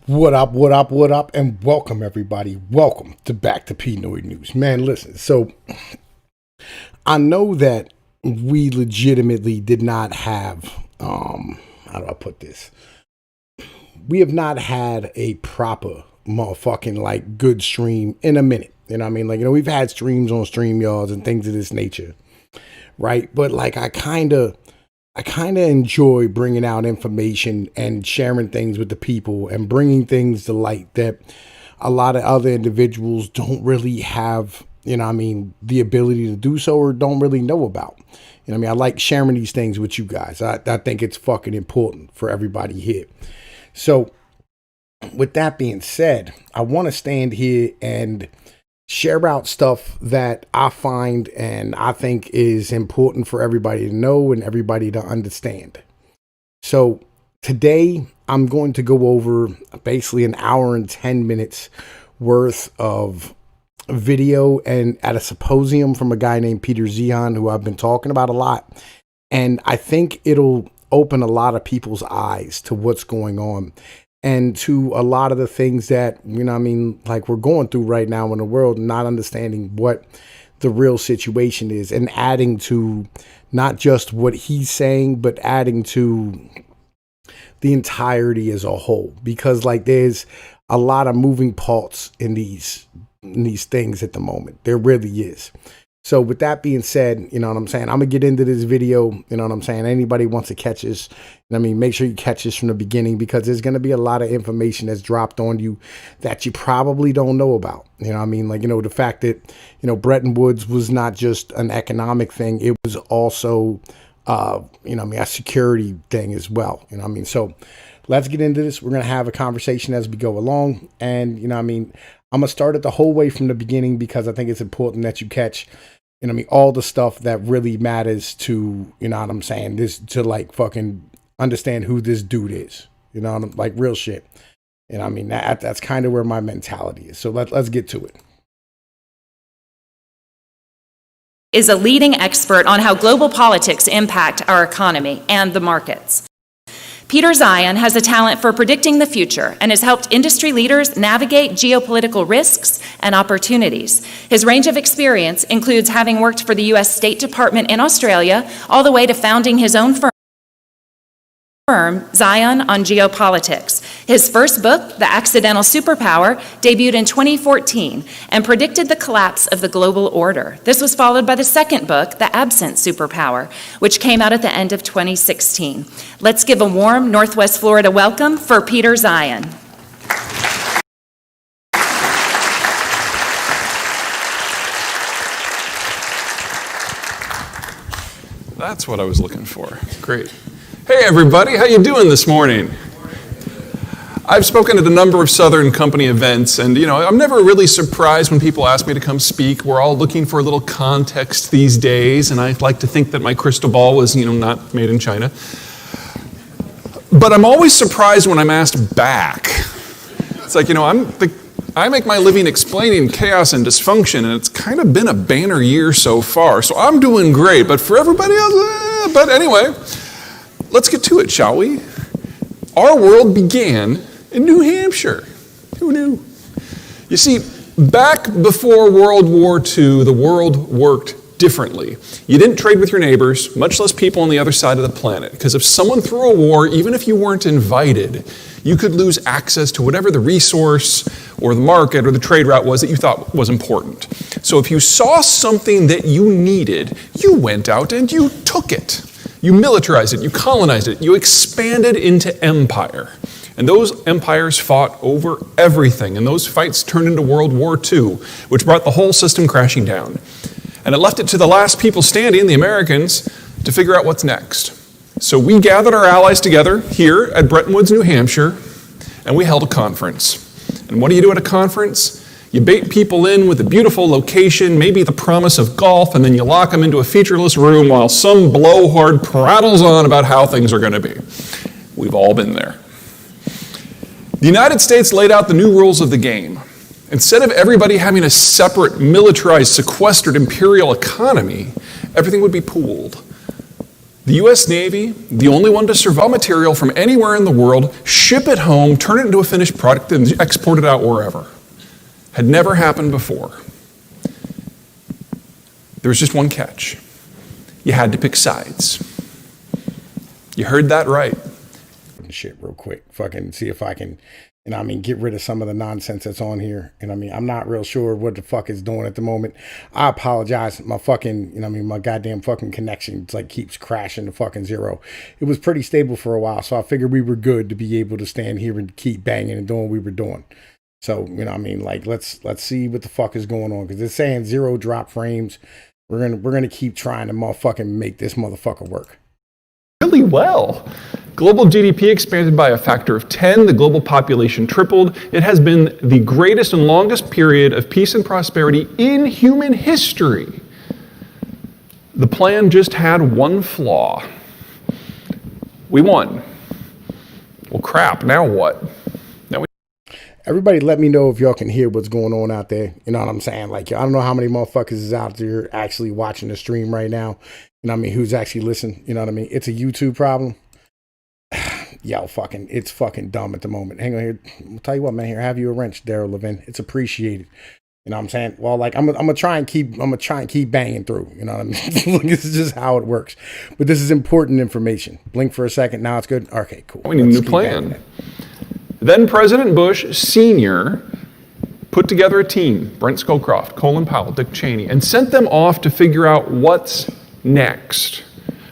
What up, what up, what up, and welcome everybody. Welcome to Back to Pnoid News. Man, listen, so I know that we legitimately did not have, how do I put this? We have not had a proper motherfucking, like, good stream in a minute. You know what I mean? Like, we've had streams on StreamYards and things of this nature, right? But, like, I kind of enjoy bringing out information and sharing things with the people and bringing things to light that a lot of other individuals don't really have, the ability to do so or don't really know about. I like sharing these things with you guys. I think it's fucking important for everybody here. So with that being said, I want to stand here and share out stuff that I find and I think is important for everybody to know and everybody to understand. So today I'm going to go over basically an hour and 10 minutes worth of video and at a symposium from a guy named Peter Zeihan, who I've been talking about a lot. And I think it'll open a lot of people's eyes to what's going on and to a lot of the things that, like we're going through right now in the world, not understanding what the real situation is and adding to not just what he's saying, but adding to the entirety as a whole, because like there's a lot of moving parts in these things at the moment. There really is. So with that being said, I'm going to get into this video. Anybody wants to catch this, make sure you catch this from the beginning, because there's going to be a lot of information that's dropped on you that you probably don't know about. The fact that, Bretton Woods was not just an economic thing. It was also, a security thing as well. So let's get into this. We're going to have a conversation as we go along. And, I'm going to start it the whole way from the beginning, because I think it's important that you catch, all the stuff that really matters to, this, to like fucking understand who this dude is, like real shit. That's kind of where my mentality is. So let's get to it. Is a leading expert on how global politics impact our economy and the markets. Peter Zeihan has a talent for predicting the future and has helped industry leaders navigate geopolitical risks and opportunities. His range of experience includes having worked for the U.S. State Department in Australia, all the way to founding his own firm, Zeihan on Geopolitics. His first book, The Accidental Superpower, debuted in 2014 and predicted the collapse of the global order. This was followed by the second book, The Absent Superpower, which came out at the end of 2016. Let's give a warm Northwest Florida welcome for Peter Zeihan. That's what I was looking for. Great. Hey everybody, how you doing this morning? I've spoken at a number of Southern Company events, and I'm never really surprised when people ask me to come speak. We're all looking for a little context these days, and I like to think that my crystal ball was, not made in China. But I'm always surprised when I'm asked back. It's like, I make my living explaining chaos and dysfunction, and it's kind of been a banner year so far, so I'm doing great. But for everybody else, but anyway, let's get to it, shall we? Our world began in New Hampshire. Who knew? You see, back before World War II, the world worked differently. You didn't trade with your neighbors, much less people on the other side of the planet, because if someone threw a war, even if you weren't invited, you could lose access to whatever the resource or the market or the trade route was that you thought was important. So if you saw something that you needed, you went out and you took it. You militarized it, you colonized it, you expanded into empire. And those empires fought over everything, and those fights turned into World War II, which brought the whole system crashing down. And it left it to the last people standing, the Americans, to figure out what's next. So we gathered our allies together here at Bretton Woods, New Hampshire, and we held a conference. And what do you do at a conference? You bait people in with a beautiful location, maybe the promise of golf, and then you lock them into a featureless room while some blowhard prattles on about how things are going to be. We've all been there. The United States laid out the new rules of the game. Instead of everybody having a separate, militarized, sequestered imperial economy, everything would be pooled. The U.S. Navy, the only one to survive material from anywhere in the world, ship it home, turn it into a finished product, and export it out wherever. Had never happened before. There was just one catch. You had to pick sides. You heard that right. Shit real quick. Fucking see if I can, get rid of some of the nonsense that's on here. And I'm not real sure what the fuck it's doing at the moment. I apologize. My fucking, my goddamn fucking connection, it's like keeps crashing to fucking zero. It was pretty stable for a while, so I figured we were good to be able to stand here and keep banging and doing what we were doing. So, let's see what the fuck is going on, because it's saying 0 drop frames. We're gonna keep trying to motherfucking make this motherfucker work. Really well. Global GDP expanded by a factor of 10. The global population tripled. It has been the greatest and longest period of peace and prosperity in human history. The plan just had one flaw. We won. Well, crap, now what? Everybody let me know if y'all can hear what's going on out there. You know what I'm saying? Like, I don't know how many motherfuckers is out there actually watching the stream right now. Who's actually listening? You know what I mean? It's a YouTube problem. Yo, it's fucking dumb at the moment. Hang on here. I'll tell you what, man, here, have you a wrench, Daryl Levin. It's appreciated. You know what I'm saying? Well, like, I'm gonna try and keep banging through. You know what I mean? This is just how it works. But this is important information. Blink for a second. Now it's good. Okay, cool. We need a new plan. Then President Bush Sr. put together a team, Brent Scowcroft, Colin Powell, Dick Cheney, and sent them off to figure out what's next.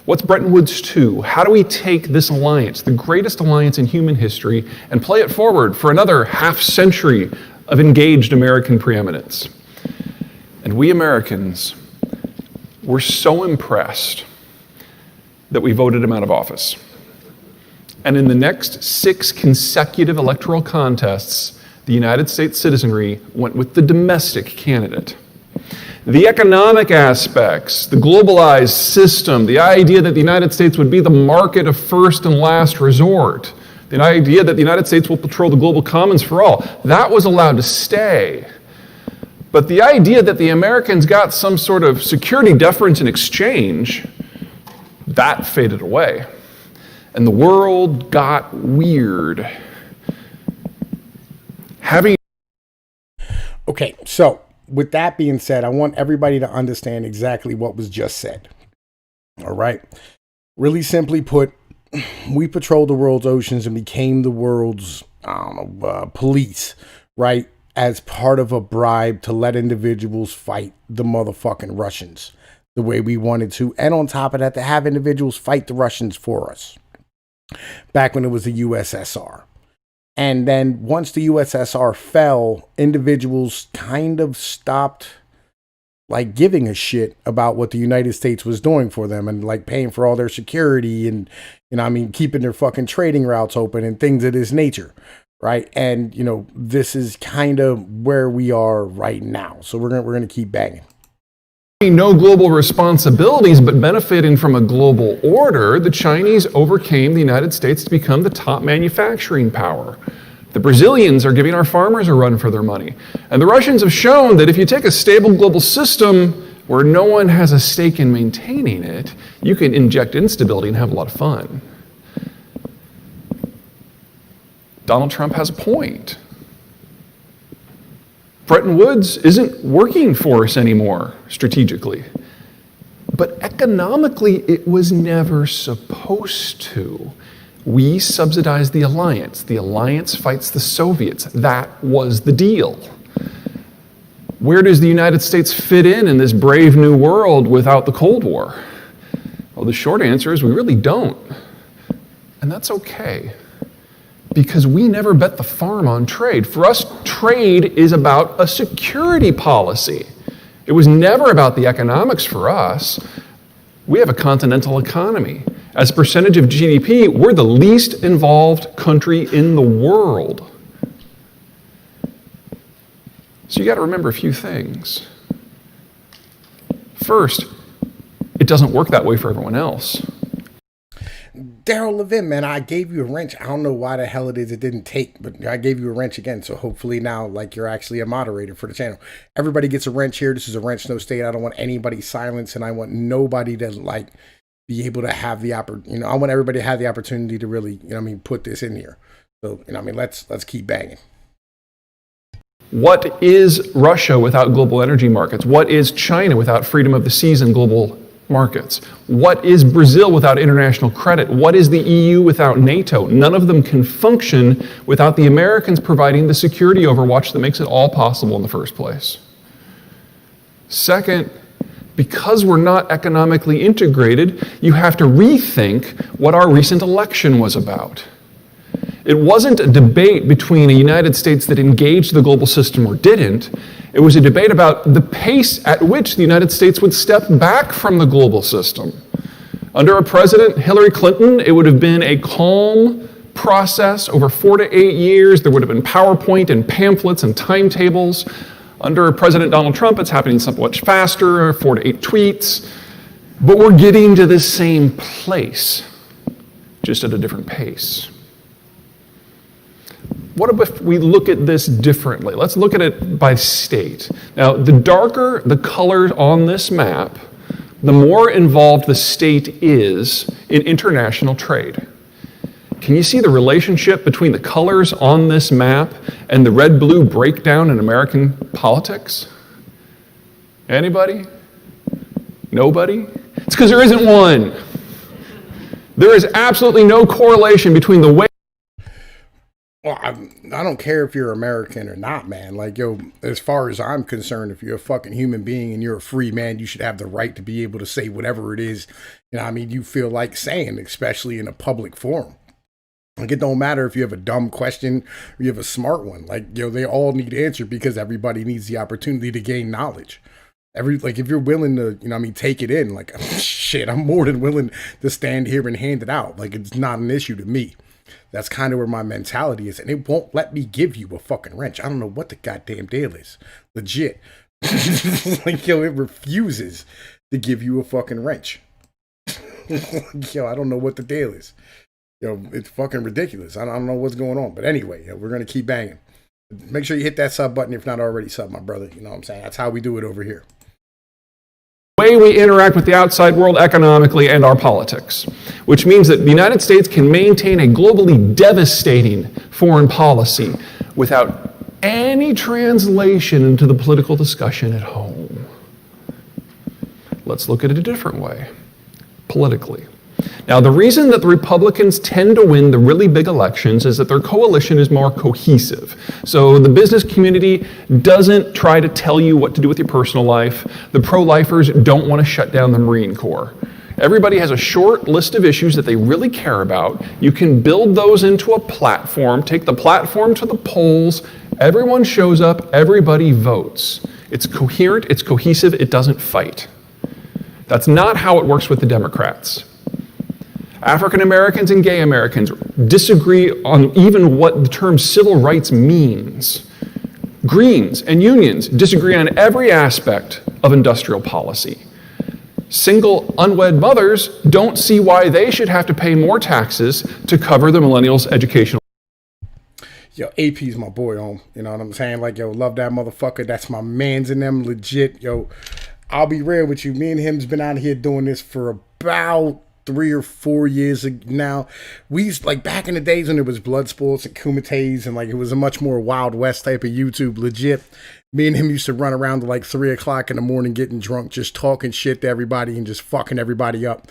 What's Bretton Woods 2? How do we take this alliance, the greatest alliance in human history, and play it forward for another half century of engaged American preeminence? And we Americans were so impressed that we voted him out of office. And in the next 6 consecutive electoral contests, the United States citizenry went with the domestic candidate. The economic aspects, the globalized system, the idea that the United States would be the market of first and last resort, the idea that the United States will patrol the global commons for all, that was allowed to stay. But the idea that the Americans got some sort of security deference in exchange, that faded away. And the world got weird. Okay, so with that being said, I want everybody to understand exactly what was just said. All right. Really simply put, we patrolled the world's oceans and became the world's, police, right? As part of a bribe to let individuals fight the motherfucking Russians the way we wanted to. And on top of that, to have individuals fight the Russians for us. Back when it was the USSR. And then once the USSR fell, individuals kind of stopped like giving a shit about what the United States was doing for them and like paying for all their security and, keeping their fucking trading routes open and things of this nature. Right. And, this is kind of where we are right now. So we're going to keep banging. No global responsibilities, but benefiting from a global order, the Chinese overcame the United States to become the top manufacturing power. The Brazilians are giving our farmers a run for their money. And the Russians have shown that if you take a stable global system where no one has a stake in maintaining it, you can inject instability and have a lot of fun. Donald Trump has a point. Bretton Woods isn't working for us anymore strategically. But economically, it was never supposed to. We subsidized the alliance. The alliance fights the Soviets. That was the deal. Where does the United States fit in this brave new world without the Cold War? Well, the short answer is we really don't. And that's okay. Because we never bet the farm on trade. For us, trade is about a security policy. It was never about the economics for us. We have a continental economy. As a percentage of GDP, we're the least involved country in the world. So you got to remember a few things. First, it doesn't work that way for everyone else. Daryl Levin, man, I gave you a wrench. I don't know why the hell it is it didn't take, but I gave you a wrench again. So hopefully now, like, you're actually a moderator for the channel. Everybody gets a wrench here. This is a wrench no state. I don't want anybody silenced, and I want nobody to, like, be able to have the I want everybody to have the opportunity to really, put this in here. So, let's keep banging. What is Russia without global energy markets? What is China without freedom of the seas and global markets? What is Brazil without international credit? What is the EU without NATO? None of them can function without the Americans providing the security overwatch that makes it all possible in the first place. Second, because we're not economically integrated, you have to rethink what our recent election was about. It wasn't a debate between a United States that engaged the global system or didn't. It was a debate about the pace at which the United States would step back from the global system. Under a President, Hillary Clinton, it would have been a calm process over 4 to 8 years. There would have been PowerPoint and pamphlets and timetables. Under President Donald Trump, it's happening somewhat faster, 4 to 8 tweets. But we're getting to this same place, just at a different pace. What if we look at this differently? Let's look at it by state. Now, the darker the color on this map, the more involved the state is in international trade. Can you see the relationship between the colors on this map and the red-blue breakdown in American politics? Anybody? Nobody? It's because there isn't one. There is absolutely no correlation between the way. Well, I don't care if you're American or not, man. Like, as far as I'm concerned, if you're a fucking human being and you're a free man, you should have the right to be able to say whatever it is, you feel like saying, especially in a public forum. Like, it don't matter if you have a dumb question or you have a smart one. Like, they all need answered because everybody needs the opportunity to gain knowledge. If you're willing to, take it in, like, shit, I'm more than willing to stand here and hand it out. Like, it's not an issue to me. That's kind of where my mentality is. And it won't let me give you a fucking wrench. I don't know what the goddamn deal is. Legit. Like, it refuses to give you a fucking wrench. I don't know what the deal is. It's fucking ridiculous. I don't know what's going on. But anyway, we're going to keep banging. Make sure you hit that sub button if not already sub, my brother. You know what I'm saying? That's how we do it over here. Way we interact with the outside world economically and our politics, which means that the United States can maintain a globally devastating foreign policy without any translation into the political discussion at home. Let's look at it a different way, politically. Now, the reason that the Republicans tend to win the really big elections is that their coalition is more cohesive. So the business community doesn't try to tell you what to do with your personal life. The pro-lifers don't want to shut down the Marine Corps. Everybody has a short list of issues that they really care about. You can build those into a platform, take the platform to the polls, everyone shows up, everybody votes. It's coherent, it's cohesive, it doesn't fight. That's not how it works with the Democrats. African Americans and gay Americans disagree on even what the term civil rights means. Greens and unions disagree on every aspect of industrial policy. Single unwed mothers don't see why they should have to pay more taxes to cover the millennials' educational. Yo, AP's my boy, you know what I'm saying? Like, love that motherfucker. That's my mans in them, legit. I'll be real with you. Me and him's been out here doing this for about 3 or 4 years now. We used, like, back in the days when it was blood sports and kumites and, like, it was a much more Wild West type of YouTube, legit. Me and him used to run around to like 3 o'clock in the morning getting drunk, just talking shit to everybody and just fucking everybody up.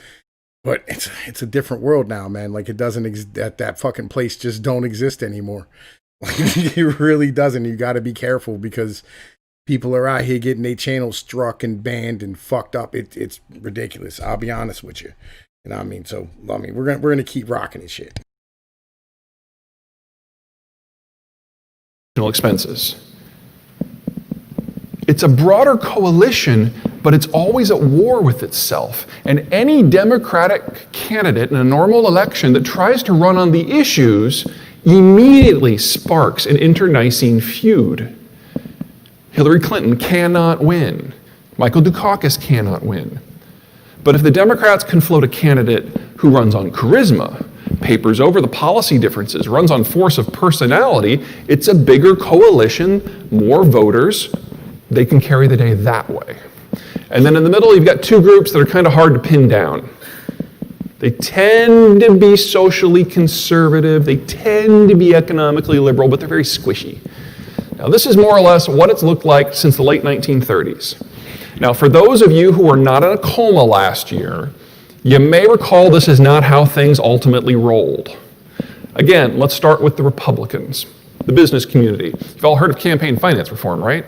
But it's a different world now, man. Like, it doesn't that fucking place just don't exist anymore. Like, it really doesn't. You got to be careful because people are out here getting their channels struck and banned and fucked up. It's ridiculous. I'll be honest with you. You know what I mean? So, we're gonna keep rocking this shit. Expenses. It's a broader coalition, but it's always at war with itself. And any Democratic candidate in a normal election that tries to run on the issues immediately sparks an internecine feud. Hillary Clinton cannot win. Michael Dukakis cannot win. But if the Democrats can float a candidate who runs on charisma, papers over the policy differences, runs on force of personality, it's a bigger coalition, more voters. They can carry the day that way. And then in the middle, you've got two groups that are kind of hard to pin down. They tend to be socially conservative. They tend to be economically liberal, but they're very squishy. Now, this is more or less what it's looked like since the late 1930s. Now, for those of you who were not in a coma last year, you may recall this is not how things ultimately rolled. Again, let's start with the Republicans, the business community. You've all heard of campaign finance reform, right?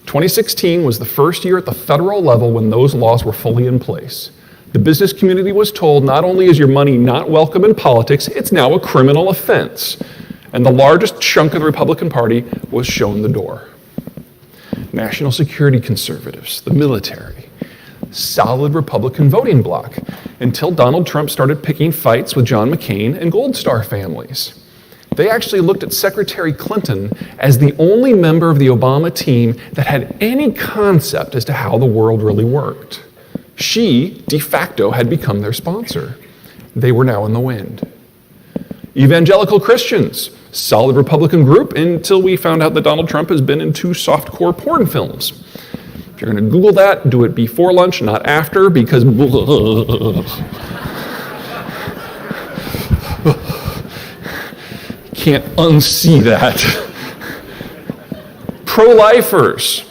2016 was the first year at the federal level when those laws were fully in place. The business community was told not only is your money not welcome in politics, it's now a criminal offense. And the largest chunk of the Republican Party was shown the door. National security conservatives, the military, solid Republican voting bloc, until Donald Trump started picking fights with John McCain and Gold Star families. They actually looked at Secretary Clinton as the only member of the Obama team that had any concept as to how the world really worked. She, de facto, had become their sponsor. They were now in the wind. Evangelical Christians, solid Republican group until we found out that Donald Trump has been in 2 softcore porn films. If you're going to Google that, do it before lunch, not after, because can't unsee that. Pro-lifers.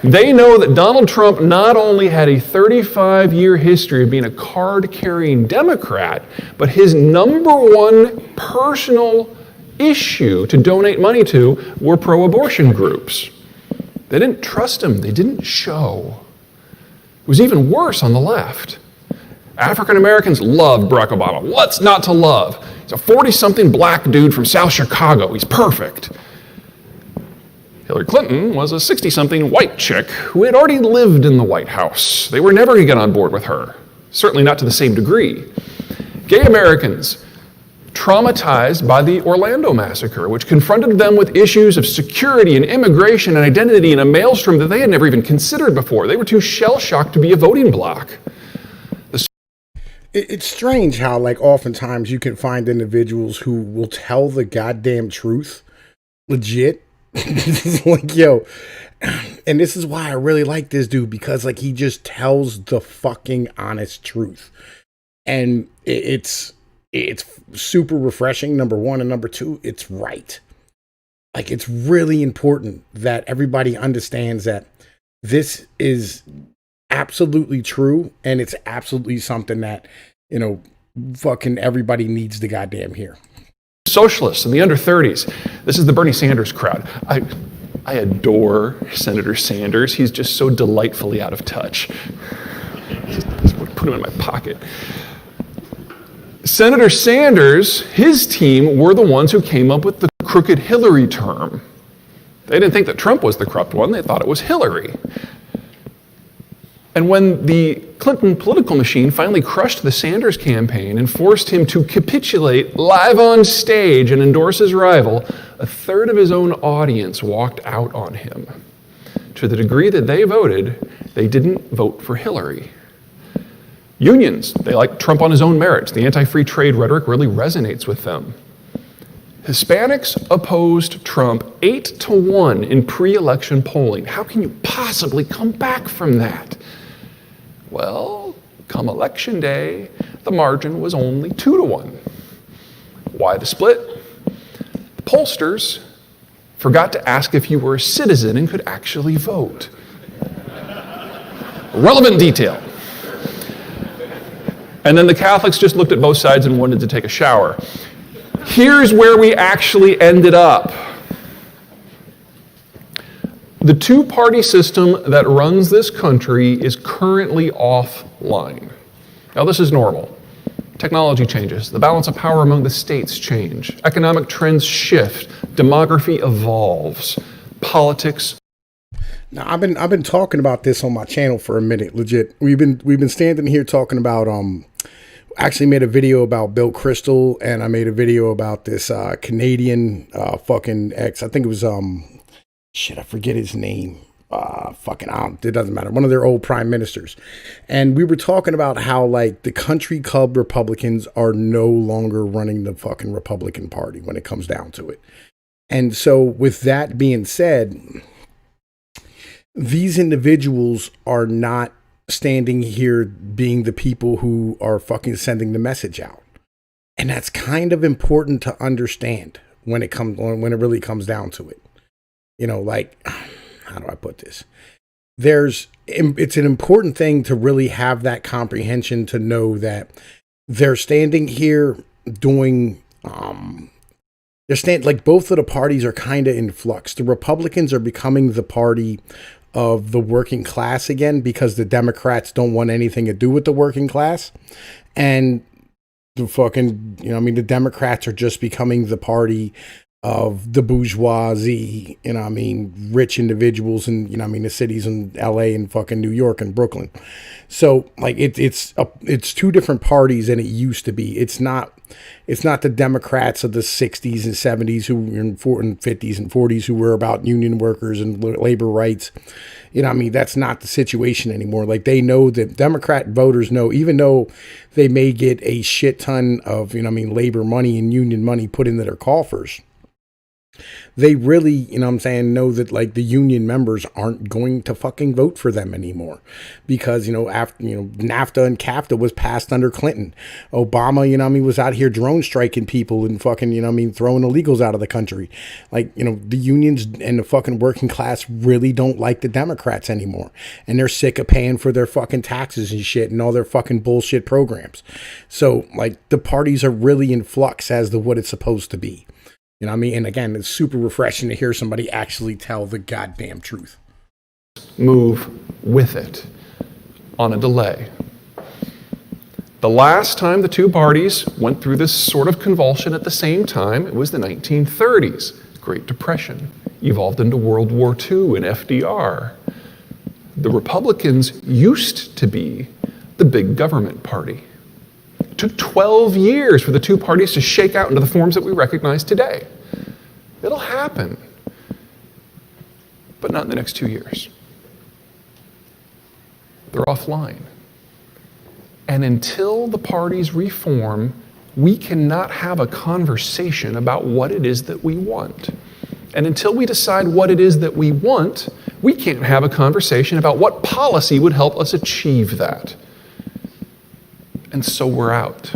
They know that Donald Trump not only had a 35-year history of being a card-carrying Democrat, but his number one personal issue to donate money to were pro-abortion groups. They didn't trust him. They didn't show. It was even worse on the left. African Americans loved Barack Obama. What's not to love? He's a 40-something black dude from South Chicago. He's perfect. Hillary Clinton was a 60-something white chick who had already lived in the White House. They were never going to get on board with her, certainly not to the same degree. Gay Americans, traumatized by the Orlando massacre, which confronted them with issues of security and immigration and identity in a maelstrom that they had never even considered before. They were too shell-shocked to be a voting bloc. It's strange how, like, oftentimes you can find individuals who will tell the goddamn truth, legit. Like, yo, and this is why I really like this dude, because, like, he just tells the fucking honest truth. And it's super refreshing, number one, and number two, it's right. Like, it's really important that everybody understands that this is absolutely true, and it's absolutely something that, you know, fucking everybody needs to goddamn hear. Socialists in the under 30s. This is the Bernie Sanders crowd. I adore Senator Sanders. He's just so delightfully out of touch. Just put him in my pocket. Senator Sanders, his team, were the ones who came up with the crooked Hillary term. They didn't think that Trump was the corrupt one. They thought it was Hillary. And when the Clinton political machine finally crushed the Sanders campaign and forced him to capitulate live on stage and endorse his rival, a third of his own audience walked out on him. To the degree that they voted, they didn't vote for Hillary. Unions, they like Trump on his own merits. The anti-free trade rhetoric really resonates with them. Hispanics opposed Trump 8-1 in pre-election polling. How can you possibly come back from that? Well, come election day, the margin was only 2-1. Why the split? The pollsters forgot to ask if you were a citizen and could actually vote. Relevant detail. And then the Catholics just looked at both sides and wanted to take a shower. Here's where we actually ended up. The two-party system that runs this country is currently offline. Now, this is normal. Technology changes. The balance of power among the states change. Economic trends shift. Demography evolves. Politics. Now, I've been talking about this on my channel for a minute, legit. We've been standing here talking about actually made a video about Bill Kristol, and I made a video about this Canadian fucking ex. I think it was I forget his name. It doesn't matter. One of their old prime ministers. And we were talking about how, like, the country club Republicans are no longer running the fucking Republican Party when it comes down to it. And so with that being said, these individuals are not standing here being the people who are fucking sending the message out. And that's kind of important to understand when it really comes down to it. You know, like, how do I put this? It's an important thing to really have that comprehension, to know that they're standing here doing, like both of the parties are kind of in flux. The Republicans are becoming the party of the working class again, because the Democrats don't want anything to do with the working class. And the fucking, the Democrats are just becoming the party of the bourgeoisie, rich individuals in, the cities in LA and fucking New York and Brooklyn. So like it's two different parties than it used to be. It's not the Democrats of the 60s and 70s who were in 50s and 40s who were about union workers and labor rights. That's not the situation anymore. Like, they know that Democrat voters know, even though they may get a shit ton of, labor money and union money put into their coffers, they really, know that like the union members aren't going to fucking vote for them anymore, because, after, NAFTA and CAFTA was passed under Clinton. Obama, was out here drone striking people and fucking, throwing illegals out of the country. Like, the unions and the fucking working class really don't like the Democrats anymore. And they're sick of paying for their fucking taxes and shit and all their fucking bullshit programs. So like the parties are really in flux as to what it's supposed to be. And again, it's super refreshing to hear somebody actually tell the goddamn truth. Move with it on a delay. The last time the two parties went through this sort of convulsion at the same time, it was the 1930s. Great Depression evolved into World War II and FDR. The Republicans used to be the big government party. It took 12 years for the two parties to shake out into the forms that we recognize today. It'll happen, but not in the next 2 years. They're offline. And until the parties reform, we cannot have a conversation about what it is that we want. And until we decide what it is that we want, we can't have a conversation about what policy would help us achieve that. And so we're out,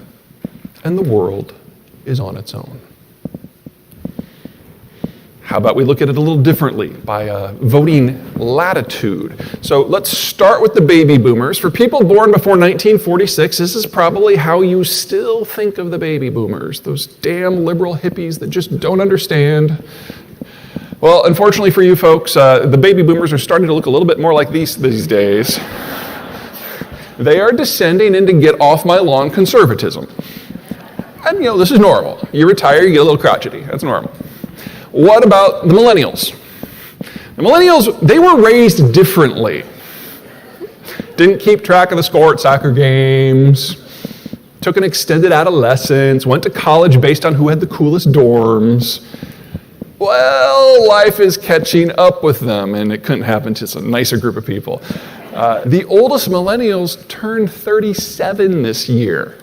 and the world is on its own. How about we look at it a little differently by voting latitude? So let's start with the baby boomers. For people born before 1946, this is probably how you still think of the baby boomers, those damn liberal hippies that just don't understand. Well, unfortunately for you folks, the baby boomers are starting to look a little bit more like these days. They are descending into get off my lawn conservatism. And this is normal. You retire, you get a little crotchety. That's normal. What about the millennials? The millennials, they were raised differently. Didn't keep track of the score at soccer games, took an extended adolescence, went to college based on who had the coolest dorms. Well, life is catching up with them, and it couldn't happen to a nicer group of people. The oldest millennials turned 37 this year,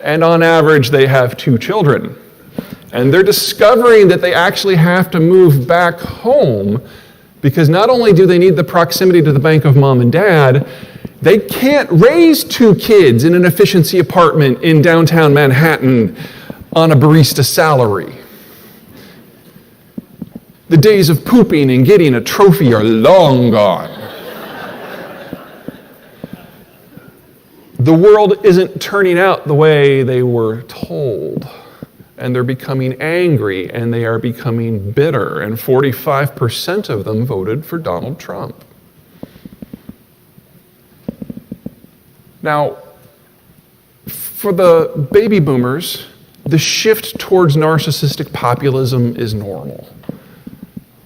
and on average, they have 2 children. And they're discovering that they actually have to move back home because not only do they need the proximity to the bank of mom and dad, they can't raise 2 kids in an efficiency apartment in downtown Manhattan on a barista salary. The days of pooping and getting a trophy are long gone. The world isn't turning out the way they were told. And they're becoming angry, and they are becoming bitter, and 45% of them voted for Donald Trump. Now, for the baby boomers, the shift towards narcissistic populism is normal.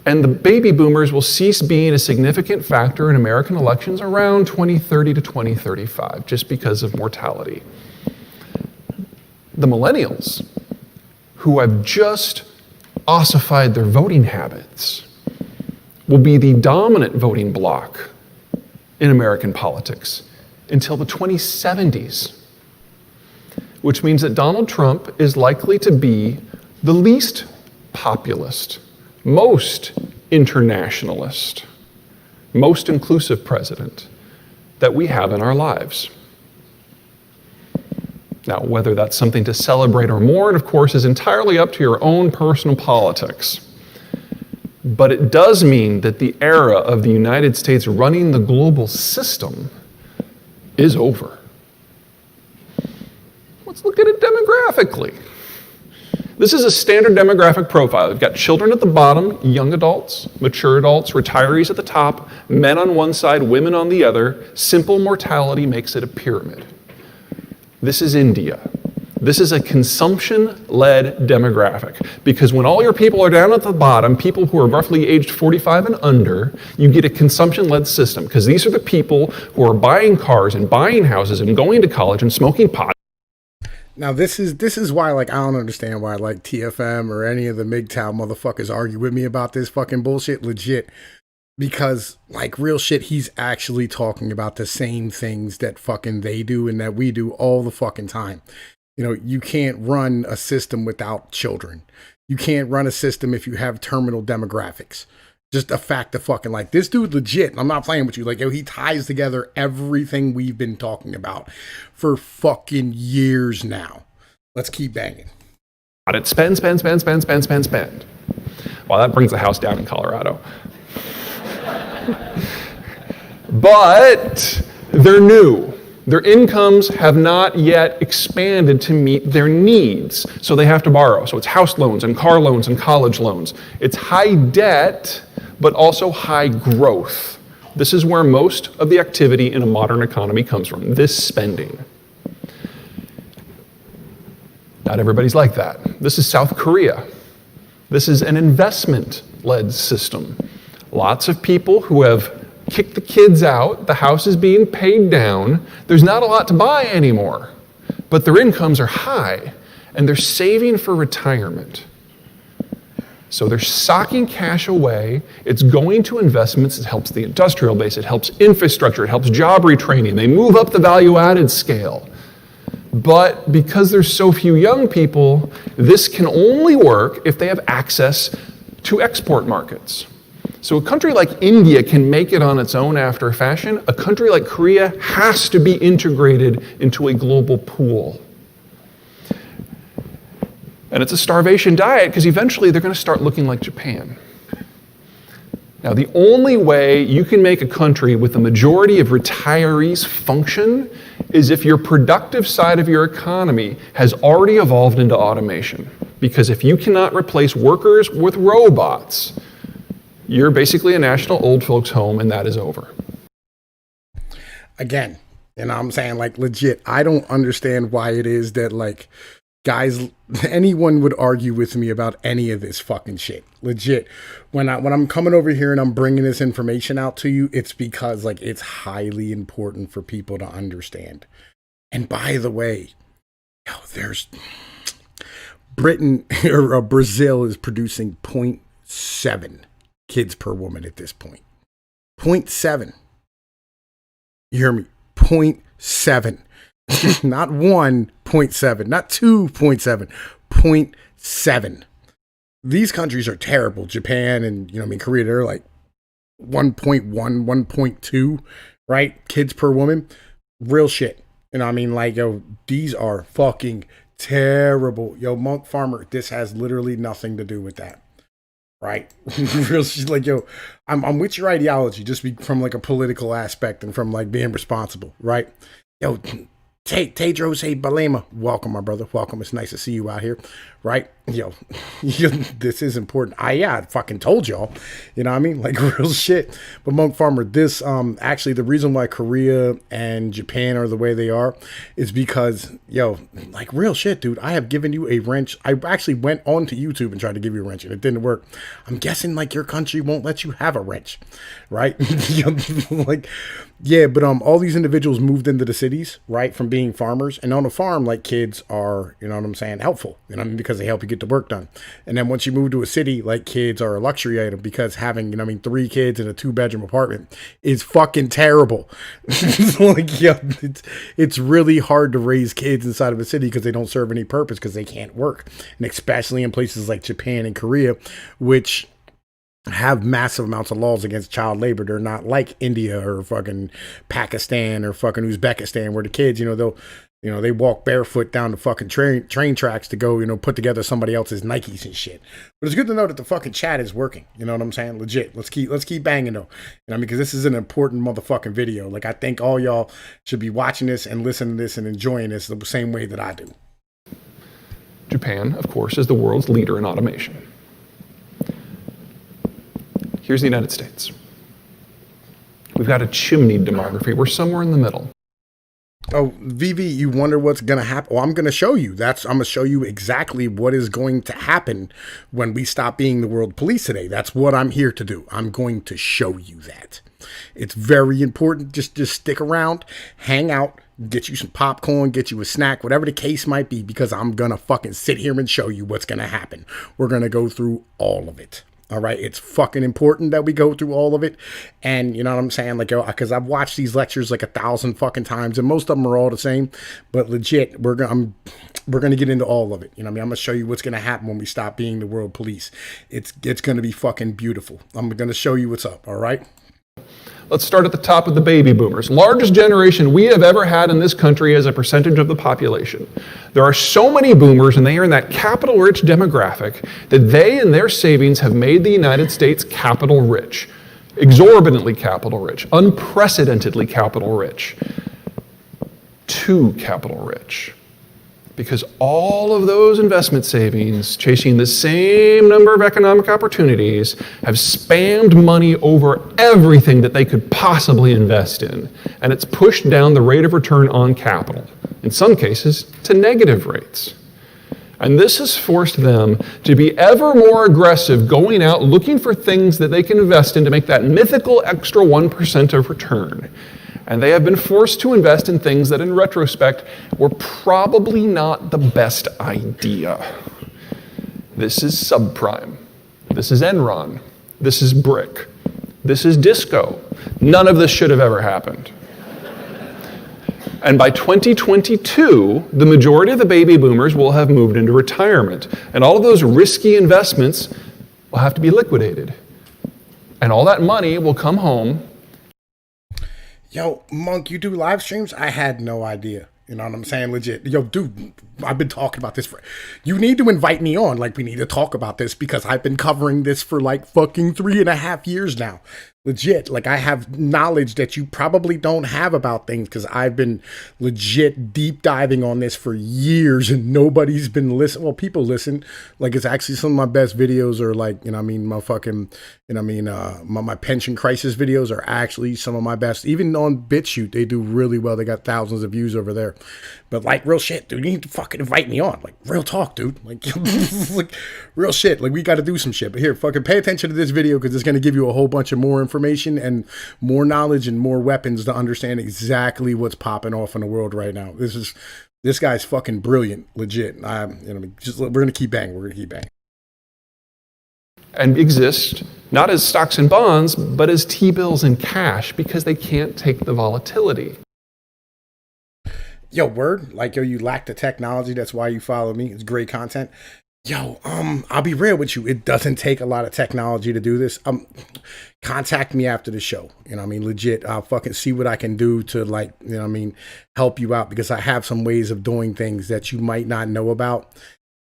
And the baby boomers will cease being a significant factor in American elections around 2030 to 2035, just because of mortality. The millennials, who have just ossified their voting habits, will be the dominant voting bloc in American politics until the 2070s, which means that Donald Trump is likely to be the least populist, most internationalist, most inclusive president that we have in our lives. Now, whether that's something to celebrate or mourn, of course, is entirely up to your own personal politics. But it does mean that the era of the United States running the global system is over. Let's look at it demographically. This is a standard demographic profile. We've got children at the bottom, young adults, mature adults, retirees at the top, men on one side, women on the other. Simple mortality makes it a pyramid. This is India. This is a consumption-led demographic, because when all your people are down at the bottom, people who are roughly aged 45 and under, you get a consumption-led system, because these are the people who are buying cars and buying houses and going to college and smoking pot. Now, this is why, like, I don't understand why, like, TFM or any of the MGTOW motherfuckers argue with me about this fucking bullshit, legit. Because, like, real shit, he's actually talking about the same things that fucking they do and that we do all the fucking time. You know, you can't run a system without children. You can't run a system if you have terminal demographics. Just a fact of fucking, like, this dude legit, I'm not playing with you, like, yo, he ties together everything we've been talking about for fucking years now. Let's keep banging. It spend. Well, that brings the house down in Colorado. But they're new. Their incomes have not yet expanded to meet their needs, so they have to borrow. So it's house loans and car loans and college loans. It's high debt, but also high growth. This is where most of the activity in a modern economy comes from, this spending. Not everybody's like that. This is South Korea. This is an investment-led system. Lots of people who have kicked the kids out, the house is being paid down, there's not a lot to buy anymore, but their incomes are high, and they're saving for retirement. So they're socking cash away, it's going to investments, it helps the industrial base, it helps infrastructure, it helps job retraining, they move up the value-added scale. But because there's so few young people, this can only work if they have access to export markets. So a country like India can make it on its own after a fashion. A country like Korea has to be integrated into a global pool. And it's a starvation diet because eventually they're going to start looking like Japan. Now, the only way you can make a country with the majority of retirees function is if your productive side of your economy has already evolved into automation. Because if you cannot replace workers with robots, you're basically a national old folks home, and that is over. Again, and I'm saying, like, legit, I don't understand why it is that, like, guys, anyone would argue with me about any of this fucking shit. Legit. When I'm coming over here and I'm bringing this information out to you, it's because, like, it's highly important for people to understand. And by the way, there's Britain or Brazil is producing 0.7 kids per woman at this point. 0.7. You hear me? 0.7. Not 1.7, not 2.7, 0.7. These countries are terrible. Japan and, Korea, they're like 1.1, 1.2, right? Kids per woman. Real shit. These are fucking terrible. Yo, Monk Farmer, this has literally nothing to do with that. Right? Real shit. I'm with your ideology, just from like a political aspect and from like being responsible, right? Yo, Tedros Balema, welcome, my brother. Welcome. It's nice to see you out here, right? Yo, this is important. I fucking told y'all, you know what I mean? Like, real shit. But Monk Farmer, this, actually, the reason why Korea and Japan are the way they are is because, like, real shit, dude. I have given you a wrench. I actually went onto YouTube and tried to give you a wrench, and it didn't work. I'm guessing, like, your country won't let you have a wrench, right? But all these individuals moved into the cities, right, from being farmers. And on a farm, like, kids are, helpful, because they help you get the work done. And then once you move to a city, like, kids are a luxury item because having, 3 kids in a 2-bedroom apartment is fucking terrible. It's really hard to raise kids inside of a city because they don't serve any purpose because they can't work. And especially in places like Japan and Korea, which have massive amounts of laws against child labor. They're not like India or fucking Pakistan or fucking Uzbekistan, where the kids, they walk barefoot down the fucking train tracks to go, put together somebody else's Nikes and shit. But it's good to know that the fucking chat is working. You know what I'm saying? Legit. Let's keep banging though. Because this is an important motherfucking video. Like, I think all y'all should be watching this and listening to this and enjoying this the same way that I do. Japan, of course, is the world's leader in automation. Here's the United States. We've got a chimneyed demography. We're somewhere in the middle. Oh, VV, you wonder what's going to happen? Well, I'm going to show you. I'm going to show you exactly what is going to happen when we stop being the world police today. That's what I'm here to do. I'm going to show you that. It's very important. Just stick around, hang out, get you some popcorn, get you a snack, whatever the case might be, because I'm going to fucking sit here and show you what's going to happen. We're going to go through all of it. All right. It's fucking important that we go through all of it. And you know what I'm saying? Like, because I've watched these lectures like 1,000 fucking times and most of them are all the same, but legit, we're going to get into all of it. You know what I mean? I'm going to show you what's going to happen when we stop being the world police. It's going to be fucking beautiful. I'm going to show you what's up. All right. Let's start at the top with the baby boomers. Largest generation we have ever had in this country as a percentage of the population. There are so many boomers, and they are in that capital-rich demographic, that they and their savings have made the United States capital-rich. Exorbitantly capital-rich. Unprecedentedly capital-rich. Too capital-rich. Because all of those investment savings, chasing the same number of economic opportunities, have spammed money over everything that they could possibly invest in. And it's pushed down the rate of return on capital, in some cases, to negative rates. And this has forced them to be ever more aggressive, going out looking for things that they can invest in to make that mythical extra 1% of return. And they have been forced to invest in things that, in retrospect, were probably not the best idea. This is subprime. This is Enron. This is brick. This is disco. None of this should have ever happened. And by 2022, the majority of the baby boomers will have moved into retirement. And all of those risky investments will have to be liquidated. And all that money will come home. Yo, Monk, you do live streams? I had no idea. You know what I'm saying? Legit. Yo, dude, I've been talking about this for... You need to invite me on. Like, we need to talk about this because I've been covering this for like fucking 3.5 years now. Legit. Like, I have knowledge that you probably don't have about things because I've been legit deep diving on this for years and nobody's been listening. Well, people listen. Like, it's actually some of my best videos are like, you know what I mean, my fucking, you know what I mean, my pension crisis videos are actually some of my best. Even on BitChute, they do really well. They got thousands of views over there. But like, real shit, dude, you need to fucking invite me on. Like, real talk, dude. Like, like real shit. Like, we got to do some shit. But here, fucking pay attention to this video because it's going to give you a whole bunch of more information and more knowledge and more weapons to understand exactly what's popping off in the world right now. This guy's fucking brilliant, legit. We're going to keep banging. We're going to keep banging. And exist not as stocks and bonds, but as T-bills and cash because they can't take the volatility. Yo, word, like, yo, you lack the technology. That's why you follow me. It's great content. Yo, I'll be real with you. It doesn't take a lot of technology to do this. Contact me after the show. You know what I mean? Legit. I'll fucking see what I can do to, like, you know what I mean, help you out because I have some ways of doing things that you might not know about.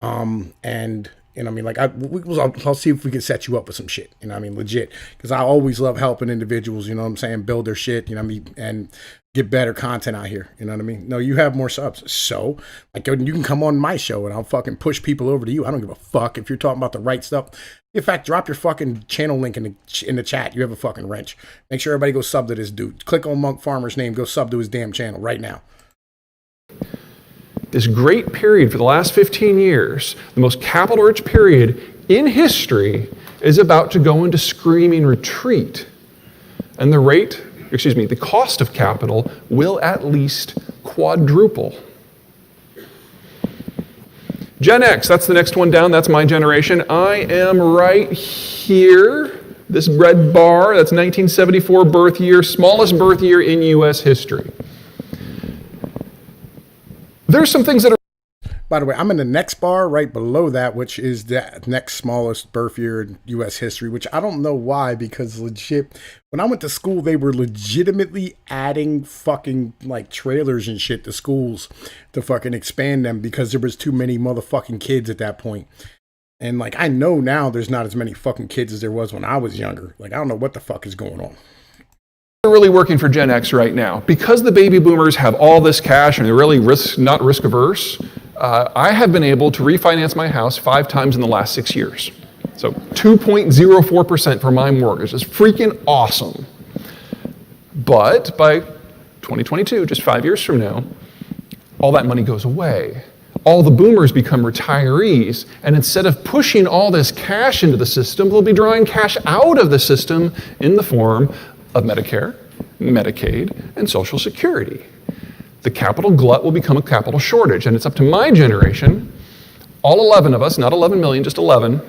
And you know what I mean? Like, I'll see if we can set you up with some shit. You know what I mean? Legit. Because I always love helping individuals, you know what I'm saying? Build their shit, you know what I mean? And get better content out here. You know what I mean? No, you have more subs. So, like, you can come on my show and I'll fucking push people over to you. I don't give a fuck if you're talking about the right stuff. In fact, drop your fucking channel link in the chat. You have a fucking wrench. Make sure everybody go sub to this dude. Click on Monk Farmer's name. Go sub to his damn channel right now. This great period for the last 15 years, the most capital-rich period in history, is about to go into screaming retreat. And the cost of capital will at least quadruple. Gen X, that's the next one down. That's my generation. I am right here. This red bar, that's 1974 birth year, smallest birth year in U.S. history. There's some things that are... By the way, I'm in the next bar right below that, which is the next smallest birth year in U.S. history, which I don't know why, because legit, when I went to school, they were legitimately adding fucking like trailers and shit to schools to fucking expand them because there was too many motherfucking kids at that point. And like, I know now there's not as many fucking kids as there was when I was younger. Like, I don't know what the fuck is going on. Really working for Gen X right now. Because the baby boomers have all this cash and they're really not risk averse, I have been able to refinance my house 5 times in the last 6 years. So 2.04% for my mortgage is freaking awesome. But by 2022, just 5 years from now, all that money goes away. All the boomers become retirees, and instead of pushing all this cash into the system, they'll be drawing cash out of the system in the form of Medicare, Medicaid, and Social Security. The capital glut will become a capital shortage, and it's up to my generation, all 11 of us, not 11 million, just 11,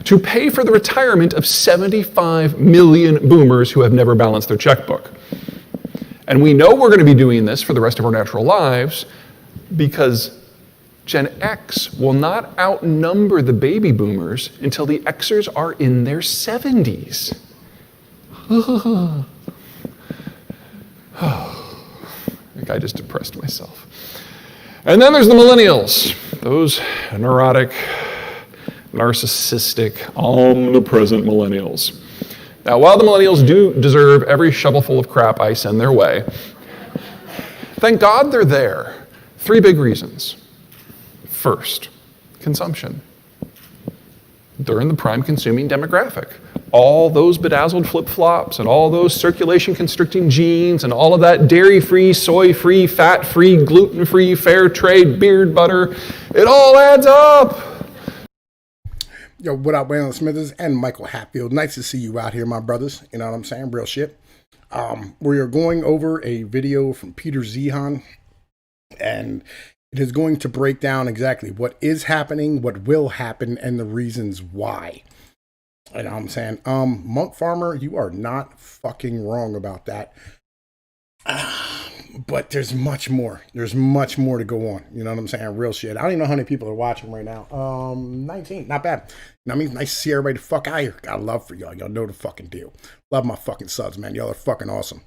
to pay for the retirement of 75 million boomers who have never balanced their checkbook. And we know we're going to be doing this for the rest of our natural lives because Gen X will not outnumber the baby boomers until the Xers are in their 70s. I think I just depressed myself. And then there's the millennials, those neurotic, narcissistic, omnipresent millennials. Now, while the millennials do deserve every shovelful of crap I send their way, thank God they're there. 3 big reasons. First, consumption. They're in the prime consuming demographic. All those bedazzled flip-flops and all those circulation-constricting jeans and all of that dairy-free, soy-free, fat-free, gluten-free, fair trade, beard butter, it all adds up. Yo, what up, Waylon Smithers and Michael Hatfield? Nice to see you out here, my brothers. You know what I'm saying? Real shit. We are going over a video from Peter Zeihan, and it is going to break down exactly what is happening, what will happen, and the reasons why. You know what I'm saying? Monk Farmer, you are not fucking wrong about that. But there's much more. There's much more to go on. You know what I'm saying? Real shit. I don't even know how many people are watching right now. 19. Not bad. You know what I mean? Nice to see everybody the fuck out here. Got love for y'all. Y'all know the fucking deal. Love my fucking subs, man. Y'all are fucking awesome.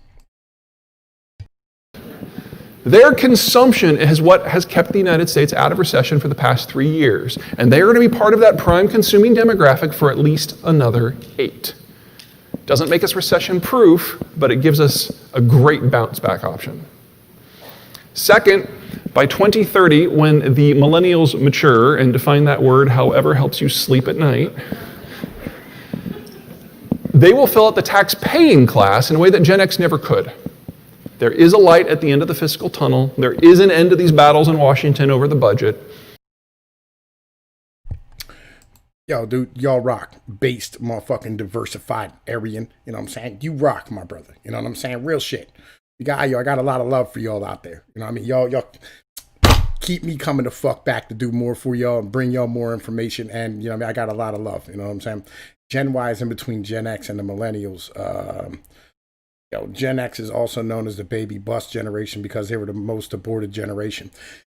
Their consumption is what has kept the United States out of recession for the past 3 years. And they are going to be part of that prime consuming demographic for at least another 8. Doesn't make us recession proof, but it gives us a great bounce back option. Second, by 2030, when the millennials mature, and define that word however helps you sleep at night, they will fill out the tax paying class in a way that Gen X never could. There is a light at the end of the fiscal tunnel. There is an end to these battles in Washington over the budget. Yo, dude, y'all rock. Based, motherfucking diversified Aryan. You know what I'm saying? You rock, my brother. You know what I'm saying? Real shit. I got a lot of love for y'all out there. You know what I mean? Y'all keep me coming the fuck back to do more for y'all and bring y'all more information. And, you know what I mean? I got a lot of love. You know what I'm saying? Gen Y is in between Gen X and the millennials. Gen X is also known as the baby bust generation because they were the most aborted generation.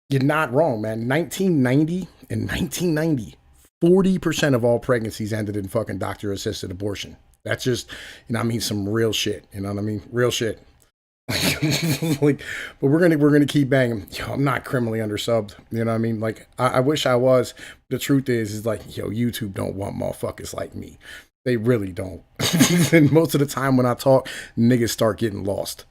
You're not wrong, man. 1990, 40% of all pregnancies ended in fucking doctor-assisted abortion. That's just, you know what I mean, some real shit. You know what I mean? Real shit. But we're gonna keep banging. Yo, I'm not criminally undersubbed. You know what I mean? Like, I wish I was. The truth is like, yo, YouTube don't want motherfuckers like me. They really don't. And most of the time when I talk, niggas start getting lost.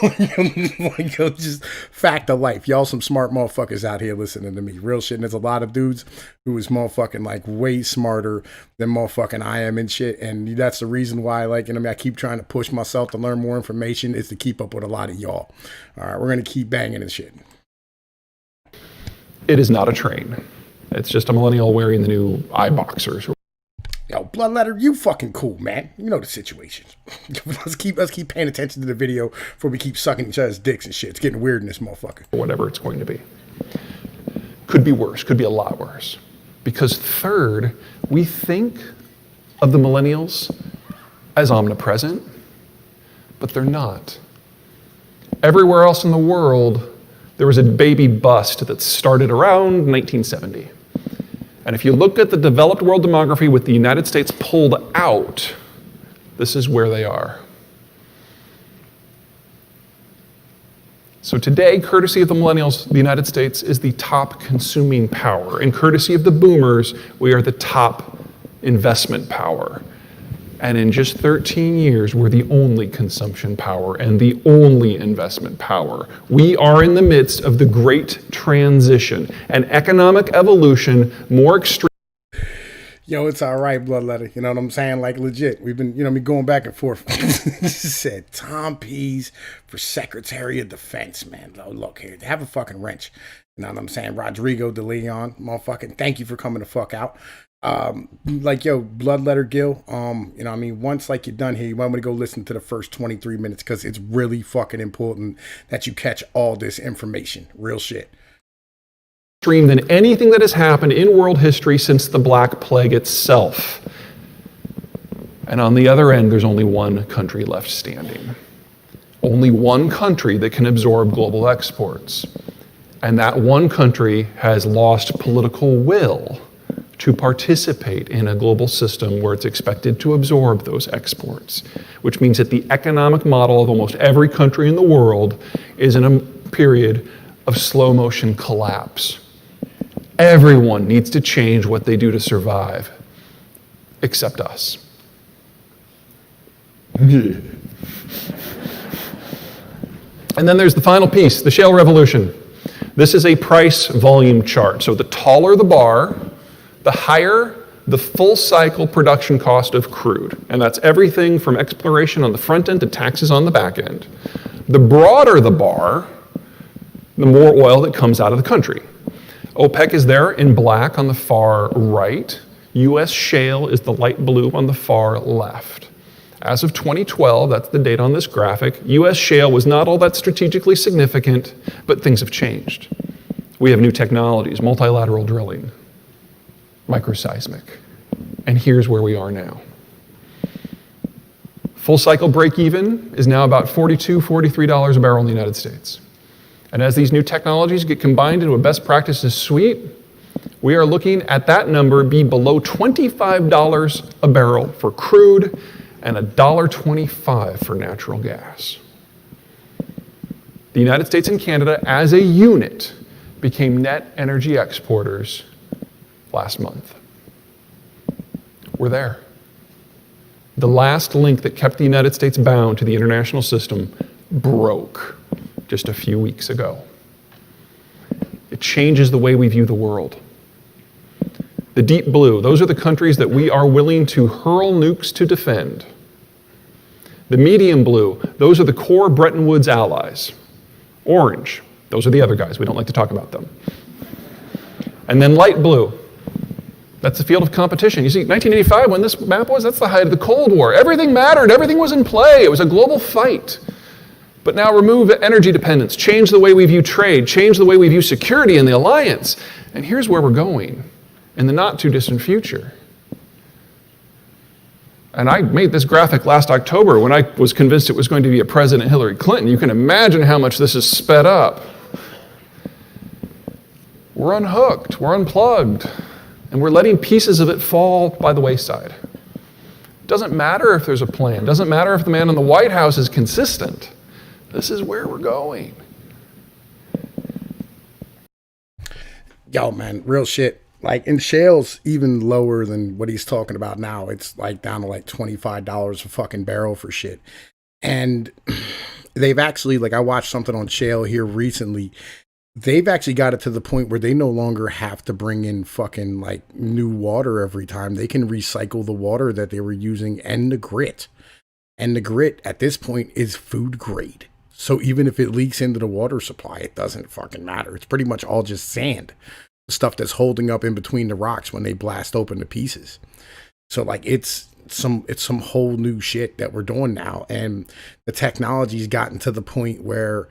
Like, yo, just fact of life. Y'all some smart motherfuckers out here listening to me. Real shit. And there's a lot of dudes who is motherfucking like way smarter than motherfucking I am and shit. And that's the reason why, like, you know, I keep trying to push myself to learn more information is to keep up with a lot of y'all. All right, we're going to keep banging and shit. It is not a train. It's just a millennial wearing the new eye boxers. Yo, Bloodletter, you fucking cool, man. You know the situation. let's keep paying attention to the video before we keep sucking each other's dicks and shit. It's getting weird in this motherfucker. Whatever it's going to be. Could be worse, could be a lot worse. Because third, we think of the millennials as omnipresent, but they're not. Everywhere else in the world, there was a baby bust that started around 1970. And if you look at the developed world demography with the United States pulled out, this is where they are. So today, courtesy of the millennials, the United States is the top consuming power. And courtesy of the boomers, we are the top investment power. And in just 13 years, we're the only consumption power and the only investment power. We are in the midst of the great transition, an economic evolution more extreme. Yo, it's all right, Bloodletter. You know what I'm saying? Like, legit. We've been, going back and forth. Said Tom Pease for Secretary of Defense, man. Look here. Have a fucking wrench. You know what I'm saying? Rodrigo de Leon, motherfucking, thank you for coming the fuck out. Bloodletter Gil, once like you're done here, you might want to go listen to the first 23 minutes because it's really fucking important that you catch all this information. Real shit. Than anything that has happened in world history since the Black Plague itself. And on the other end, there's only one country left standing. Only one country that can absorb global exports. And that one country has lost political will to participate in a global system where it's expected to absorb those exports, which means that the economic model of almost every country in the world is in a period of slow motion collapse. Everyone needs to change what they do to survive, except us. And then there's the final piece, the shale revolution. This is a price volume chart. So the taller the bar, the higher the full cycle production cost of crude. And that's everything from exploration on the front end to taxes on the back end. The broader the bar, the more oil that comes out of the country. OPEC is there in black on the far right. US shale is the light blue on the far left. As of 2012, that's the date on this graphic, US shale was not all that strategically significant, but things have changed. We have new technologies, multilateral drilling, microseismic, and here's where we are now. Full cycle break even is now about $42, $43 a barrel in the United States. And as these new technologies get combined into a best practices suite, we are looking at that number be below $25 a barrel for crude and $1.25 for natural gas. The United States and Canada as a unit became net energy exporters last month. We're there. The last link that kept the United States bound to the international system broke just a few weeks ago. It changes the way we view the world. The deep blue, those are the countries that we are willing to hurl nukes to defend. The medium blue, those are the core Bretton Woods allies. Orange, those are the other guys, we don't like to talk about them. And then light blue, that's the field of competition. You see, 1985, when this map was, that's the height of the Cold War. Everything mattered, everything was in play, it was a global fight. But now remove energy dependence, change the way we view trade, change the way we view security in the alliance. And here's where we're going in the not too distant future. And I made this graphic last October when I was convinced it was going to be a President Hillary Clinton. You can imagine how much this is sped up. We're unhooked, we're unplugged, and we're letting pieces of it fall by the wayside. It doesn't matter if there's a plan, it doesn't matter if the man in the White House is consistent. This is where we're going. Yo, man, real shit. Like, and shale's even lower than what he's talking about now. It's like down to like $25 a fucking barrel for shit. And they've actually, like, I watched something on shale here recently. They've actually got it to the point where they no longer have to bring in fucking like new water every time. They can recycle the water that they were using and the grit. And the grit at this point is food grade. So even if it leaks into the water supply, it doesn't fucking matter. It's pretty much all just sand. Stuff that's holding up in between the rocks when they blast open the pieces. So like it's some whole new shit that we're doing now. And the technology's gotten to the point where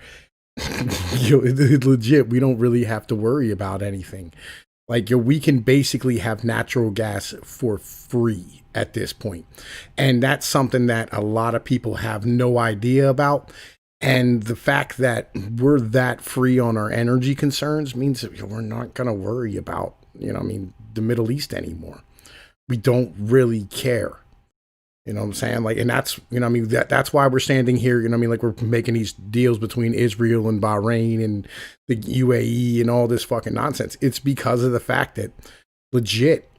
legit, we don't really have to worry about anything. Like, we can basically have natural gas for free at this point. And that's something that a lot of people have no idea about. And the fact that we're that free on our energy concerns means that we're not going to worry about, the Middle East anymore. We don't really care. You know what I'm saying? Like, and that's, that's why we're standing here, like we're making these deals between Israel and Bahrain and the UAE and all this fucking nonsense. It's because of the fact that legit,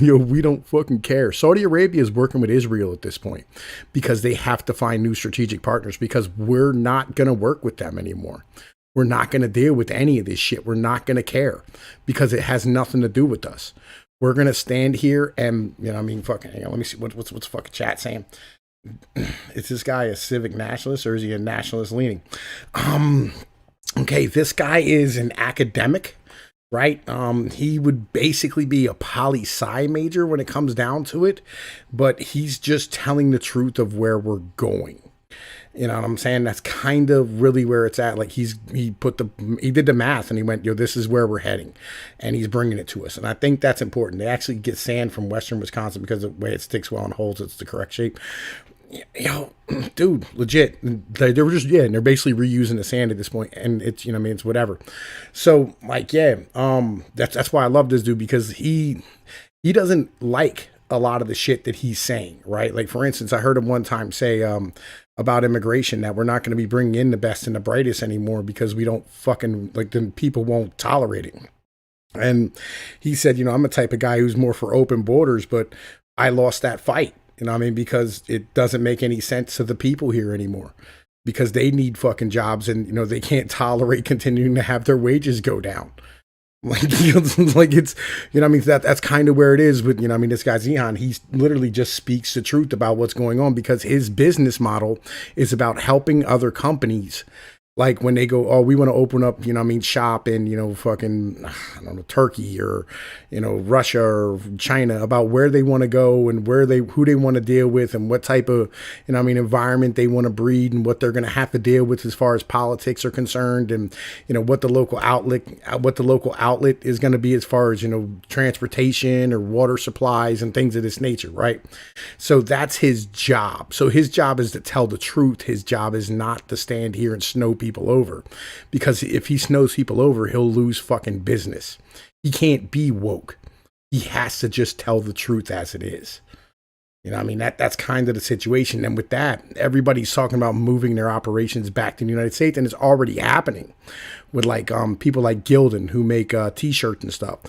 we don't fucking care. Saudi Arabia is working with Israel at this point because they have to find new strategic partners because we're not going to work with them anymore. We're not going to deal with any of this shit. We're not going to care because it has nothing to do with us. We're going to stand here and, fucking, hang on, let me see, what's fucking chat saying? Is this guy a civic nationalist or is he a nationalist leaning? Okay, this guy is an academic, right? He would basically be a poli-sci major when it comes down to it, but he's just telling the truth of where we're going. You know what I'm saying? That's kind of really where it's at. Like he did the math and he went, this is where we're heading, and he's bringing it to us. And I think that's important. They actually get sand from Western Wisconsin because of the way it sticks well and holds. It's the correct shape. Dude, legit. They were just, and they're basically reusing the sand at this point, and it's, it's whatever. So like, that's why I love this dude, because he doesn't like a lot of the shit that he's saying, right? Like, for instance, I heard him one time say, about immigration, that we're not going to be bringing in the best and the brightest anymore because we don't fucking, like, then people won't tolerate it. And he said, I'm a type of guy who's more for open borders, but I lost that fight, because it doesn't make any sense to the people here anymore because they need fucking jobs and, they can't tolerate continuing to have their wages go down. Like, it's, that's kind of where it is with, this guy Zeihan, he literally just speaks the truth about what's going on because his business model is about helping other companies. Like when they go, oh, we want to open up, shop in, fucking, I don't know, Turkey or, Russia or China, about where they want to go and who they want to deal with and what type of, environment they want to breed and what they're going to have to deal with as far as politics are concerned and, what the local outlet is going to be as far as, transportation or water supplies and things of this nature, right? So that's his job. So his job is to tell the truth. His job is not to stand here and snow people over, because if he snows people over, he'll lose fucking business. He can't be woke. He has to just tell the truth as it is. That's kind of the situation. And with that, everybody's talking about moving their operations back to the United States, and it's already happening with like people like Gildan who make t-shirts and stuff.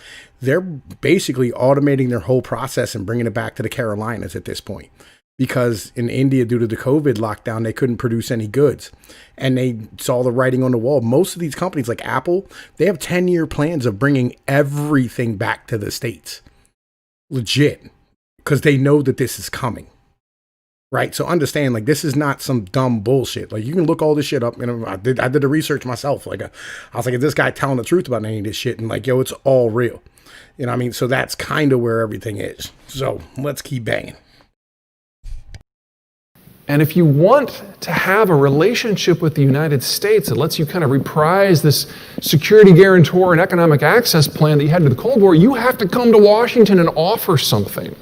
They're basically automating their whole process and bringing it back to the Carolinas at this point. Because in India, due to the COVID lockdown, they couldn't produce any goods. And they saw the writing on the wall. Most of these companies like Apple, they have 10-year plans of bringing everything back to the States. Legit. Because they know that this is coming. Right? So understand, like, this is not some dumb bullshit. Like, you can look all this shit up. I did the research myself. Like, I was like, is this guy telling the truth about any of this shit? And like, it's all real. So that's kind of where everything is. So let's keep banging. And if you want to have a relationship with the United States that lets you kind of reprise this security guarantor and economic access plan that you had to the Cold War, you have to come to Washington and offer something.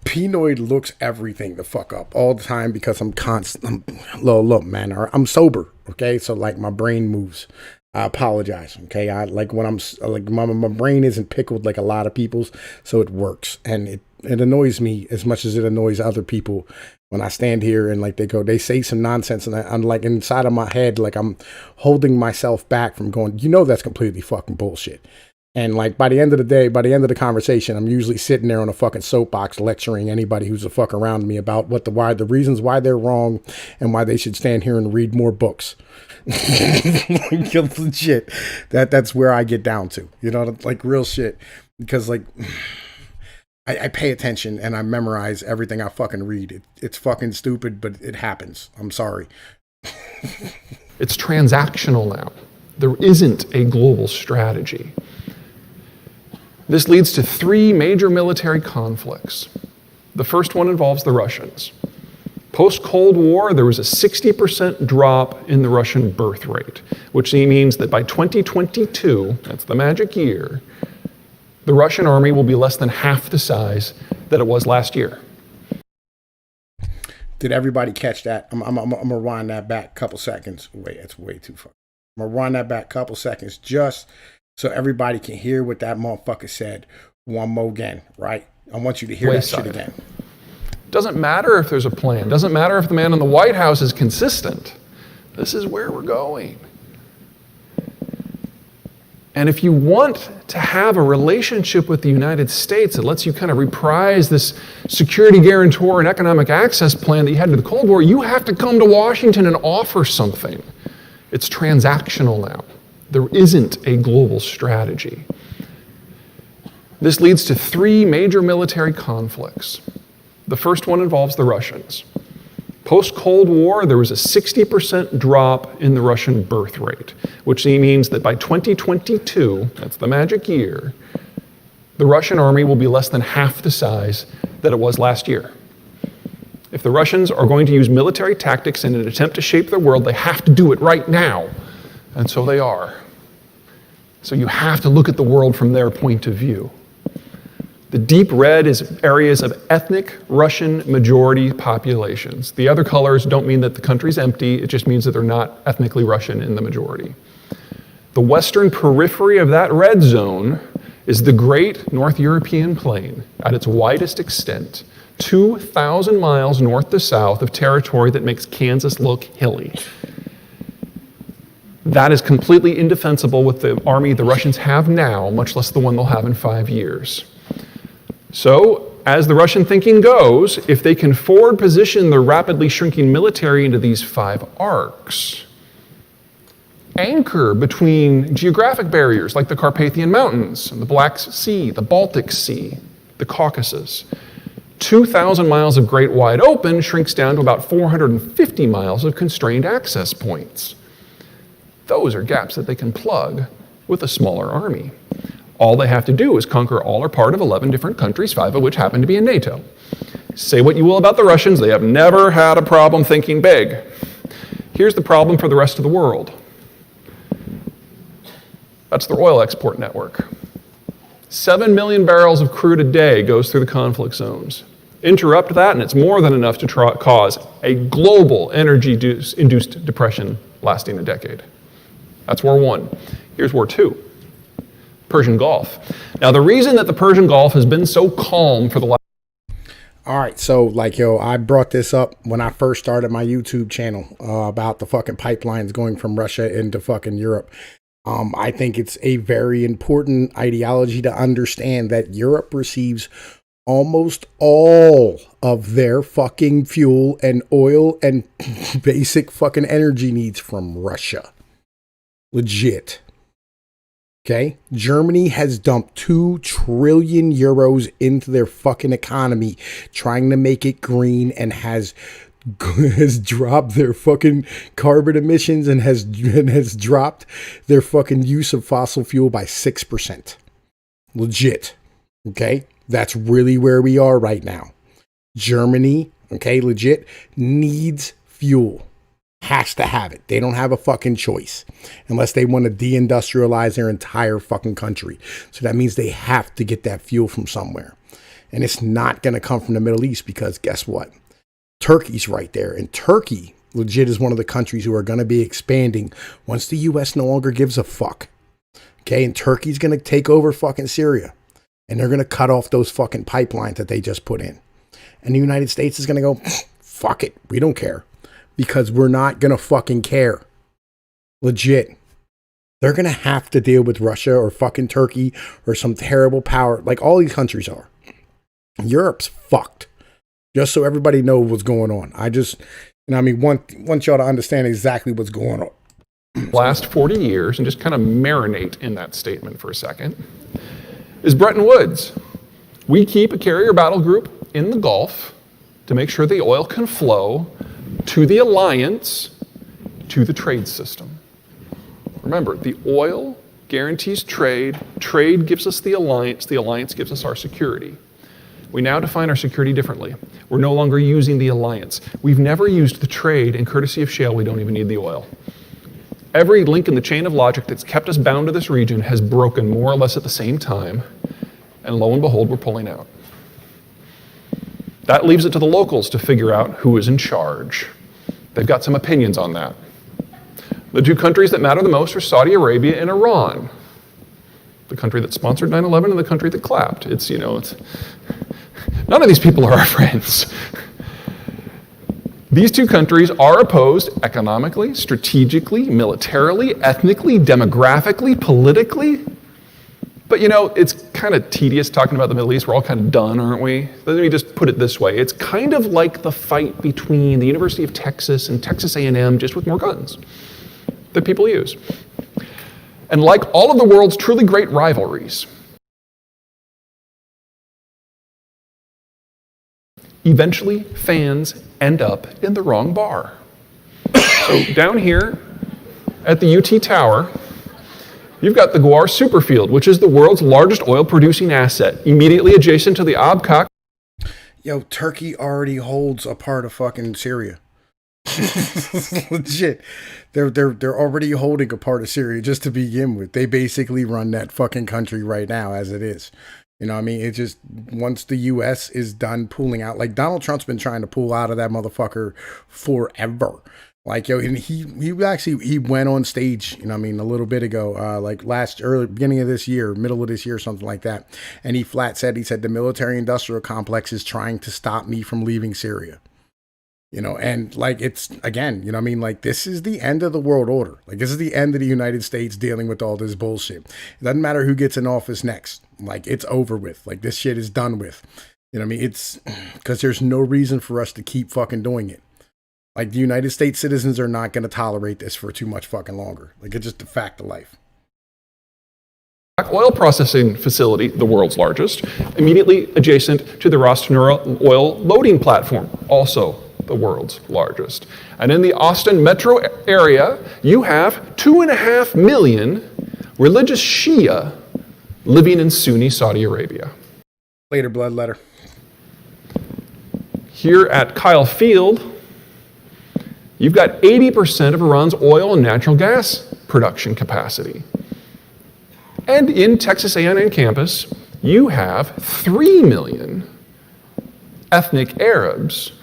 Pnoid looks everything the fuck up all the time because I'm constant. Look, man, I'm sober. Okay. So like my brain moves. I apologize. Okay. I like when I'm like, my brain isn't pickled like a lot of people's, so it works. And it annoys me as much as it annoys other people when I stand here and like they say some nonsense and I'm like inside of my head, like I'm holding myself back from going, that's completely fucking bullshit. And like by the end of the day, by the end of the conversation, I'm usually sitting there on a fucking soapbox lecturing anybody who's a fuck around me about the reasons why they're wrong and why they should stand here and read more books. Legit. That's where I get down to, like real shit. Because like I pay attention and I memorize everything I fucking read. It's fucking stupid, but it happens. I'm sorry. It's transactional now. There isn't a global strategy. This leads to 3 major military conflicts. The first one involves the Russians. Post-Cold War, there was a 60% drop in the Russian birth rate, which means that by 2022, that's the magic year, the Russian army will be less than half the size that it was last year. Did everybody catch that? I'm gonna rewind that back a couple seconds. Wait, that's way too far. I'm gonna rewind that back a couple seconds just so everybody can hear what that motherfucker said one more again, right? I want you to hear that shit again. Doesn't matter if there's a plan. Doesn't matter if the man in the White House is consistent. This is where we're going. And if you want to have a relationship with the United States that lets you kind of reprise this security guarantor and economic access plan that you had to the Cold War, you have to come to Washington and offer something. It's transactional now. There isn't a global strategy. This leads to 3 major military conflicts. The first one involves the Russians. Post-Cold War, there was a 60% drop in the Russian birth rate, which means that by 2022, that's the magic year, the Russian army will be less than half the size that it was last year. If the Russians are going to use military tactics in an attempt to shape their world, they have to do it right now. And so they are. So you have to look at the world from their point of view. The deep red is areas of ethnic Russian majority populations. The other colors don't mean that the country's empty, it just means that they're not ethnically Russian in the majority. The western periphery of that red zone is the great North European plain at its widest extent, 2,000 miles north to south of territory that makes Kansas look hilly. That is completely indefensible with the army the Russians have now, much less the one they'll have in 5 years. So, as the Russian thinking goes, if they can forward position their rapidly shrinking military into these 5 arcs, anchor between geographic barriers like the Carpathian Mountains, and the Black Sea, the Baltic Sea, the Caucasus, 2,000 miles of great wide open shrinks down to about 450 miles of constrained access points. Those are gaps that they can plug with a smaller army. All they have to do is conquer all or part of 11 different countries, 5 of which happen to be in NATO. Say what you will about the Russians, they have never had a problem thinking big. Here's the problem for the rest of the world. That's their oil export network. 7 million barrels of crude a day goes through the conflict zones. Interrupt that, and it's more than enough to cause a global energy-induced depression lasting a decade. That's War I. Here's War II. Persian Gulf. Now, the reason that the Persian Gulf has been so calm for the last... All right, so I brought this up when I first started my YouTube channel about the fucking pipelines going from Russia into fucking Europe. I think it's a very important ideology to understand that Europe receives almost all of their fucking fuel and oil and basic fucking energy needs from Russia. Legit. Okay, Germany has dumped 2 trillion euros into their fucking economy, trying to make it green, and has dropped their fucking carbon emissions and has dropped their fucking use of fossil fuel by 6%. Legit. Okay, that's really where we are right now. Germany, okay, legit, needs fuel. Has to have it. They don't have a fucking choice unless they want to deindustrialize their entire fucking country. So that means they have to get that fuel from somewhere. And it's not going to come from the Middle East because guess what? Turkey's right there. And Turkey, legit, is one of the countries who are going to be expanding once the U.S. no longer gives a fuck. Okay, and Turkey's going to take over fucking Syria. And they're going to cut off those fucking pipelines that they just put in. And the United States is going to go, fuck it, we don't care. Because we're not going to fucking care. Legit. They're going to have to deal with Russia or fucking Turkey or some terrible power like all these countries are. Europe's fucked. Just so everybody knows what's going on. Want y'all to understand exactly what's going on. Last 40 years, and just kind of marinate in that statement for a second, is Bretton Woods. We keep a carrier battle group in the Gulf to make sure the oil can flow to the alliance, to the trade system. Remember, the oil guarantees trade, trade gives us the alliance gives us our security. We now define our security differently. We're no longer using the alliance. We've never used the trade, and courtesy of shale, we don't even need the oil. Every link in the chain of logic that's kept us bound to this region has broken more or less at the same time, and lo and behold, we're pulling out. That leaves it to the locals to figure out who is in charge. They've got some opinions on that. The two countries that matter the most are Saudi Arabia and Iran. The country that sponsored 9/11 and the country that clapped. None of these people are our friends. These two countries are opposed economically, strategically, militarily, ethnically, demographically, politically. But it's kind of tedious talking about the Middle East. We're all kind of done, aren't we? Let me just put it this way. It's kind of like the fight between the University of Texas and Texas A&M, just with more guns that people use. And like all of the world's truly great rivalries, eventually fans end up in the wrong bar. So down here at the UT Tower, you've got the Guar Superfield, which is the world's largest oil-producing asset, immediately adjacent to the Abqaiq. Yo, Turkey already holds a part of fucking Syria. Legit. They're already holding a part of Syria just to begin with. They basically run that fucking country right now as it is. You know what I mean? It just, once the U.S. is done pulling out, like Donald Trump's been trying to pull out of that motherfucker forever. Like, yo, and he went on stage, you know what I mean, a little bit ago, like beginning of this year, middle of this year, something like that. And he said, the military industrial complex is trying to stop me from leaving Syria. And like, it's, again, you know what I mean? Like, this is the end of the world order. Like, this is the end of the United States dealing with all this bullshit. It doesn't matter who gets in office next. Like, it's over with. Like, this shit is done with. You know what I mean? It's because there's no reason for us to keep fucking doing it. Like, the United States citizens are not going to tolerate this for too much fucking longer. Like, it's just a fact of life. Oil processing facility, the world's largest, immediately adjacent to the Ras Tanura oil loading platform, also the world's largest. And in the Austin metro area, you have 2.5 million religious Shia living in Sunni Saudi Arabia. Later, bloodletter. Here at Kyle Field, you've got 80% of Iran's oil and natural gas production capacity. And in Texas A&M campus, you have 3 million ethnic Arabs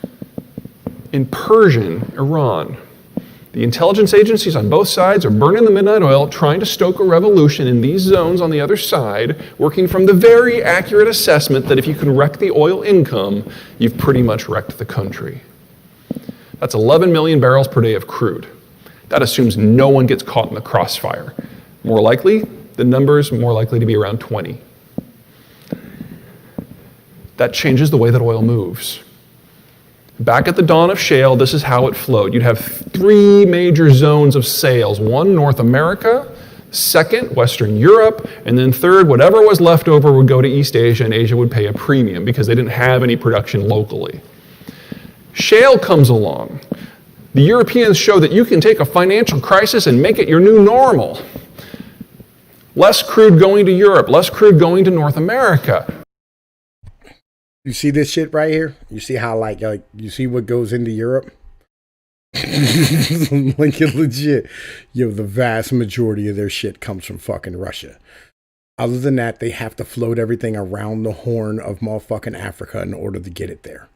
in Persian Iran. The intelligence agencies on both sides are burning the midnight oil, trying to stoke a revolution in these zones on the other side, working from the very accurate assessment that if you can wreck the oil income, you've pretty much wrecked the country. That's 11 million barrels per day of crude. That assumes no one gets caught in the crossfire. More likely, the number is more likely to be around 20. That changes the way that oil moves. Back at the dawn of shale, this is how it flowed. You'd have 3 major zones of sales. One, North America. Second, Western Europe. And then third, whatever was left over would go to East Asia, and Asia would pay a premium because they didn't have any production locally. Shale comes along. The Europeans show that you can take a financial crisis and make it your new normal. Less crude going to Europe, less crude going to North America. You see this shit right here? You see how like you see what goes into Europe? Like, legit. The vast majority of their shit comes from fucking Russia. Other than that, they have to float everything around the Horn of motherfucking Africa in order to get it there.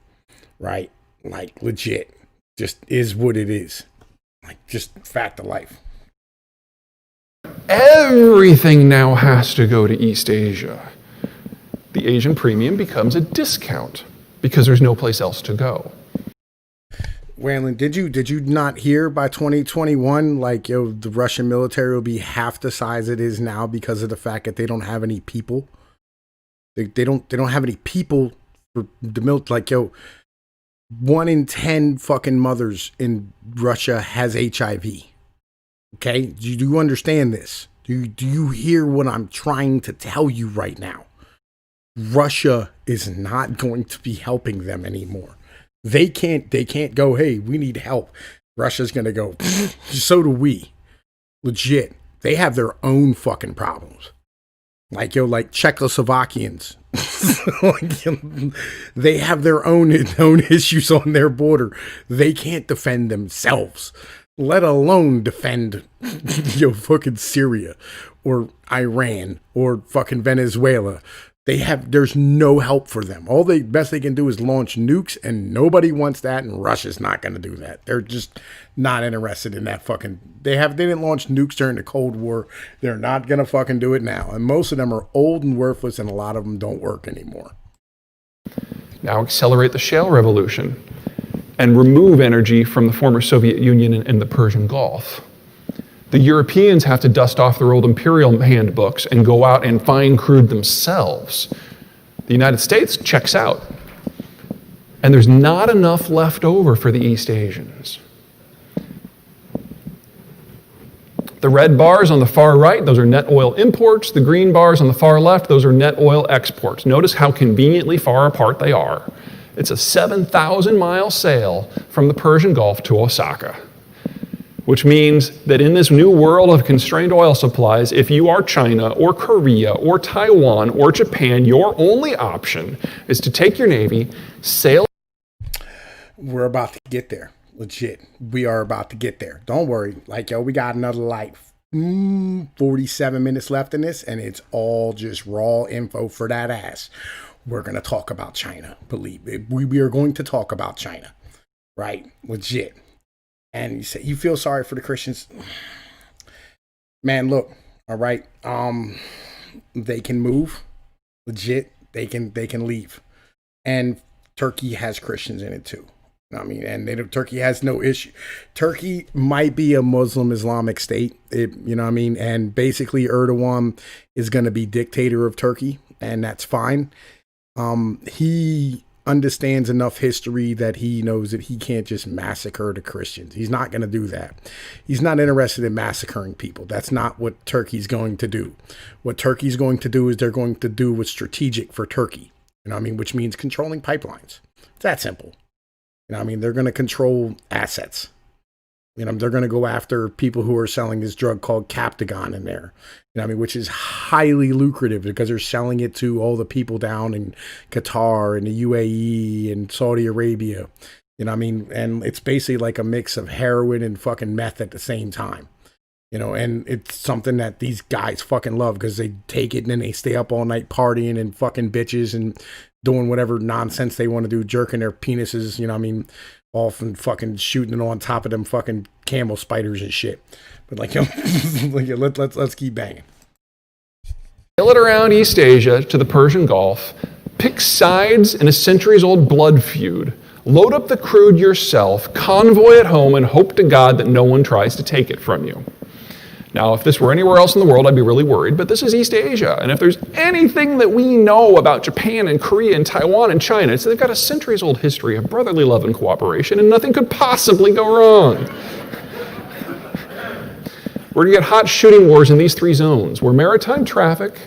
Right? Like, legit. Just is what it is. Like, just fact of life. Everything now has to go to East Asia. The Asian premium becomes a discount because there's no place else to go. Waylon, did you not hear by 2021, like, the Russian military will be half the size it is now because of the fact that they don't have any people? They don't have any people for the military. Like, 1 in 10 fucking mothers in Russia has HIV. Okay? Do you understand this? Do you hear what I'm trying to tell you right now? Russia is not going to be helping them anymore. They can't go, hey, we need help. Russia's going to go, so do we. Legit. They have their own fucking problems. Like Czechoslovakians. They have their own issues on their border. They can't defend themselves, let alone defend fucking Syria or Iran or fucking Venezuela. There's no help for them. All the best they can do is launch nukes, and nobody wants that, and Russia's not going to do that. They're just not interested in that fucking. They didn't launch nukes during the Cold War. They're not going to fucking do it now. And most of them are old and worthless, and a lot of them don't work anymore. Now accelerate the shale revolution and remove energy from the former Soviet Union and the Persian Gulf. The Europeans have to dust off their old imperial handbooks and go out and find crude themselves. The United States checks out. And there's not enough left over for the East Asians. The red bars on the far right, those are net oil imports. The green bars on the far left, those are net oil exports. Notice how conveniently far apart they are. It's a 7,000-mile sail from the Persian Gulf to Osaka, which means that in this new world of constrained oil supplies, if you are China or Korea or Taiwan or Japan, your only option is to take your Navy, sail. We're about to get there. Legit. We are about to get there. Don't worry. We got another 47 minutes left in this, and it's all just raw info for that ass. We're going to talk about China. Believe me. We are going to talk about China. Right? Legit. And you say you feel sorry for the Christians. Man, look, all right. They can move. Legit. They can leave. And Turkey has Christians in it too. And Turkey has no issue. Turkey might be a Muslim Islamic state, and basically Erdogan is going to be dictator of Turkey, and that's fine. He understands enough history that he knows that he can't just massacre the Christians. He's not going to do that. He's not interested in massacring people. That's not what Turkey's going to do. What Turkey's going to do is they're going to do what's strategic for Turkey, which means controlling pipelines. It's that simple. They're going to control assets. They're going to go after people who are selling this drug called Captagon in there, which is highly lucrative because they're selling it to all the people down in Qatar and the UAE and Saudi Arabia, and it's basically like a mix of heroin and fucking meth at the same time, and it's something that these guys fucking love because they take it and then they stay up all night partying and fucking bitches and doing whatever nonsense they want to do, jerking their penises, off and fucking shooting it on top of them fucking camel spiders and shit. But let's keep banging. Sail it around East Asia to the Persian Gulf, pick sides in a centuries-old blood feud, load up the crude yourself, convoy it home, and hope to God that no one tries to take it from you. Now, if this were anywhere else in the world, I'd be really worried, but this is East Asia, and if there's anything that we know about Japan and Korea and Taiwan and China, it's they've got a centuries-old history of brotherly love and cooperation, and nothing could possibly go wrong. We're going to get hot shooting wars in these three zones, where maritime traffic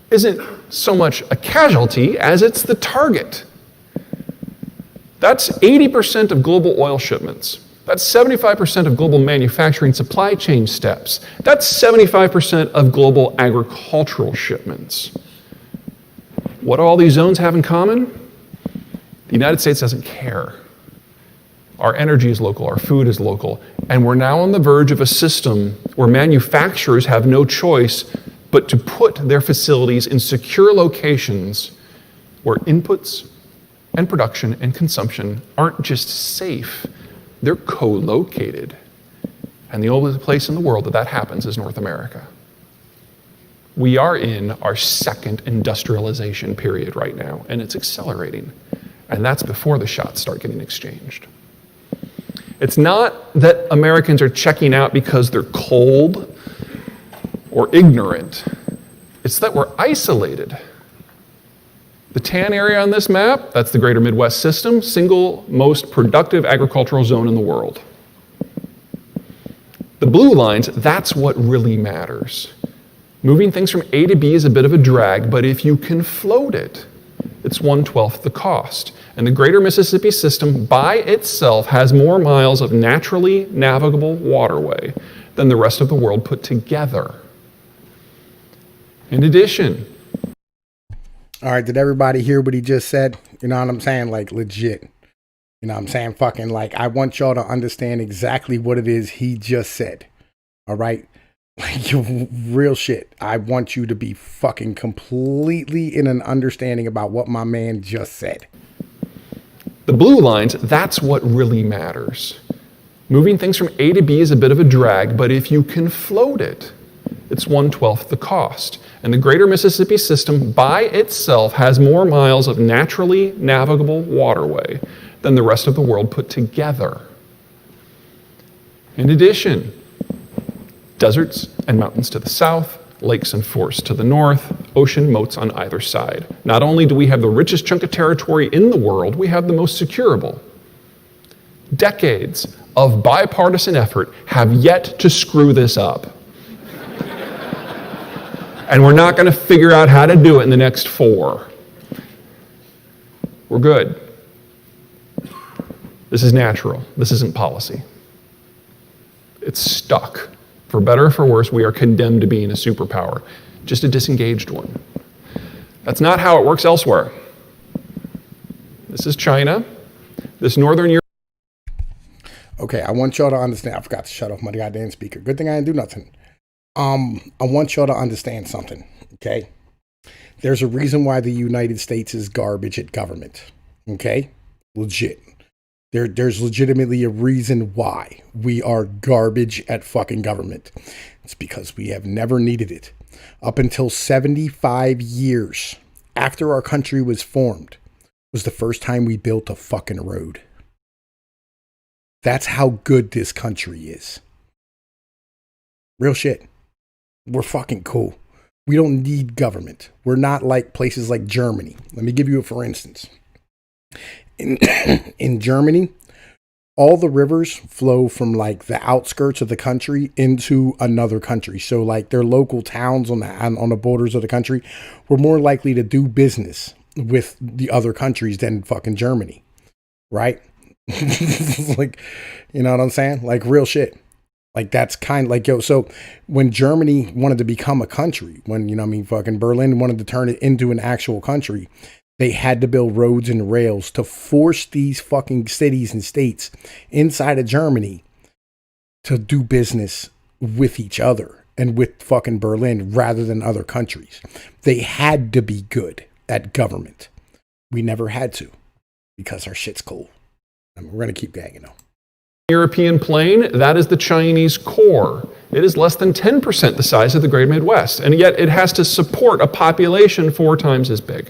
isn't so much a casualty as it's the target. That's 80% of global oil shipments. That's 75% of global manufacturing supply chain steps. That's 75% of global agricultural shipments. What do all these zones have in common? The United States doesn't care. Our energy is local, our food is local, and we're now on the verge of a system where manufacturers have no choice but to put their facilities in secure locations where inputs and production and consumption aren't just safe, they're co-located. And the only place in the world that happens is North America. We are in our second industrialization period right now, and it's accelerating. And that's before the shots start getting exchanged. It's not that Americans are checking out because they're cold or ignorant. It's that we're isolated. The tan area on this map, that's the greater Midwest system, single most productive agricultural zone in the world. The blue lines, that's what really matters. Moving things from A to B is a bit of a drag, but if you can float it, it's 1/12 the cost. And the greater Mississippi system by itself has more miles of naturally navigable waterway than the rest of the world put together. In addition, all right, did everybody hear what he just said? You know what I'm saying? Legit. You know what I'm saying? Fucking I want y'all to understand exactly what it is he just said. All right? Like, real shit. I want you to be fucking completely in an understanding about what my man just said. The blue lines, that's what really matters. Moving things from A to B is a bit of a drag, but if you can float it, it's 1/12 the cost. And the Greater Mississippi System by itself has more miles of naturally navigable waterway than the rest of the world put together. In addition, deserts and mountains to the south, lakes and forests to the north, ocean moats on either side. Not only do we have the richest chunk of territory in the world, we have the most securable. Decades of bipartisan effort have yet to screw this up. And we're not going to figure out how to do it in the next 4. We're good. This is natural. This isn't policy. It's stuck. For better or for worse, we are condemned to being a superpower, just a disengaged one. That's not how it works elsewhere. This is China. This Northern Europe. Okay, I want y'all to understand. I forgot to shut off my goddamn speaker. Good thing I didn't do nothing. I want y'all to understand something, okay? There's a reason why the United States is garbage at government, okay? Legit. There's legitimately a reason why we are garbage at fucking government. It's because we have never needed it. Up until 75 years after our country was formed was the first time we built a fucking road. That's how good this country is. Real shit. We're fucking cool. We don't need government. We're not like places like Germany. Let me give you a for instance. In Germany, all the rivers flow from like the outskirts of the country into another country. So like their local towns on the borders of the country were more likely to do business with the other countries than fucking Germany. Right? Like, you know what I'm saying? Like real shit. Like that's kind of like, yo, so when Germany wanted to become a country, when, you know what I mean, fucking Berlin wanted to turn it into an actual country, they had to build roads and rails to force these fucking cities and states inside of Germany to do business with each other and with fucking Berlin rather than other countries. They had to be good at government. We never had to because our shit's cool. And we're going to keep gagging though. European plain, that is the Chinese core. It is less than 10% the size of the Great Midwest, and yet it has to support a population 4 times as big.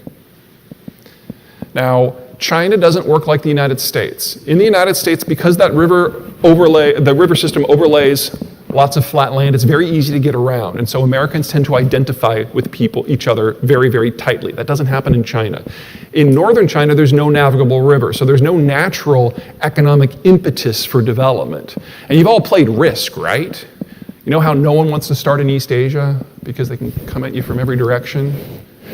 Now, China doesn't work like the United States. In the United States, because that the river system overlays lots of flat land, it's very easy to get around. And so Americans tend to identify with each other very, very tightly. That doesn't happen in China. In northern China, there's no navigable river, so there's no natural economic impetus for development. And you've all played Risk, right? You know how no one wants to start in East Asia because they can come at you from every direction?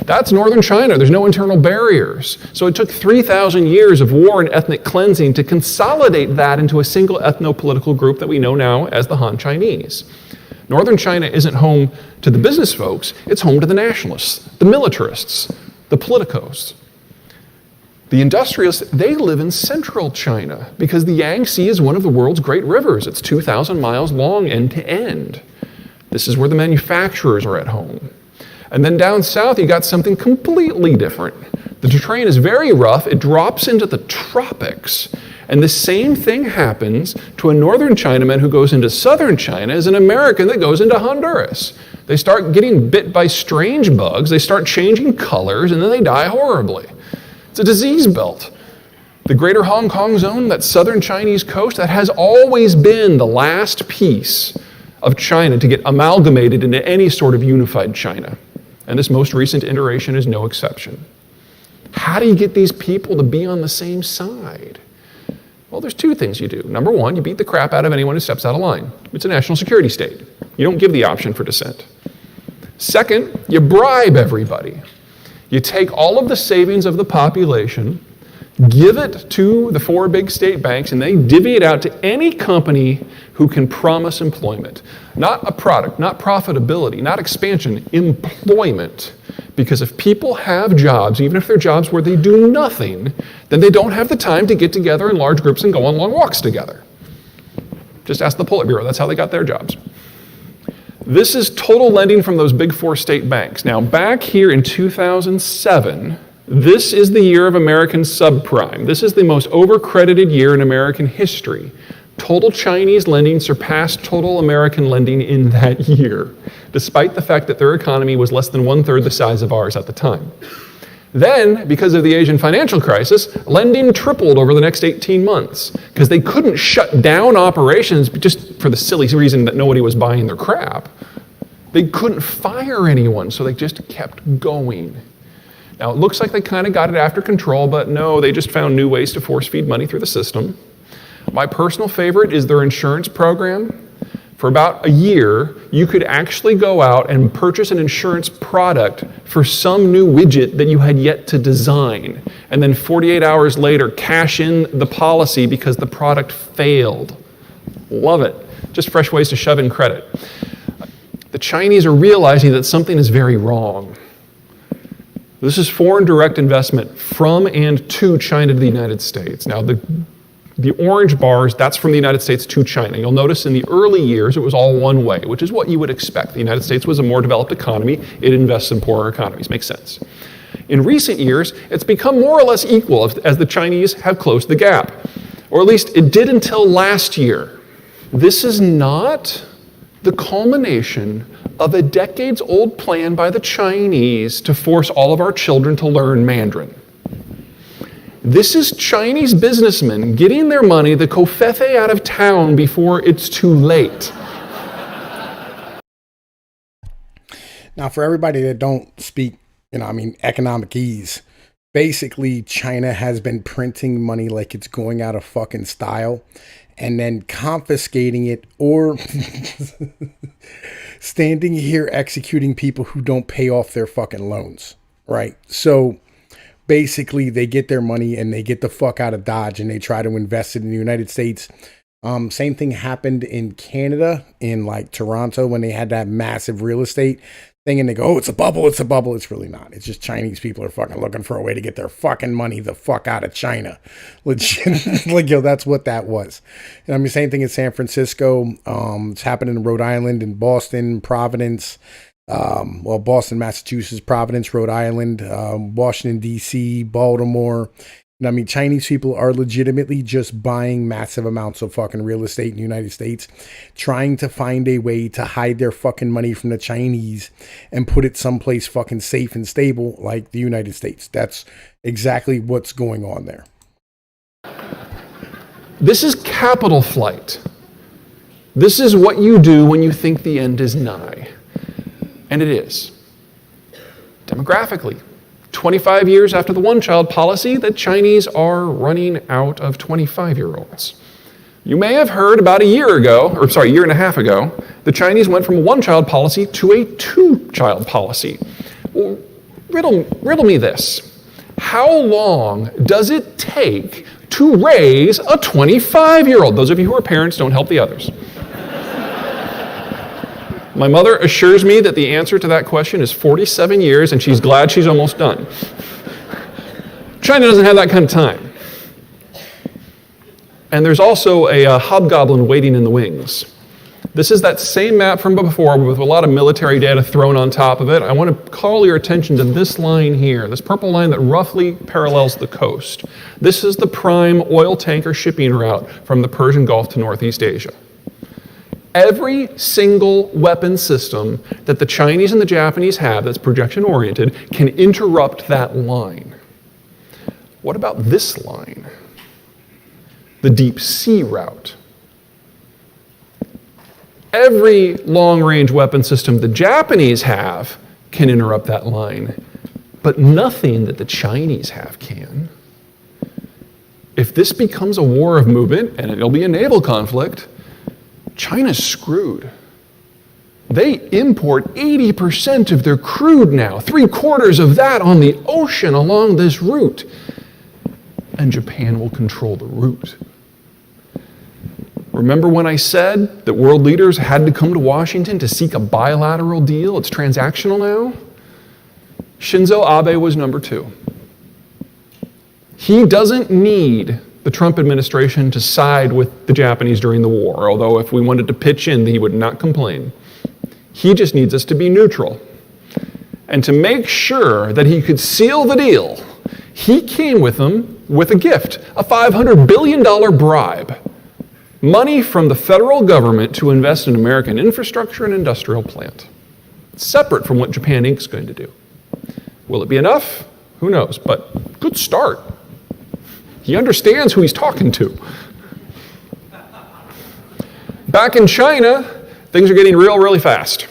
That's northern China. There's no internal barriers. So it took 3,000 years of war and ethnic cleansing to consolidate that into a single ethno-political group that we know now as the Han Chinese. Northern China isn't home to the business folks. It's home to the nationalists, the militarists, the politicos. The industrialists, they live in central China because the Yangtze is one of the world's great rivers. It's 2,000 miles long end to end. This is where the manufacturers are at home. And then down south, you got something completely different. The terrain is very rough. It drops into the tropics. And the same thing happens to a northern Chinaman who goes into southern China as an American that goes into Honduras. They start getting bit by strange bugs. They start changing colors, and then they die horribly. It's a disease belt. The greater Hong Kong zone, that southern Chinese coast, that has always been the last piece of China to get amalgamated into any sort of unified China. And this most recent iteration is no exception. How do you get these people to be on the same side? Well, there's 2 things you do. Number 1, you beat the crap out of anyone who steps out of line. It's a national security state. You don't give the option for dissent. Second, you bribe everybody. You take all of the savings of the population, give it to the 4 big state banks, and they divvy it out to any company who can promise employment. Not a product, not profitability, not expansion, employment. Because if people have jobs, even if they're jobs where they do nothing, then they don't have the time to get together in large groups and go on long walks together. Just ask the Politburo, that's how they got their jobs. This is total lending from those big four state banks. Now, back here in 2007, this is the year of American subprime. This is the most overcredited year in American history. Total Chinese lending surpassed total American lending in that year, despite the fact that their economy was less than 1/3 the size of ours at the time. Then, because of the Asian financial crisis, lending tripled over the next 18 months because they couldn't shut down operations just for the silly reason that nobody was buying their crap. They couldn't fire anyone, so they just kept going. Now, it looks like they kind of got it after control, but no, they just found new ways to force feed money through the system. My personal favorite is their insurance program. For about a year, you could actually go out and purchase an insurance product for some new widget that you had yet to design, and then 48 hours later, cash in the policy because the product failed. Love it. Just fresh ways to shove in credit. The Chinese are realizing that something is very wrong. This is foreign direct investment from and to China to the United States. Now, the orange bars, that's from the United States to China. You'll notice in the early years, it was all one way, which is what you would expect. The United States was a more developed economy. It invests in poorer economies. Makes sense. In recent years, it's become more or less equal as the Chinese have closed the gap. Or at least it did until last year. This is not the culmination of a decades-old plan by the Chinese to force all of our children to learn Mandarin. This is Chinese businessmen getting their money, the covfefe, out of town before it's too late. Now, for everybody that don't speak, economic ease, basically China has been printing money like it's going out of fucking style and then confiscating it or standing here executing people who don't pay off their fucking loans, right? So basically, they get their money and they get the fuck out of Dodge and they try to invest it in the United States. Same thing happened in Canada, in like Toronto, when they had that massive real estate thing and they go, oh, it's a bubble, it's a bubble. It's really not. It's just Chinese people are fucking looking for a way to get their fucking money the fuck out of China. Legit. Like, that's what that was. And same thing in San Francisco. It's happening in Rhode Island, in Boston, Providence. Boston, Massachusetts, Providence, Rhode Island, Washington, D.C., Baltimore. Chinese people are legitimately just buying massive amounts of fucking real estate in the United States, trying to find a way to hide their fucking money from the Chinese and put it someplace fucking safe and stable like the United States. That's exactly what's going on there. This is capital flight. This is what you do when you think the end is nigh. And it is. Demographically, 25 years after the one-child policy, the Chinese are running out of 25-year-olds. You may have heard about a year and a half ago, the Chinese went from a one-child policy to a two-child policy. Well, riddle me this. How long does it take to raise a 25-year-old? Those of you who are parents, don't help the others. My mother assures me that the answer to that question is 47 years, and she's glad she's almost done. China doesn't have that kind of time. And there's also a hobgoblin waiting in the wings. This is that same map from before with a lot of military data thrown on top of it. I want to call your attention to this line here, this purple line that roughly parallels the coast. This is the prime oil tanker shipping route from the Persian Gulf to Northeast Asia. Every single weapon system that the Chinese and the Japanese have that's projection-oriented can interrupt that line. What about this line? The deep sea route. Every long-range weapon system the Japanese have can interrupt that line, but nothing that the Chinese have can. If this becomes a war of movement, and it'll be a naval conflict, China's screwed. They import 80% of their crude now, 3/4 of that on the ocean along this route. And Japan will control the route. Remember when I said that world leaders had to come to Washington to seek a bilateral deal? It's transactional now. Shinzo Abe was number 2. He doesn't need the Trump administration to side with the Japanese during the war, although if we wanted to pitch in, he would not complain. He just needs us to be neutral. And to make sure that he could seal the deal, he came with them with a gift, a $500 billion bribe. Money from the federal government to invest in American infrastructure and industrial plant. Separate from what Japan Inc. is going to do. Will it be enough? Who knows, but good start. He understands who he's talking to. Back in China, things are getting real, really fast.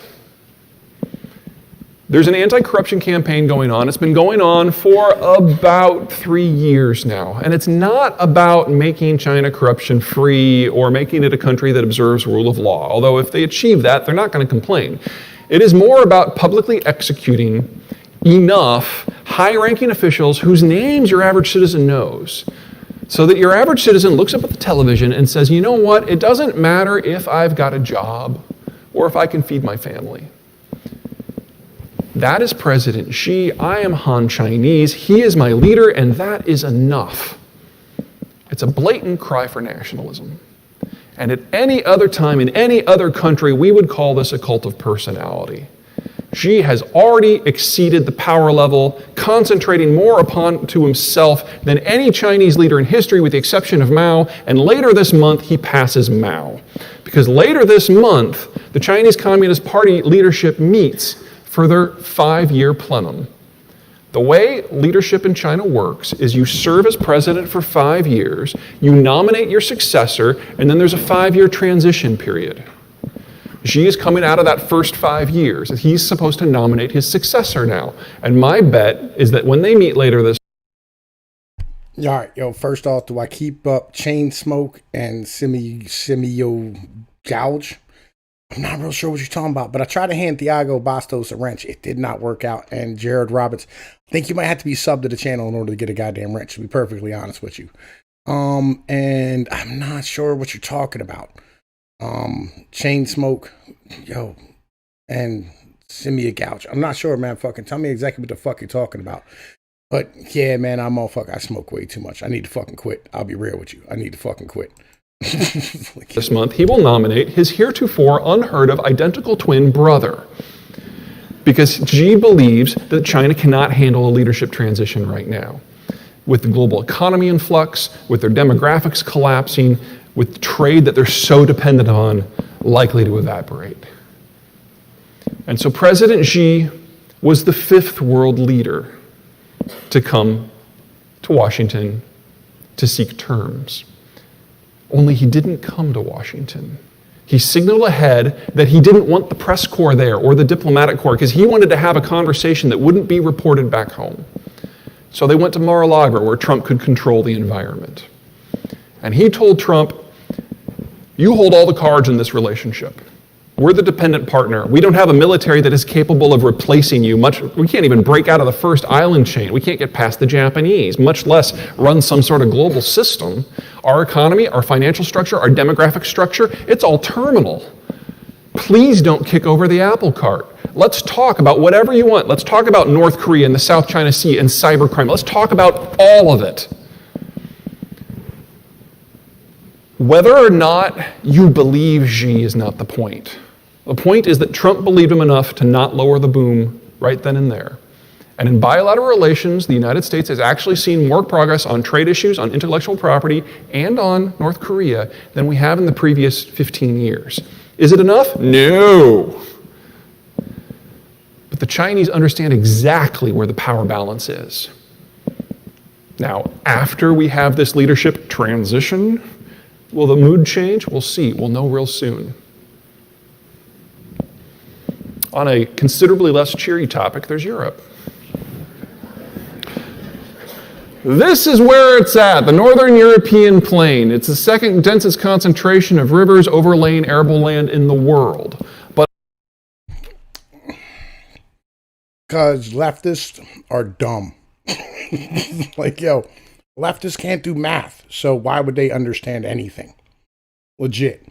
There's an anti-corruption campaign going on. It's been going on for about 3 years now. And it's not about making China corruption-free or making it a country that observes rule of law. Although if they achieve that, they're not going to complain. It is more about publicly executing enough high-ranking officials whose names your average citizen knows, so that your average citizen looks up at the television and says, you know what, it doesn't matter if I've got a job or if I can feed my family. That is President Xi. I am Han Chinese. He is my leader, and that is enough. It's a blatant cry for nationalism. And at any other time, in any other country, we would call this a cult of personality. Xi has already exceeded the power level, concentrating more upon to himself than any Chinese leader in history, with the exception of Mao. And later this month, he passes Mao. Because later this month, the Chinese Communist Party leadership meets for their 5-year plenum. The way leadership in China works is you serve as president for 5 years, you nominate your successor, and then there's a 5-year transition period. Xi is coming out of that first 5 years, and he's supposed to nominate his successor now. And my bet is that when they meet later this... All right, yo, first off, do I keep up chain smoke and semio gouge? I'm not real sure what you're talking about, but I tried to hand Thiago Bastos a wrench. It did not work out. And Jared Roberts, I think you might have to be subbed to the channel in order to get a goddamn wrench, to be perfectly honest with you. And I'm not sure what you're talking about. Chain smoke, yo, and send me a gouge. I'm not sure, man. Fucking tell me exactly what the fuck you're talking about. But yeah, man, I smoke way too much. I need to fucking quit. I'll be real with you. I need to fucking quit. This month, he will nominate his heretofore unheard of identical twin brother. Because Xi believes that China cannot handle a leadership transition right now. With the global economy in flux, with their demographics collapsing, with trade that they're so dependent on likely to evaporate. And so President Xi was the 5th world leader to come to Washington to seek terms. Only he didn't come to Washington. He signaled ahead that he didn't want the press corps there or the diplomatic corps because he wanted to have a conversation that wouldn't be reported back home. So they went to Mar-a-Lago where Trump could control the environment. And he told Trump, you hold all the cards in this relationship. We're the dependent partner. We don't have a military that is capable of replacing you. We can't even break out of the first island chain. We can't get past the Japanese, much less run some sort of global system. Our economy, our financial structure, our demographic structure, it's all terminal. Please don't kick over the apple cart. Let's talk about whatever you want. Let's talk about North Korea and the South China Sea and cybercrime. Let's talk about all of it. Whether or not you believe Xi is not the point. The point is that Trump believed him enough to not lower the boom right then and there. And in bilateral relations, the United States has actually seen more progress on trade issues, on intellectual property, and on North Korea than we have in the previous 15 years. Is it enough? No. But the Chinese understand exactly where the power balance is. Now, after we have this leadership transition, will the mood change? We'll see. We'll know real soon. On a considerably less cheery topic, there's Europe. This is where it's at, the Northern European plain. It's the second densest concentration of rivers overlaying arable land in the world. But because leftists are dumb. Like, yo, leftists can't do math, so why would they understand anything? Legit.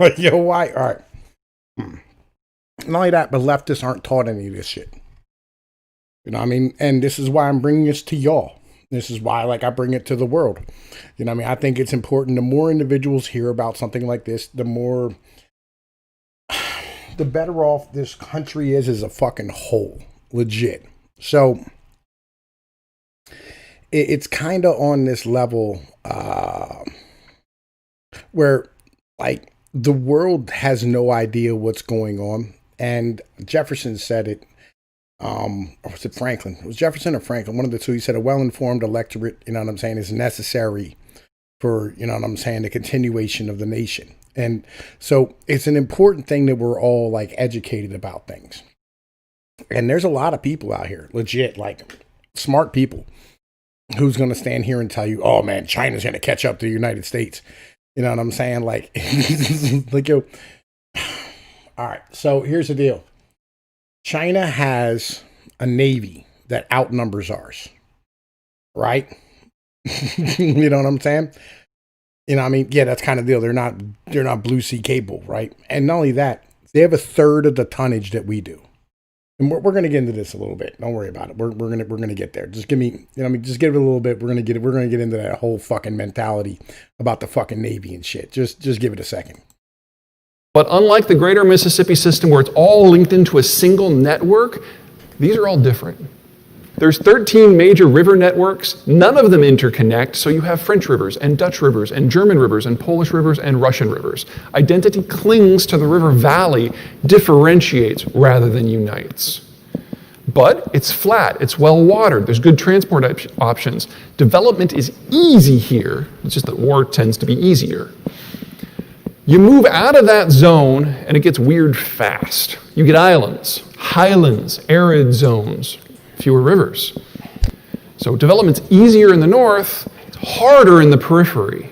Like, yo, why? All right. Not only that, but leftists aren't taught any of this shit. You know what I mean? And this is why I'm bringing this to y'all. This is why, I bring it to the world. You know what I mean? I think it's important. The more individuals hear about something like this, the more the better off this country is as a fucking whole. Legit. So it's kind of on this level where, like, the world has no idea what's going on. And Jefferson said it, or was it Franklin? It was Jefferson or Franklin, one of the two. He said a well-informed electorate, you know what I'm saying, is necessary for, you know what I'm saying, the continuation of the nation. And so it's an important thing that we're all, like, educated about things. And there's a lot of people out here, legit, like, smart people, who's going to stand here and tell you, oh, man, China's going to catch up to the United States. You know what I'm saying? Like, like, yo. All right. So here's the deal. China has a navy that outnumbers ours. Right? You know what I'm saying? You know, I mean, yeah, that's kind of the deal. They're not blue sea capable, right? And not only that, they have a third of the tonnage that we do. And we're going to get into this a little bit. Don't worry about it. We're going to get there. Just give me, you know, I mean, just give it a little bit. We're going to get into that whole fucking mentality about the fucking Navy and shit. Just give it a second. But unlike the greater Mississippi system where it's all linked into a single network, these are all different. There's 13 major river networks. None of them interconnect, so you have French rivers and Dutch rivers and German rivers and Polish rivers and Russian rivers. Identity clings to the river valley, differentiates rather than unites. But it's flat, it's well watered, there's good transport options. Development is easy here, it's just that war tends to be easier. You move out of that zone and it gets weird fast. You get islands, highlands, arid zones, fewer rivers. So development's easier in the north, it's harder in the periphery.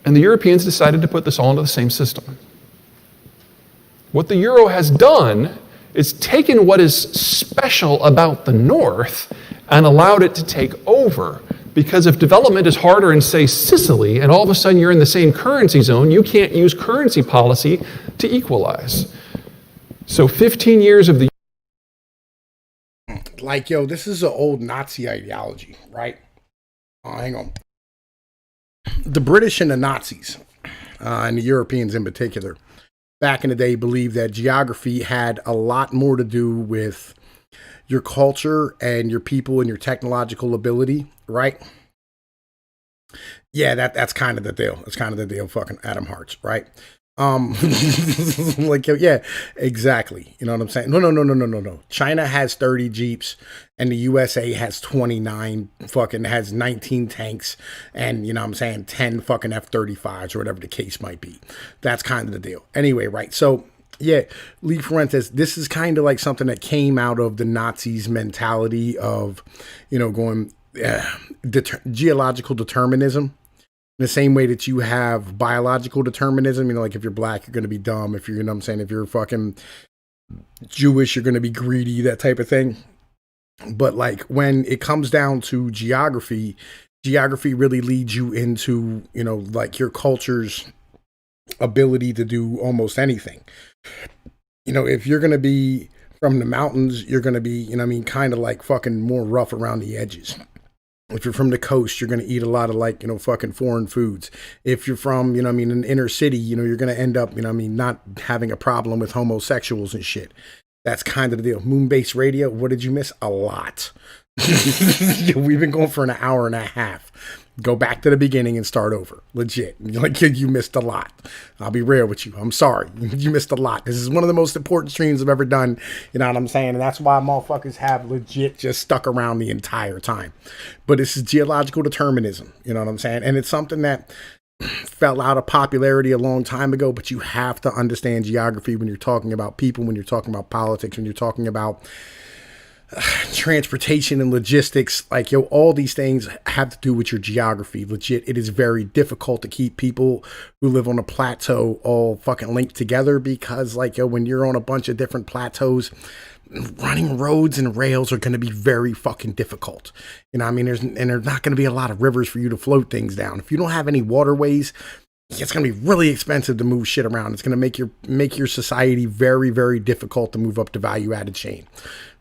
And the Europeans decided to put this all into the same system. What the Euro has done is taken what is special about the north and allowed it to take over. Because if development is harder in, say, Sicily, and all of a sudden you're in the same currency zone, you can't use currency policy to equalize. So 15 years of the like, yo, this is an old Nazi ideology, right? Hang on. The British and the Nazis, and the Europeans in particular, back in the day believed that geography had a lot more to do with your culture and your people and your technological ability, right? Yeah, that's kind of the deal. That's kind of the deal, fucking Adam Hartz, right? Like, yeah, exactly. You know what I'm saying? No. China has 30 Jeeps and the USA has 29, fucking has 19 tanks and, you know what I'm saying, 10 fucking F-35s or whatever the case might be. That's kind of the deal. Anyway, right. So, yeah, Lee Fuentes, this is kind of like something that came out of the Nazis' mentality of, you know, going geological determinism. In the same way that you have biological determinism, you know, like if you're black, you're going to be dumb. If you're, you know what I'm saying, if you're fucking Jewish, you're going to be greedy, that type of thing. But like when it comes down to geography really leads you into, you know, like your culture's ability to do almost anything. You know, if you're going to be from the mountains, you're going to be, you know what I mean, kind of like fucking more rough around the edges. If you're from the coast, you're going to eat a lot of like, you know, fucking foreign foods. If you're from, you know what I mean, an inner city, you know, you're going to end up, you know what I mean, not having a problem with homosexuals and shit. That's kind of the deal. Moon-based radio, what did you miss? A lot. We've been going for an hour and a half. Go back to the beginning and start over. Legit. Like, you missed a lot. I'll be real with you. I'm sorry. You missed a lot. This is one of the most important streams I've ever done. You know what I'm saying? And that's why motherfuckers have legit just stuck around the entire time. But this is geological determinism. You know what I'm saying? And it's something that fell out of popularity a long time ago, but you have to understand geography when you're talking about people, when you're talking about politics, when you're talking about transportation and logistics. Like, yo, all these things have to do with your geography. Legit, it is very difficult to keep people who live on a plateau all fucking linked together because, like, yo, when you're on a bunch of different plateaus, running roads and rails are going to be very fucking difficult. You know what I mean? There's not going to be a lot of rivers for you to float things down. If you don't have any waterways, it's going to be really expensive to move shit around. It's going to make your society very, very difficult to move up the value added chain.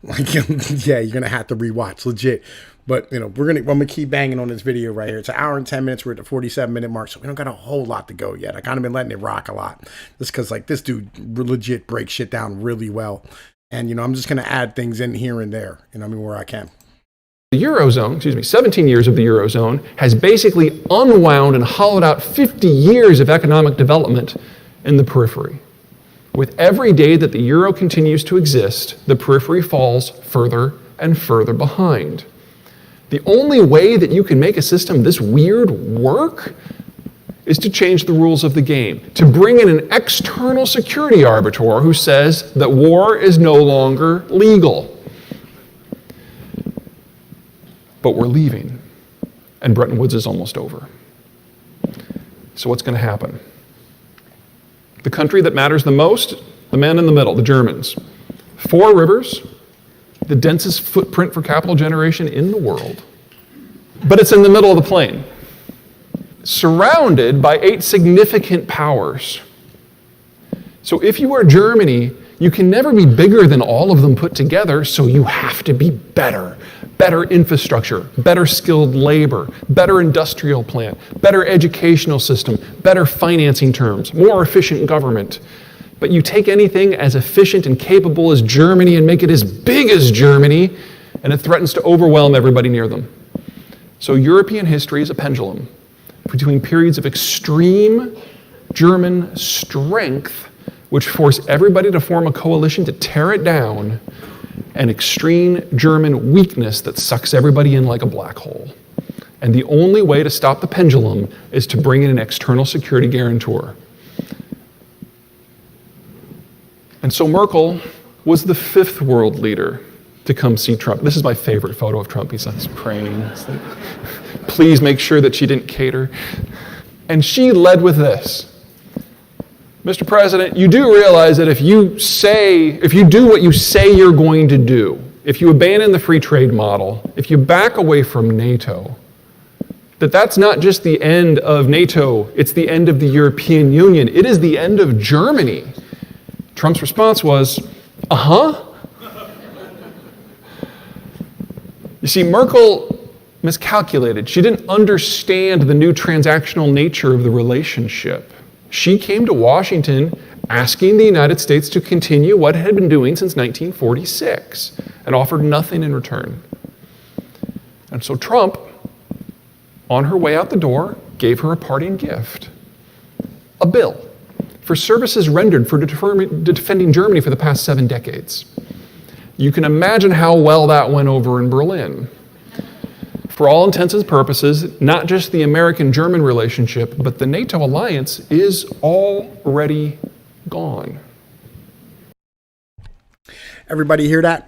Like, yeah, you're going to have to rewatch. Legit. But, I'm going to keep banging on this video right here. It's an hour and 10 minutes. We're at the 47-minute mark, so we don't got a whole lot to go yet. I kind of been letting it rock a lot. Just because, this dude legit breaks shit down really well. And, I'm just going to add things in here and there, where I can. The Eurozone, 17 years of the Eurozone, has basically unwound and hollowed out 50 years of economic development in the periphery. With every day that the Euro continues to exist, the periphery falls further and further behind. The only way that you can make a system this weird work is to change the rules of the game, to bring in an external security arbiter who says that war is no longer legal. But we're leaving, and Bretton Woods is almost over. So what's going to happen? The country that matters the most, the man in the middle, the Germans. 4 rivers, the densest footprint for capital generation in the world. But it's in the middle of the plain, surrounded by 8 significant powers. So if you are Germany, you can never be bigger than all of them put together, so you have to be better. Better infrastructure, better skilled labor, better industrial plant, better educational system, better financing terms, more efficient government. But you take anything as efficient and capable as Germany and make it as big as Germany, and it threatens to overwhelm everybody near them. So European history is a pendulum between periods of extreme German strength, which force everybody to form a coalition to tear it down, and extreme German weakness that sucks everybody in like a black hole. And the only way to stop the pendulum is to bring in an external security guarantor. And so Merkel was the 5th world leader to come see Trump. This is my favorite photo of Trump. He's praying. Please make sure that she didn't cater. And she led with this. Mr. President, you do realize that if you do what you say you're going to do, if you abandon the free trade model, if you back away from NATO, that's not just the end of NATO, it's the end of the European Union. It is the end of Germany. Trump's response was, You see, Merkel miscalculated. She didn't understand the new transactional nature of the relationship. She came to Washington asking the United States to continue what it had been doing since 1946 and offered nothing in return. And so Trump, on her way out the door, gave her a parting gift. A bill for services rendered for defending Germany for the past 7 decades. You can imagine how well that went over in Berlin. For all intents and purposes, not just the American-German relationship, but the NATO alliance is already gone. Everybody hear that?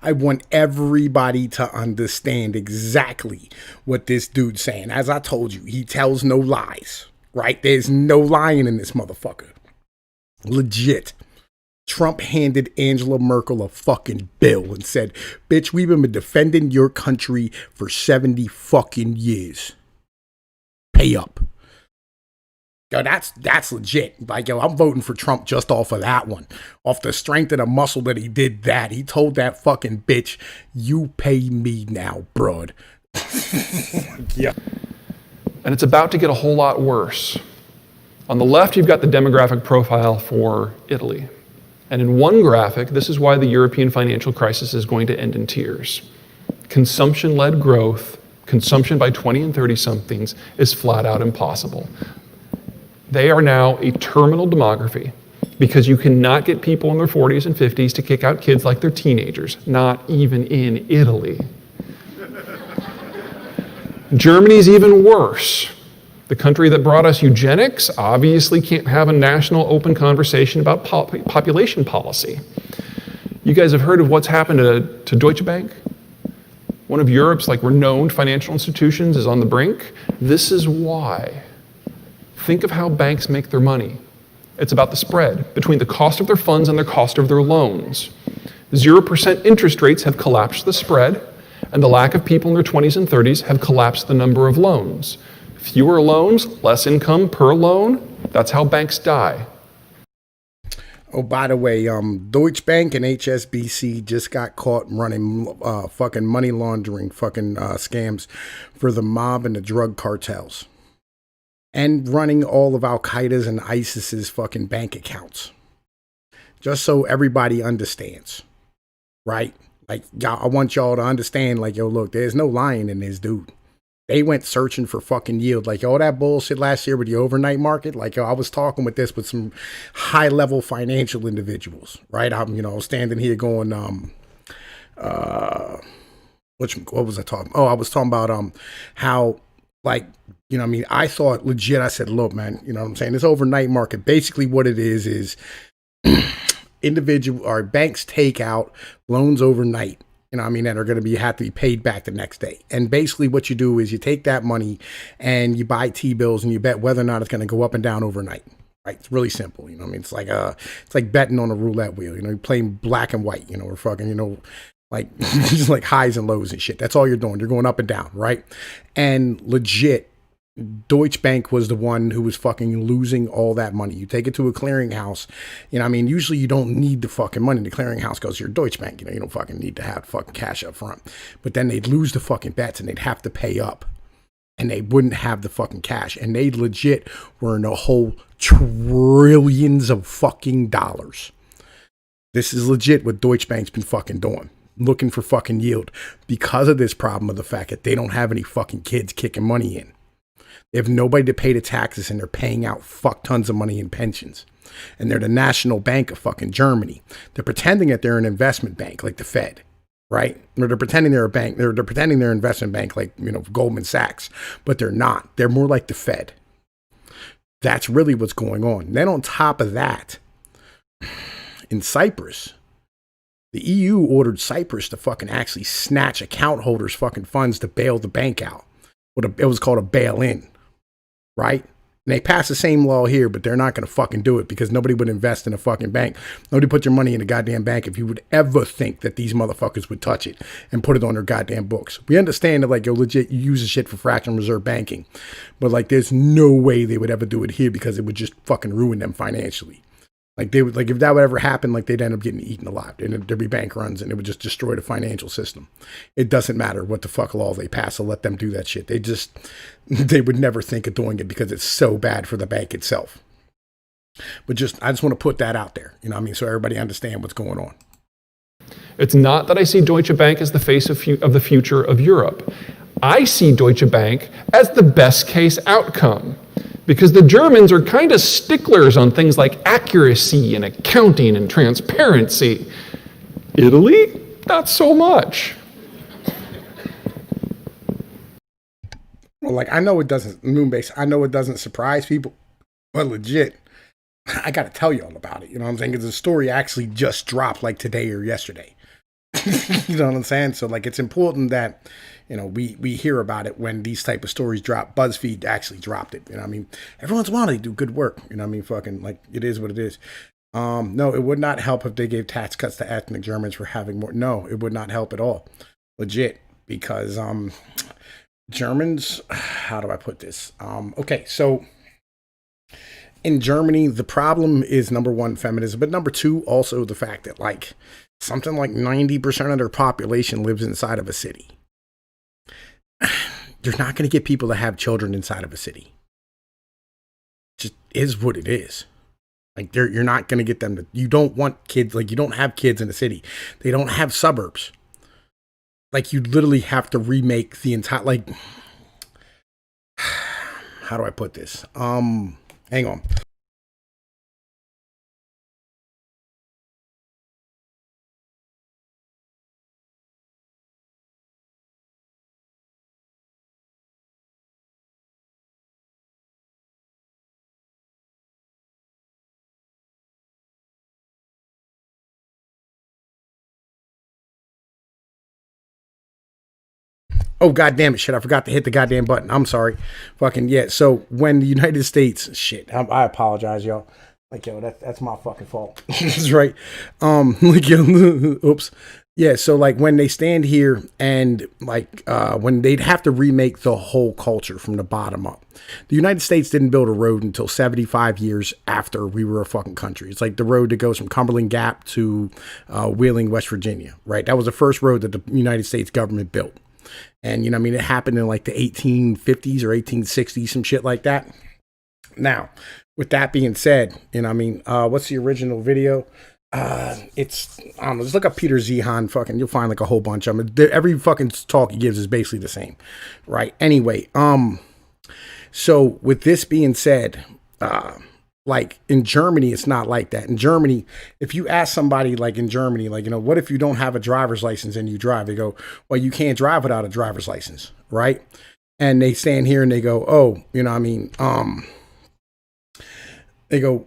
I want everybody to understand exactly what this dude's saying. As I told you, he tells no lies, right? There's no lying in this motherfucker. Legit. Trump handed Angela Merkel a fucking bill and said, bitch, we've been defending your country for 70 fucking years. Pay up. Yo, that's legit. I'm voting for Trump just off of that one. Off the strength of the muscle that he did that. He told that fucking bitch, you pay me now, broad. Yeah. And it's about to get a whole lot worse. On the left, you've got the demographic profile for Italy. And in one graphic, this is why the European financial crisis is going to end in tears. Consumption-led growth, consumption by 20 and 30-somethings, is flat out impossible. They are now a terminal demography because you cannot get people in their 40s and 50s to kick out kids like they're teenagers, not even in Italy. Germany's even worse. The country that brought us eugenics obviously can't have a national open conversation about population policy. You guys have heard of what's happened to Deutsche Bank? One of Europe's renowned financial institutions is on the brink. This is why. Think of how banks make their money. It's about the spread between the cost of their funds and the cost of their loans. 0% interest rates have collapsed the spread, and the lack of people in their 20s and 30s have collapsed the number of loans. Fewer loans, less income per loan. That's how banks die. Oh, by the way, Deutsche Bank and HSBC just got caught running fucking money laundering fucking scams for the mob and the drug cartels, and running all of Al Qaeda's and ISIS's fucking bank accounts. Just so everybody understands, right? Like, y'all, I want y'all to understand, like, yo, look, there's no lying in this, dude. They went searching for fucking yield. Like, all that bullshit last year with the overnight market. Like, yo, I was talking with this with some high level financial individuals, right? I'm, standing here going, what was I talking? Oh, I was talking about, how, like, I thought legit, I said, look, man, you know what I'm saying? This overnight market, basically what it is individual or banks take out loans overnight. That are going to have to be paid back the next day. And basically what you do is you take that money and you buy T-bills and you bet whether or not it's going to go up and down overnight. Right? It's really simple. It's like betting on a roulette wheel. You're playing black and white, or fucking, like just like highs and lows and shit. That's all you're doing. You're going up and down, right? And legit, Deutsche Bank was the one who was fucking losing all that money. You take it to a clearinghouse, usually you don't need the fucking money. The clearinghouse goes to your Deutsche Bank, you don't fucking need to have fucking cash up front. But then they'd lose the fucking bets and they'd have to pay up. And they wouldn't have the fucking cash. And they legit were in a whole trillions of fucking dollars. This is legit what Deutsche Bank's been fucking doing. Looking for fucking yield. Because of this problem of the fact that they don't have any fucking kids kicking money in. They have nobody to pay the taxes and they're paying out fuck tons of money in pensions. And they're the National Bank of fucking Germany. They're pretending that they're an investment bank like the Fed, right? Or they're pretending they're a bank. They're pretending they're an investment bank like, Goldman Sachs, but they're not. They're more like the Fed. That's really what's going on. And then on top of that, in Cyprus, the EU ordered Cyprus to fucking actually snatch account holders' fucking funds to bail the bank out. It was called a bail-in. Right? And they passed the same law here, but they're not going to fucking do it because nobody would invest in a fucking bank. Nobody put your money in a goddamn bank if you would ever think that these motherfuckers would touch it and put it on their goddamn books. We understand that, like, yo, legit, you use the shit for fractional reserve banking. But, like, there's no way they would ever do it here because it would just fucking ruin them financially. Like, they would, like, if that would ever happen, like, they'd end up getting eaten alive. And there'd be bank runs and it would just destroy the financial system. It doesn't matter what the fuck law they pass to let them do that shit. They would never think of doing it because it's so bad for the bank itself. But I just want to put that out there, so everybody understand what's going on. It's not that I see Deutsche Bank as the face of the future of Europe. I see Deutsche Bank as the best case outcome. Because the Germans are kind of sticklers on things like accuracy and accounting and transparency. Italy, not so much. Well, like, I know it doesn't, Moonbase, I know it doesn't surprise people, but legit, I got to tell you all about it. You know what I'm saying? Because the story actually just dropped like today or yesterday. You know what I'm saying? So, like, it's important that, we hear about it when these type of stories drop. BuzzFeed actually dropped it. Every once in a while they do good work. Fucking, like, it is what it is. No, it would not help if they gave tax cuts to ethnic Germans for having more. No, it would not help at all. Legit. Because, Germans, how do I put this? Okay, so in Germany, the problem is number one, feminism, but number two, also the fact that, like, something like 90% of their population lives inside of a city. You're not going to get people to have children inside of a city. It just is what it is. Like, you're not going to get them to, you don't want kids, like, you don't have kids in the city. They don't have suburbs. Like, you literally have to remake the entire, like, how do I put this? Hang on. Oh, God damn it. Shit, I forgot to hit the goddamn button. I'm sorry. Fucking, yeah. So when the United States, shit, I apologize, y'all. Like, yo, that's my fucking fault. That's right. Like, yo, oops. Yeah, so like when they stand here and like when they'd have to remake the whole culture from the bottom up. The United States didn't build a road until 75 years after we were a fucking country. It's like the road that goes from Cumberland Gap to Wheeling, West Virginia, right? That was the first road that the United States government built. And, you know, I mean, it happened in like the 1850s or 1860s, some shit like that. Now, with that being said, you know, I mean, what's the original video? It's, I don't know, just look up Peter Zeihan, fucking, you'll find like a whole bunch of them. Every fucking talk he gives is basically the same, right? Anyway, so with this being said, like in Germany, it's not like that. In Germany, if you ask somebody like in Germany, like, you know, what if you don't have a driver's license and you drive? They go, well, you can't drive without a driver's license, right? And they stand here and they go, oh, you know, I mean, they go,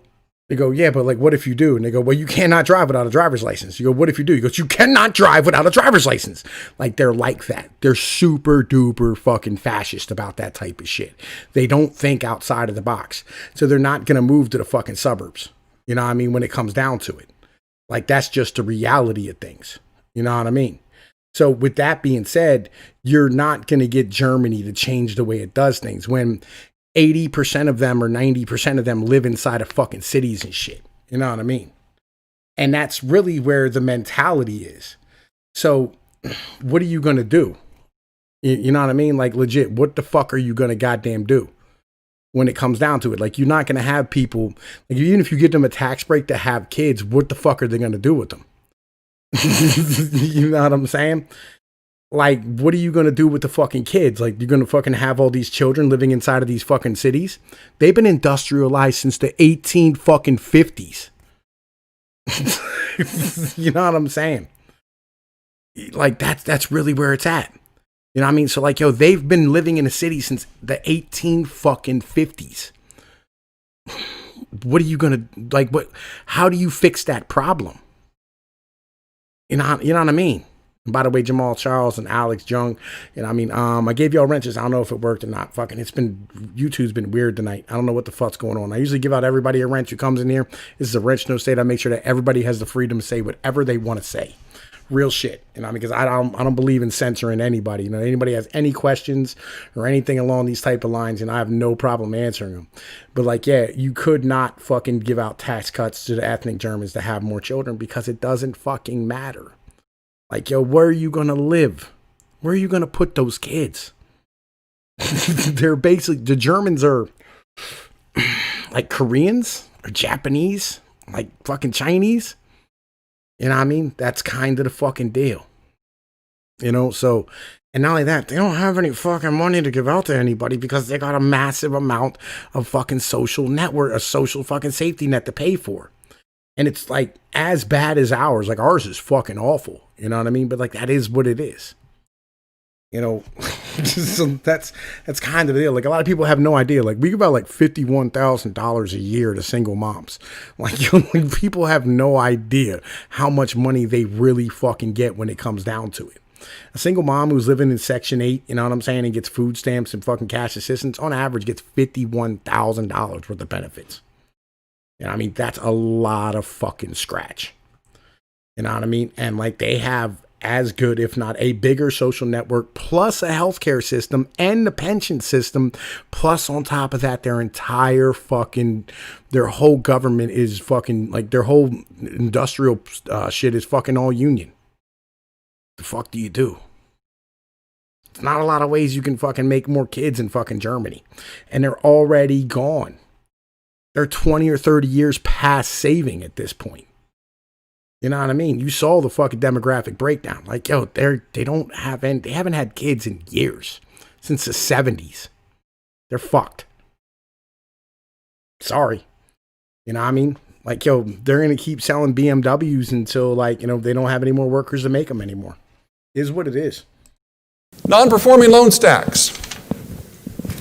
yeah, but like, what if you do? And they go, well, you cannot drive without a driver's license. You go, what if you do? He goes, you cannot drive without a driver's license. Like, they're like that. They're super duper fucking fascist about that type of shit. They don't think outside of the box. So they're not going to move to the fucking suburbs. You know what I mean? When it comes down to it. Like, that's just the reality of things. You know what I mean? So with that being said, you're not going to get Germany to change the way it does things when 80% of them or 90% of them live inside of fucking cities and shit. You know what I mean? And that's really where the mentality is. So what are you going to do? You know what I mean? Like, legit, what the fuck are you going to goddamn do when it comes down to it? Like, you're not going to have people, like, even if you give them a tax break to have kids, what the fuck are they going to do with them? You know what I'm saying? Like, what are you going to do with the fucking kids? Like, you're going to fucking have all these children living inside of these fucking cities? They've been industrialized since the 1850s. You know what I'm saying? Like, that's really where it's at. You know what I mean? So, like, yo, they've been living in a city since the 1850s. What are you going to, like, how do you fix that problem? You know what I mean? And by the way, Jamal Charles and Alex Jung, you know, I mean, I gave y'all wrenches. I don't know if it worked or not. Fucking, YouTube's been weird tonight. I don't know what the fuck's going on. I usually give out everybody a wrench who comes in here. This is a wrench no state. I make sure that everybody has the freedom to say whatever they want to say. Real shit. You know, because I don't believe in censoring anybody. You know, anybody has any questions or anything along these type of lines, and I have no problem answering them. But like, yeah, you could not fucking give out tax cuts to the ethnic Germans to have more children because it doesn't fucking matter. Like, yo, where are you going to live? Where are you going to put those kids? They're basically, the Germans are like Koreans or Japanese, like fucking Chinese. You know what I mean? That's kind of the fucking deal. You know, so, and not only that, they don't have any fucking money to give out to anybody because they got a massive amount of fucking social network, a social fucking safety net to pay for. And it's like as bad as ours. Like, ours is fucking awful. You know what I mean? But like, that is what it is. You know, so that's kind of the deal. Like, a lot of people have no idea. Like, we give out like $51,000 a year to single moms. Like, you know, like, people have no idea how much money they really fucking get when it comes down to it. A single mom who's living in Section 8, you know what I'm saying, and gets food stamps and fucking cash assistance, on average gets $51,000 worth of benefits. You know what I mean? That's a lot of fucking scratch. You know what I mean? And like, they have as good, if not a bigger social network, plus a healthcare system and the pension system. Plus on top of that, their entire fucking, their whole government is fucking, like, their whole industrial shit is fucking all union. The fuck do you do? It's not a lot of ways you can fucking make more kids in fucking Germany. And they're already gone. They're 20 or 30 years past saving at this point. You know what I mean? You saw the fucking demographic breakdown. Like, yo, they haven't had kids in years, since the 70s. They're fucked. Sorry. You know what I mean? Like, yo, they're going to keep selling BMWs until, like, you know, they don't have any more workers to make them anymore. It is what it is. Non-performing loan stacks.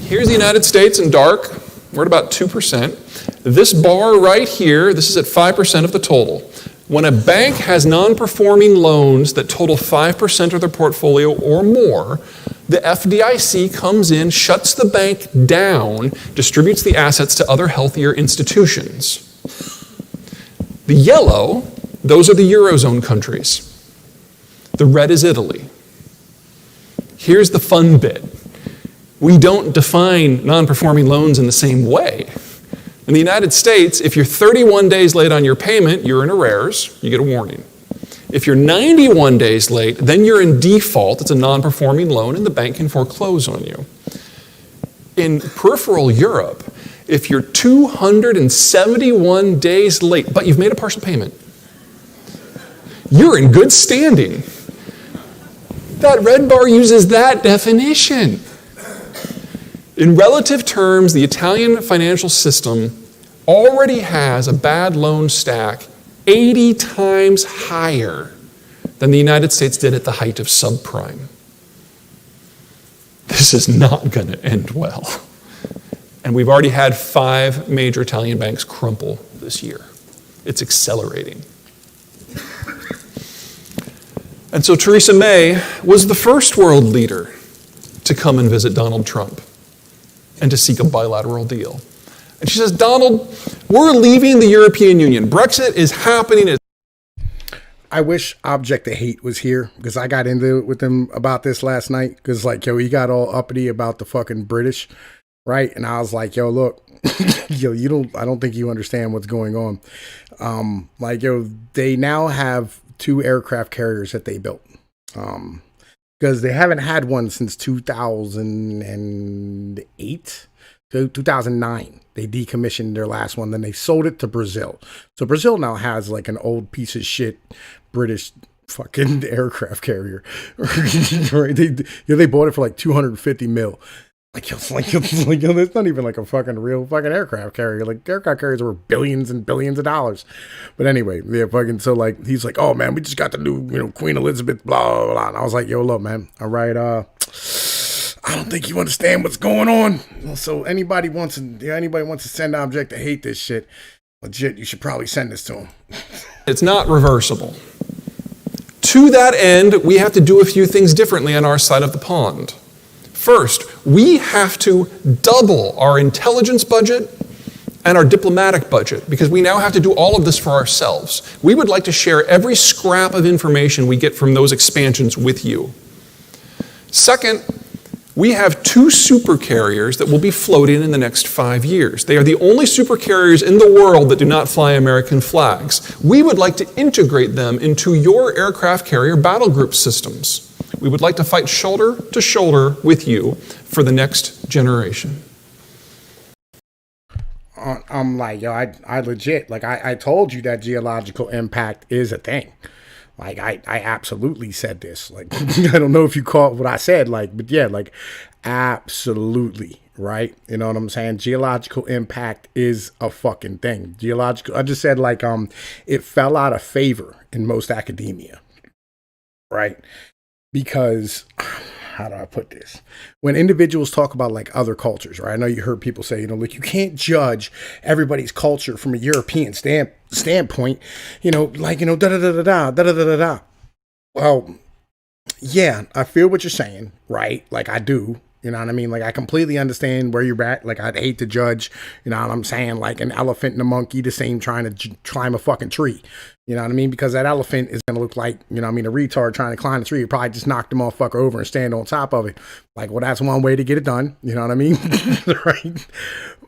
Here's the United States in dark. We're at about 2%. This bar right here, this is at 5% of the total. When a bank has non-performing loans that total 5% of their portfolio or more, the FDIC comes in, shuts the bank down, distributes the assets to other healthier institutions. The yellow, those are the Eurozone countries. The red is Italy. Here's the fun bit. We don't define non-performing loans in the same way. In the United States, if you're 31 days late on your payment, you're in arrears, you get a warning. If you're 91 days late, then you're in default, it's a non-performing loan, and the bank can foreclose on you. In peripheral Europe, if you're 271 days late, but you've made a partial payment, you're in good standing. That red bar uses that definition. In relative terms, the Italian financial system already has a bad loan stack 80 times higher than the United States did at the height of subprime. This is not going to end well. And we've already had 5 major Italian banks crumple this year. It's accelerating. And so Theresa May was the first world leader to come and visit Donald Trump and to seek a bilateral deal. And she says, Donald, we're leaving the European Union. Brexit is happening. I wish Object of Hate was here, because I got into it with him about this last night. Because, like, yo, he got all uppity about the fucking British, right? And I was like, yo, look, yo, I don't think you understand what's going on. Like, yo, they now have 2 aircraft carriers that they built. Because they haven't had one since 2008. 2009, they decommissioned their last one. Then they sold it to Brazil. So Brazil now has like an old piece of shit British fucking aircraft carrier. Right? They bought it for like 250 mil. That's not even like a fucking real fucking aircraft carrier. Like, aircraft carriers were billions and billions of dollars. But anyway, so like, he's like, oh man, we just got the new, Queen Elizabeth, blah, blah, blah. And I was like, yo, look, man, all right, I don't think you understand what's going on. So anybody wants to send Object to hate this shit, legit, you should probably send this to him. It's not reversible. To that end, we have to do a few things differently on our side of the pond. First, we have to double our intelligence budget and our diplomatic budget, because we now have to do all of this for ourselves. We would like to share every scrap of information we get from those expansions with you. Second, we have 2 supercarriers that will be floating in the next 5 years. They are the only supercarriers in the world that do not fly American flags. We would like to integrate them into your aircraft carrier battle group systems. We would like to fight shoulder to shoulder with you for the next generation. I'm like, yo, I legit, like, I told you that geological impact is a thing. Like, I absolutely said this. Like, I don't know if you caught what I said, like, but yeah, like, absolutely, right? You know what I'm saying? Geological impact is a fucking thing. I just said, like, it fell out of favor in most academia, right? Because, how do I put this? When individuals talk about like other cultures, right? I know you heard people say, like, you can't judge everybody's culture from a European standpoint, da da da da da da da da da. Well, yeah, I feel what you're saying, right? Like, I do. You know what I mean? Like, I completely understand where you're at. Like, I'd hate to judge, you know what I'm saying, like an elephant and a monkey the same trying to climb a fucking tree. You know what I mean? Because that elephant is going to look like, a retard trying to climb the tree. You probably just knock the motherfucker over and stand on top of it. Like, well, that's one way to get it done. You know what I mean? Right?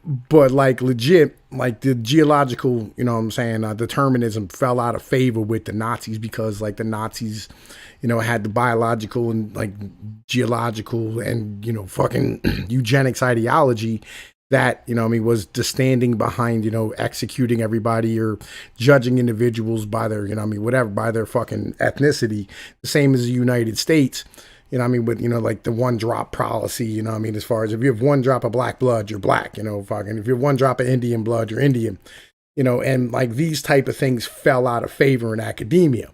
But, like, legit, like, the geological, determinism fell out of favor with the Nazis, because, like, the Nazis, had the biological and, like, geological and, fucking eugenics ideology that, was just standing behind, executing everybody or judging individuals by their, whatever, by their fucking ethnicity, the same as the United States, with, like the 1 drop policy, as far as if you have 1 drop of black blood, you're black, fucking, if you have 1 drop of Indian blood, you're Indian, and like these type of things fell out of favor in academia.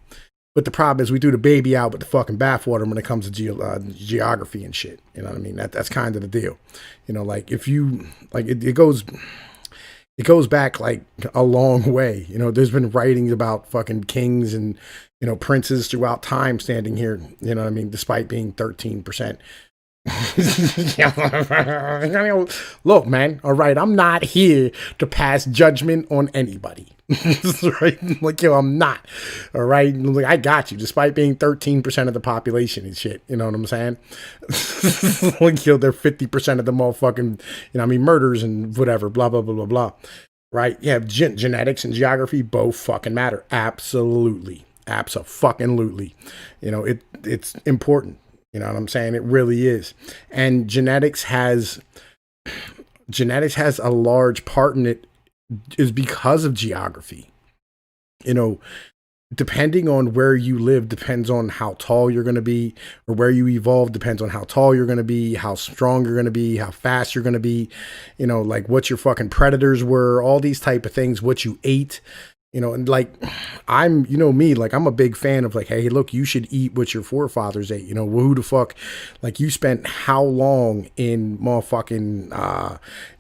But the problem is we threw the baby out with the fucking bathwater when it comes to geography and shit. You know what I mean? That's kind of the deal. Like, if you, like, it goes back like a long way. There's been writings about fucking kings and, princes throughout time standing here, despite being 13%, Look, man, all right, I'm not here to pass judgment on anybody. Right? Like, yo, I'm not. All right. Like, I got you, despite being 13% of the population and shit. You know what I'm saying? Like, yo, they're 50% of the motherfucking, murders and whatever, blah, blah, blah, blah, blah. Right? Yeah, genetics and geography both fucking matter. Absolutely. Absolutely. It's important. You know what I'm saying? It really is. And genetics has a large part in it is because of geography. Depending on where you live depends on how tall you're going to be, or where you evolve depends on how tall you're going to be, how strong you're going to be, how fast you're going to be, like what your fucking predators were, all these type of things, what you ate. And like, I'm a big fan of like, hey, look, you should eat what your forefathers ate. Who the fuck, like, you spent how long in motherfucking,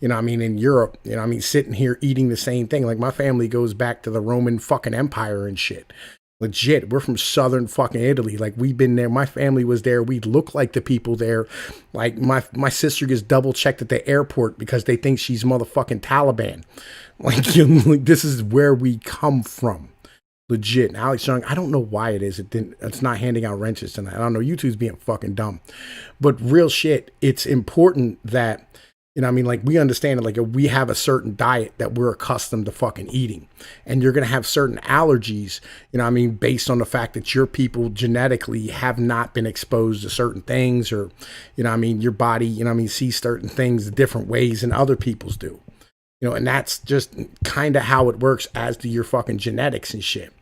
in Europe, sitting here eating the same thing. Like, my family goes back to the Roman fucking Empire and shit. Legit, we're from southern fucking Italy. Like, we've been there. My family was there. We look like the people there. Like, my sister gets double checked at the airport because they think she's motherfucking Taliban. Like, this is where we come from. Legit. And Alex Young, I don't know why it is. It's not handing out wrenches tonight. I don't know. YouTube's being fucking dumb. But real shit, it's important that, we understand it. Like, we have a certain diet that we're accustomed to fucking eating. And you're going to have certain allergies, based on the fact that your people genetically have not been exposed to certain things, or, your body, sees certain things different ways than other people's do. And that's just kind of how it works, as to your fucking genetics and shit.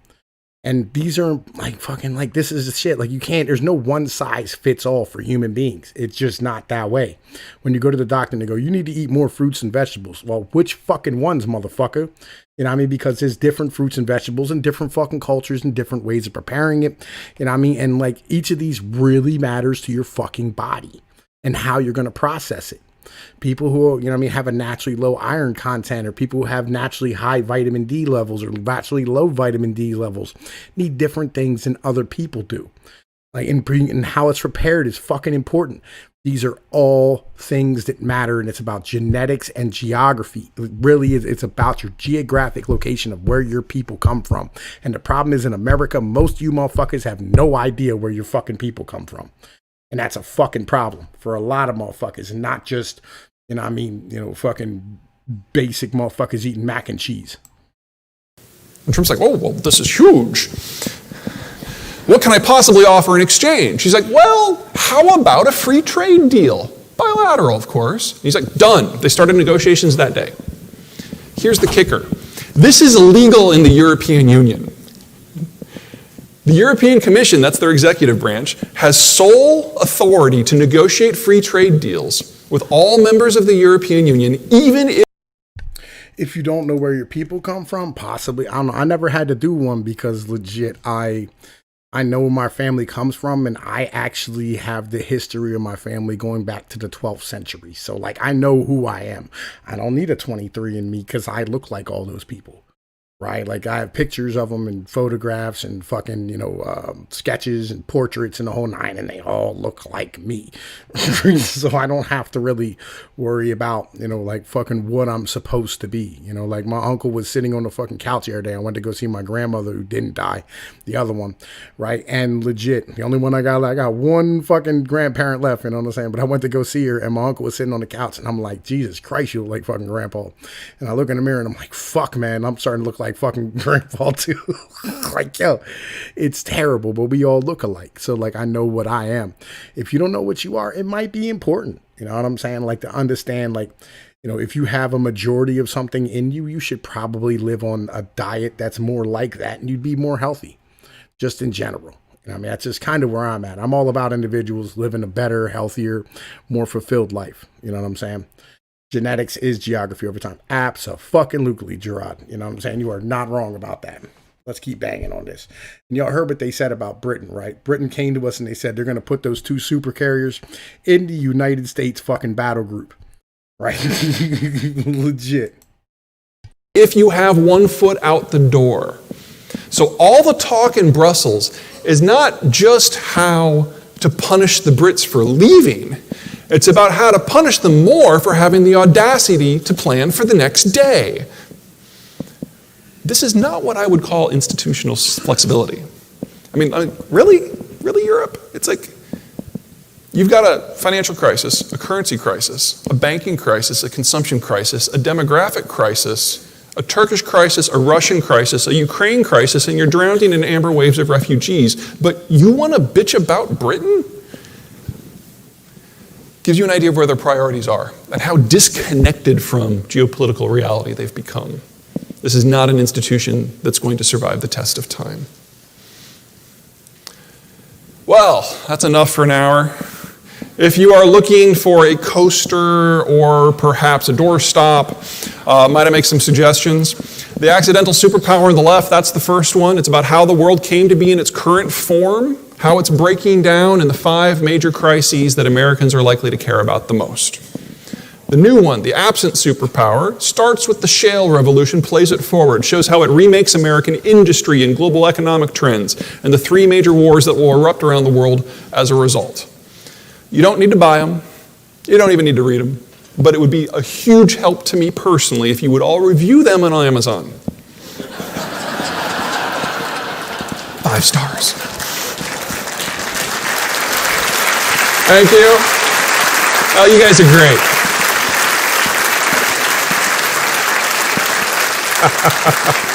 And these are like fucking, like, this is the shit. Like, there's no one size fits all for human beings. It's just not that way. When you go to the doctor and they go, you need to eat more fruits and vegetables. Well, which fucking ones, motherfucker? Because there's different fruits and vegetables and different fucking cultures and different ways of preparing it. And like, each of these really matters to your fucking body and how you're going to process it. People who, have a naturally low iron content, or people who have naturally high vitamin D levels or naturally low vitamin D levels, need different things than other people do. Like, and how it's prepared is fucking important. These are all things that matter, and it's about genetics and geography. It really is. It's about your geographic location of where your people come from. And the problem is, in America, most of you motherfuckers have no idea where your fucking people come from. And that's a fucking problem for a lot of motherfuckers, and not just, fucking basic motherfuckers eating mac and cheese. And Trump's like, oh, well, this is huge. What can I possibly offer in exchange? He's like, well, how about a free trade deal? Bilateral, of course. And he's like, done. They started negotiations that day. Here's the kicker. This is illegal in the European Union. The European Commission, that's their executive branch, has sole authority to negotiate free trade deals with all members of the European Union, even if you don't know where your people come from, possibly. I don't know. I never had to do one because legit, I know where my family comes from, and I actually have the history of my family going back to the 12th century. So, like, I know who I am. I don't need a 23andMe because I look like all those people. Right? Like, I have pictures of them and photographs and fucking, sketches and portraits and the whole nine, and they all look like me. So I don't have to really worry about, like, fucking what I'm supposed to be. Like, my uncle was sitting on the fucking couch the other day. I went to go see my grandmother who didn't die, the other one, right? And legit, the only one I got one fucking grandparent left, you know what I'm saying? But I went to go see her, and my uncle was sitting on the couch, and I'm like, Jesus Christ, you look like fucking grandpa. And I look in the mirror, and I'm like, fuck, man, I'm starting to look like fucking grandpa too. Like, yo, it's terrible, but we all look alike. So, like, I know what I am. If you don't know what you are, it might be important. You know what I'm saying? Like, to understand, like, if you have a majority of something in you, you should probably live on a diet that's more like that, and you'd be more healthy, just in general. That's just kind of where I'm at. I'm all about individuals living a better, healthier, more fulfilled life. You know what I'm saying? Genetics is geography over time. Abso-fucking-lutely, Gerard. You know what I'm saying? You are not wrong about that. Let's keep banging on this. And y'all heard what they said about Britain, right? Britain came to us and they said they're going to put those 2 super carriers in the United States fucking battle group. Right? Legit. if you have one foot out the door. So all the talk in Brussels is not just how to punish the Brits for leaving. It's about how to punish them more for having the audacity to plan for the next day. This is not what I would call institutional flexibility. I mean, really? Really, Europe? It's like, you've got a financial crisis, a currency crisis, a banking crisis, a consumption crisis, a demographic crisis, a Turkish crisis, a Russian crisis, a Ukraine crisis, and you're drowning in amber waves of refugees. But you want to bitch about Britain? Gives you an idea of where their priorities are and how disconnected from geopolitical reality they've become. This is not an institution that's going to survive the test of time. Well, that's enough for an hour. If you are looking for a coaster or perhaps a doorstop, might I make some suggestions? The accidental superpower on the left, that's the first one. It's about how the world came to be in its current form, how it's breaking down, and the 5 major crises that Americans are likely to care about the most. The new one, the absent superpower, starts with the shale revolution, plays it forward, shows how it remakes American industry and global economic trends, and the 3 major wars that will erupt around the world as a result. You don't need to buy them. You don't even need to read them. But it would be a huge help to me personally if you would all review them on Amazon. 5 stars. Thank you. Oh, you guys are great.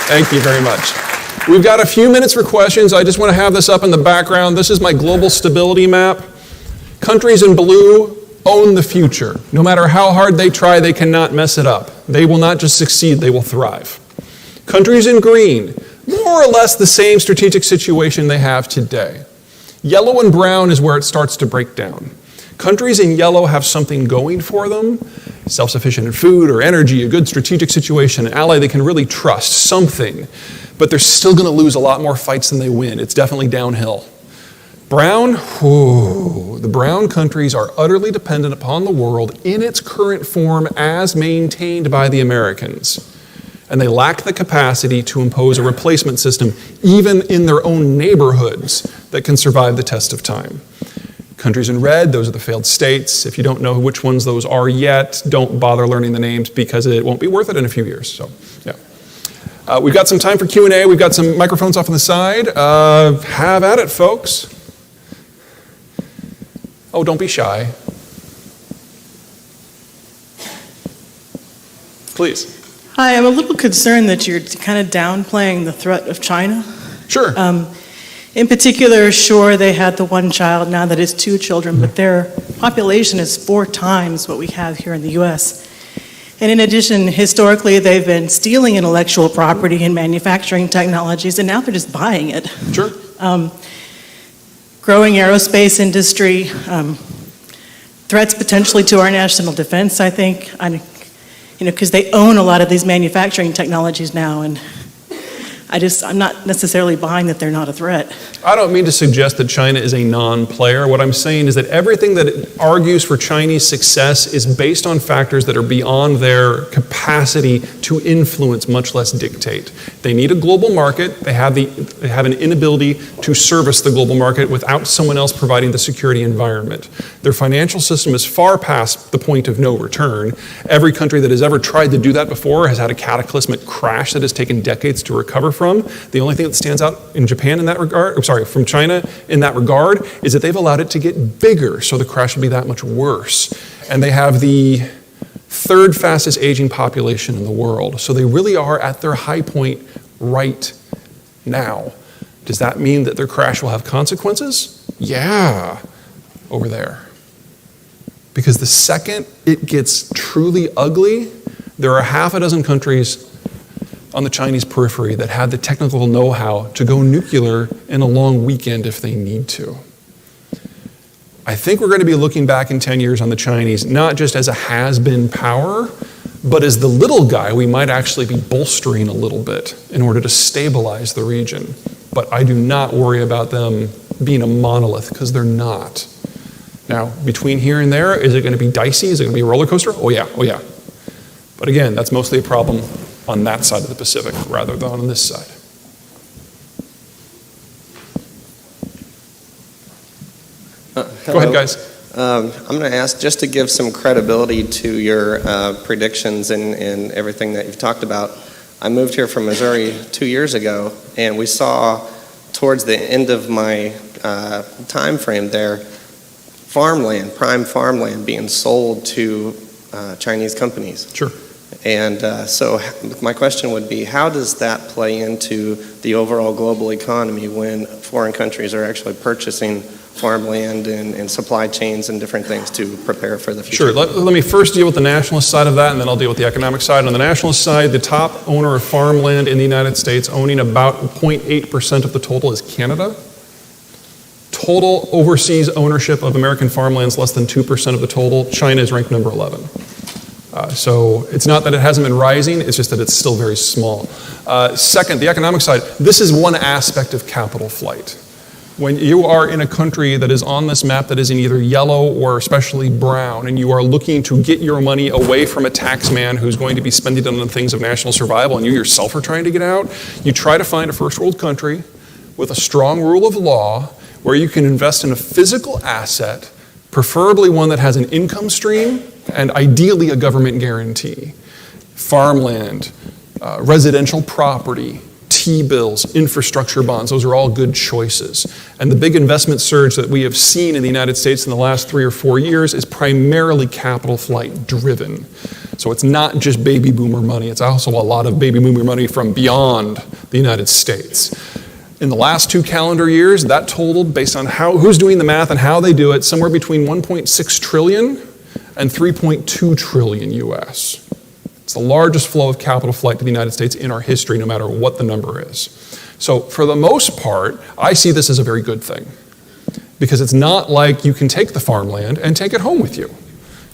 Thank you very much. We've got a few minutes for questions. I just want to have this up in the background. This is my global stability map. Countries in blue own the future. No matter how hard they try, they cannot mess it up. They will not just succeed, they will thrive. Countries in green, more or less the same strategic situation they have today. Yellow and brown is where it starts to break down. Countries in yellow have something going for them, self-sufficient in food or energy, a good strategic situation, an ally they can really trust, something. But they're still going to lose a lot more fights than they win. It's definitely downhill. Brown, the brown countries are utterly dependent upon the world in its current form as maintained by the Americans. And they lack the capacity to impose a replacement system, even in their own neighborhoods, that can survive the test of time. Countries in red, those are the failed states. If you don't know which ones those are yet, don't bother learning the names because it won't be worth it in a few years. So, yeah. We've got some time for Q&A. We've got some microphones off on the side. Have at it, folks. Oh, don't be shy. Please. Hi, I'm a little concerned that you're kind of downplaying the threat of China. Sure. In particular, sure, they had the 1 child, now that it's 2 children, but their population is 4 times what we have here in the US. And in addition, historically, they've been stealing intellectual property and manufacturing technologies, and now they're just buying it. Sure. Growing aerospace industry, threats potentially to our national defense, I think, because they own a lot of these manufacturing technologies now, and I'm not necessarily buying that they're not a threat. I don't mean to suggest that China is a non-player. What I'm saying is that everything that argues for Chinese success is based on factors that are beyond their capacity to influence, much less dictate. They need a global market. They have an inability to service the global market without someone else providing the security environment. Their financial system is far past the point of no return. Every country that has ever tried to do that before has had a cataclysmic crash that has taken decades to recover from. The only thing that stands out in Japan in that regard, from China in that regard, is that they've allowed it to get bigger, so the crash will be that much worse. And they have the 3rd fastest aging population in the world, so they really are at their high point right now. Does that mean that their crash will have consequences? Yeah, over there. Because the second it gets truly ugly, there are 6 countries on the Chinese periphery that have the technical know-how to go nuclear in a long weekend if they need to. I think we're going to be looking back in 10 years on the Chinese, not just as a has-been power, but as the little guy we might actually be bolstering a little bit in order to stabilize the region. But I do not worry about them being a monolith, because they're not. Now, between here and there, is it going to be dicey? Is it going to be a roller coaster? Oh yeah. But again, that's mostly a problem on that side of the Pacific rather than on this side. Go ahead, guys. I'm going to ask just to give some credibility to your predictions and everything that you've talked about. I moved here from Missouri 2 years ago, and we saw towards the end of my time frame there, prime farmland being sold to Chinese companies. Sure. And so my question would be, how does that play into the overall global economy when foreign countries are actually purchasing farmland and supply chains and different things to prepare for the future? Sure. Let me first deal with the nationalist side of that, and then I'll deal with the economic side. On the nationalist side, the top owner of farmland in the United States, owning about 0.8% of the total, is Canada. Total overseas ownership of American farmland is less than 2% of the total. China is ranked number 11. So it's not that it hasn't been rising, it's just that it's still very small. Second, the economic side, this is one aspect of capital flight. When you are in a country that is on this map that is in either yellow or especially brown, and you are looking to get your money away from a taxman who's going to be spending it on the things of national survival, and you yourself are trying to get out, you try to find a first world country with a strong rule of law where you can invest in a physical asset, preferably one that has an income stream and ideally a government guarantee. Farmland, residential property, T-bills, infrastructure bonds, those are all good choices. And the big investment surge that we have seen in the United States in the last 3 or 4 years is primarily capital flight driven. So it's not just baby boomer money, it's also a lot of baby boomer money from beyond the United States. In the last 2 calendar years, that totaled, based on who's doing the math and how they do it, somewhere between 1.6 trillion and 3.2 trillion US. It's the largest flow of capital flight to the United States in our history, no matter what the number is. So for the most part, I see this as a very good thing, because it's not like you can take the farmland and take it home with you.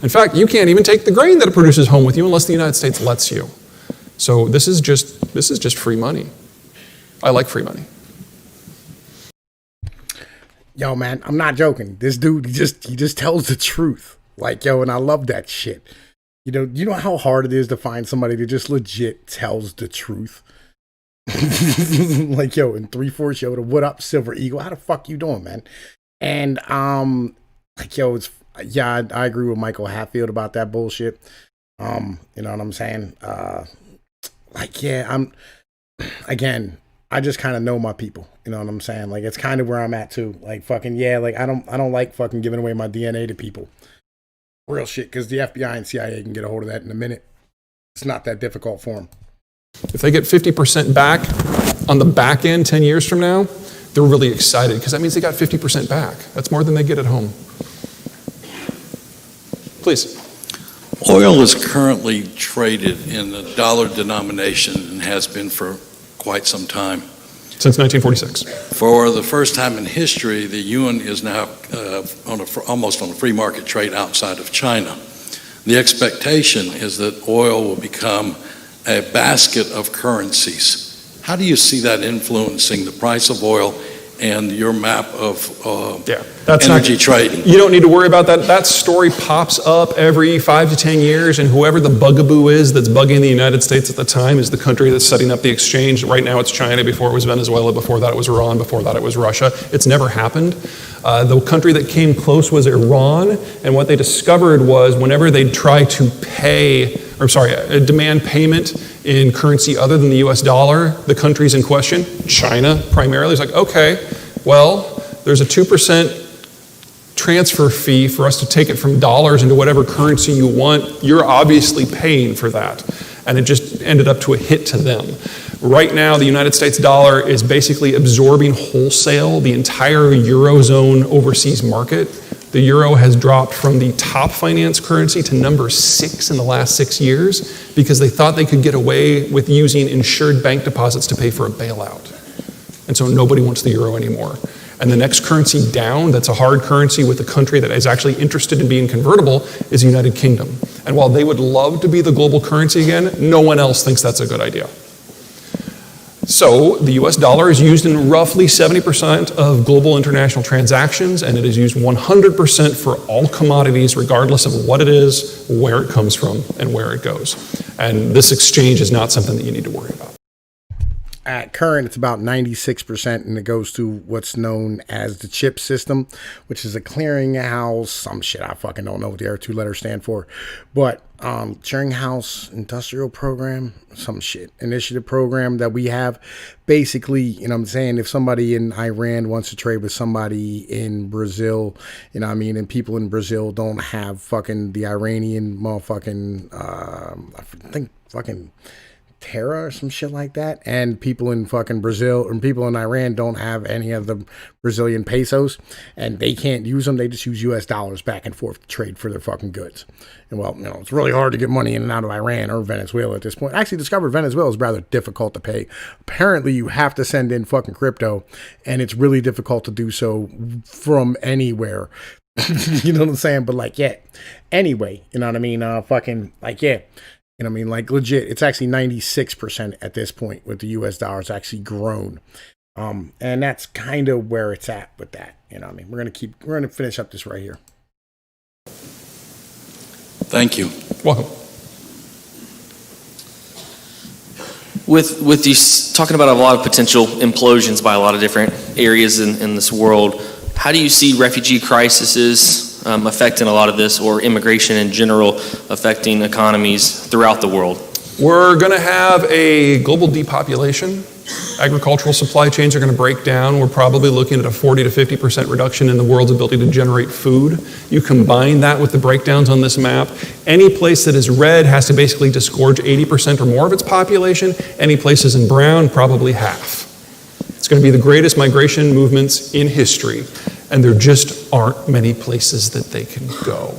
In fact, you can't even take the grain that it produces home with you unless the United States lets you. So this is just free money. I like free money. Yo, man, I'm not joking. This dude, he just tells the truth. Like, yo, and I love that shit. You know how hard it is to find somebody that just legit tells the truth? Like, yo, in 3/4 show, what up, Silver Eagle? How the fuck you doing, man? And, like, yo, I agree with Michael Hatfield about that bullshit. You know what I'm saying? Like, yeah, I just kind of know my people. You know what I'm saying? Like, it's kind of where I'm at too. Like, fucking, yeah, like, I don't like fucking giving away my DNA to people. Real shit, because the FBI and CIA can get a hold of that in a minute. It's not that difficult for them. If they get 50% back on the back end 10 years from now, they're really excited, because that means they got 50% back. That's more than they get at home. Please. Oil is currently traded in a dollar denomination and has been for quite some time. Since 1946. For the first time in history, the yuan is now almost on a free market trade outside of China. The expectation is that oil will become a basket of currencies. How do you see that influencing the price of oil and your map of energy trading? You don't need to worry about that. That story pops up every 5 to 10 years, and whoever the bugaboo is that's bugging the United States at the time is the country that's setting up the exchange. Right now it's China, before it was Venezuela, before that it was Iran, before that it was Russia. It's never happened. The country that came close was Iran, and what they discovered was whenever they'd try to demand payment in currency other than the US dollar, the countries in question, China primarily, is like, okay, well, there's a 2% transfer fee for us to take it from dollars into whatever currency you want. You're obviously paying for that. And it just ended up to a hit to them. Right now, the United States dollar is basically absorbing wholesale the entire Eurozone overseas market. The euro has dropped from the top finance currency to number 6 in the last 6 years because they thought they could get away with using insured bank deposits to pay for a bailout. And so nobody wants the euro anymore. And the next currency down, that's a hard currency with a country that is actually interested in being convertible, is the United Kingdom. And while they would love to be the global currency again, no one else thinks that's a good idea. So the US dollar is used in roughly 70% of global international transactions, and it is used 100% for all commodities, regardless of what it is, where it comes from, and where it goes. And this exchange is not something that you need to worry about. at current, it's about 96%, and it goes to what's known as the CHIP system, which is a clearinghouse, some shit, I fucking don't know what the other two letters stand for, but clearinghouse industrial program, some shit, initiative program that we have. Basically, you know what I'm saying, if somebody in Iran wants to trade with somebody in Brazil, you know what I mean, and people in Brazil don't have fucking the Iranian motherfucking, I think fucking Terra or some shit like that, and people in fucking Brazil and people in Iran don't have any of the Brazilian pesos, and they can't use them. They just use US dollars back and forth to trade for their fucking goods. And well, you know, it's really hard to get money in and out of Iran or Venezuela at this point. I actually discovered Venezuela is rather difficult to pay. Apparently you have to send in fucking crypto, and it's really difficult to do so from anywhere. You know what I'm saying? But like, yeah, anyway, you know what I mean? Fucking like, yeah. You know what I mean? Like legit, it's actually 96% at this point with the US dollar. It's actually grown. And that's kind of where it's at with that. You know what I mean? We're going to finish up this right here. Thank you. Welcome. With these, talking about a lot of potential implosions by a lot of different areas in this world, how do you see refugee crises affecting a lot of this, or immigration in general affecting economies throughout the world? We're going to have a global depopulation. Agricultural supply chains are going to break down. We're probably looking at a 40 to 50% reduction in the world's ability to generate food. You combine that with the breakdowns on this map. Any place that is red has to basically disgorge 80% or more of its population. Any places in brown, probably half. It's going to be the greatest migration movements in history, and there just aren't many places that they can go.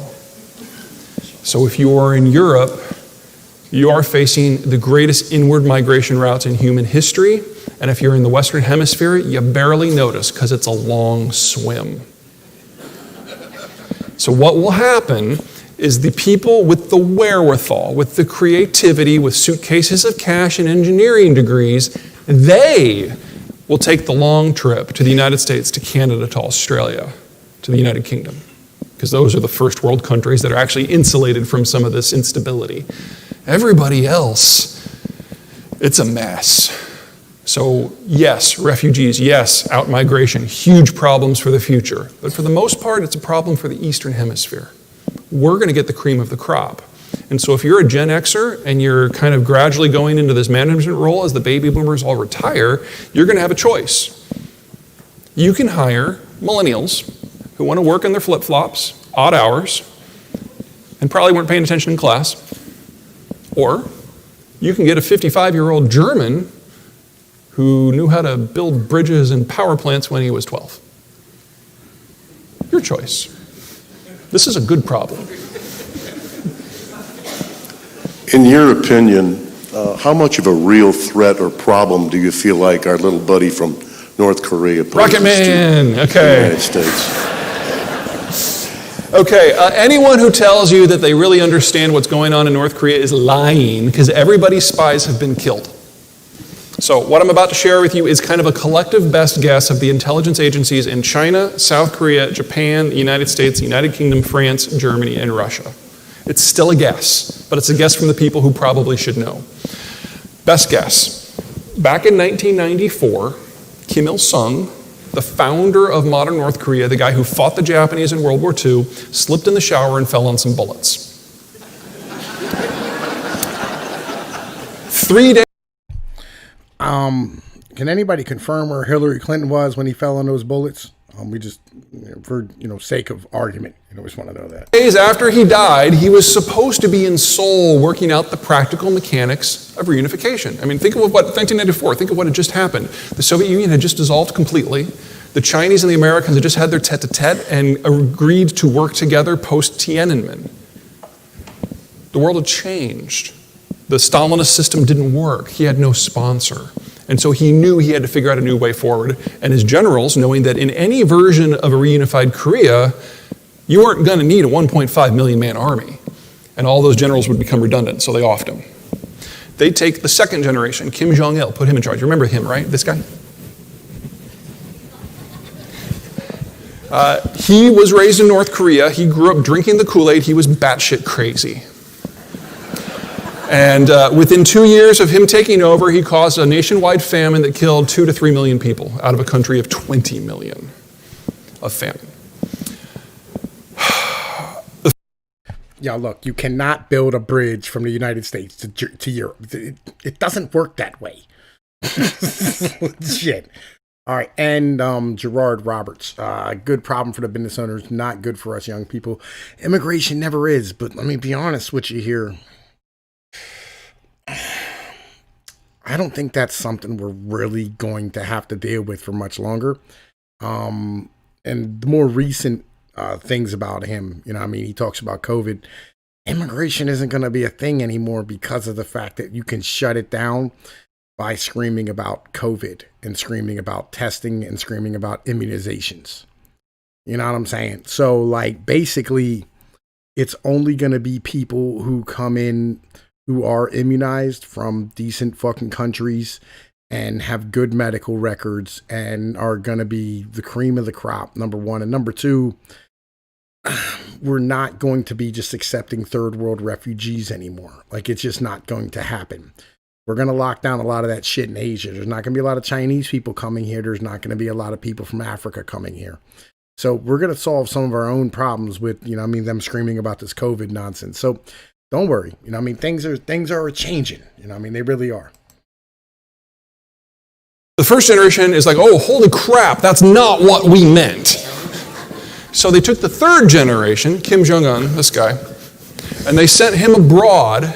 So if you are in Europe, you are facing the greatest inward migration routes in human history, and if you're in the Western Hemisphere, you barely notice because it's a long swim. So what will happen is the people with the wherewithal, with the creativity, with suitcases of cash and engineering degrees, they will take the long trip to the United States, to Canada, to Australia, to the United Kingdom, because those are the first world countries that are actually insulated from some of this instability. Everybody else, it's a mess. So yes, refugees, yes, out-migration, huge problems for the future. But for the most part, it's a problem for the Eastern Hemisphere. We're going to get the cream of the crop. And so if you're a Gen Xer and you're kind of gradually going into this management role as the baby boomers all retire, you're going to have a choice. You can hire millennials who want to work in their flip-flops, odd hours, and probably weren't paying attention in class. Or you can get a 55-year-old German who knew how to build bridges and power plants when he was 12. Your choice. This is a good problem. In your opinion, how much of a real threat or problem do you feel like our little buddy from North Korea poses Rocket Man, to okay. the United States? Okay, anyone who tells you that they really understand what's going on in North Korea is lying, because everybody's spies have been killed. So what I'm about to share with you is kind of a collective best guess of the intelligence agencies in China, South Korea, Japan, the United States, the United Kingdom, France, Germany, and Russia. It's still a guess, but it's a guess from the people who probably should know. Best guess. Back in 1994, Kim Il-sung, the founder of modern North Korea, the guy who fought the Japanese in World War II, slipped in the shower and fell on some bullets. 3 days. Can anybody confirm where Hillary Clinton was when he fell on those bullets? We just, for sake of argument, we just want to know that. Days after he died, he was supposed to be in Seoul working out the practical mechanics of reunification. I mean, think of what 1994. Think of what had just happened. The Soviet Union had just dissolved completely. The Chinese and the Americans had just had their tete-a-tete and agreed to work together post-Tiananmen. The world had changed. The Stalinist system didn't work. He had no sponsor. And so he knew he had to figure out a new way forward. And his generals, knowing that in any version of a reunified Korea, you weren't going to need a 1.5 million man army. And all those generals would become redundant, so they offed him. They take the second generation, Kim Jong-il, put him in charge. You remember him, right? This guy? He was raised in North Korea. He grew up drinking the Kool-Aid. He was batshit crazy. And within 2 years of him taking over, he caused a nationwide famine that killed 2 to 3 million people out of a country of 20 million of famine. Yeah, look, you cannot build a bridge from the United States to Europe. It doesn't work that way. Shit. All right, and Gerard Roberts, good problem for the business owners, not good for us young people. Immigration never is, but let me be honest with you here. I don't think that's something we're really going to have to deal with for much longer. And the more recent things about him, he talks about COVID. Immigration isn't going to be a thing anymore because of the fact that you can shut it down by screaming about COVID and screaming about testing and screaming about immunizations. You know what I'm saying? So, like, basically, it's only going to be people who come in who are immunized from decent fucking countries and have good medical records and are going to be the cream of the crop, number one. And number two, we're not going to be just accepting third world refugees anymore. Like, it's just not going to happen. We're going to lock down a lot of that shit in Asia. There's not going to be a lot of Chinese people coming here. There's not going to be a lot of people from Africa coming here. So we're going to solve some of our own problems with, them screaming about this COVID nonsense. So don't worry. Things are changing. They really are. The first generation is like, oh, holy crap, that's not what we meant. So they took the third generation, Kim Jong-un, this guy, and they sent him abroad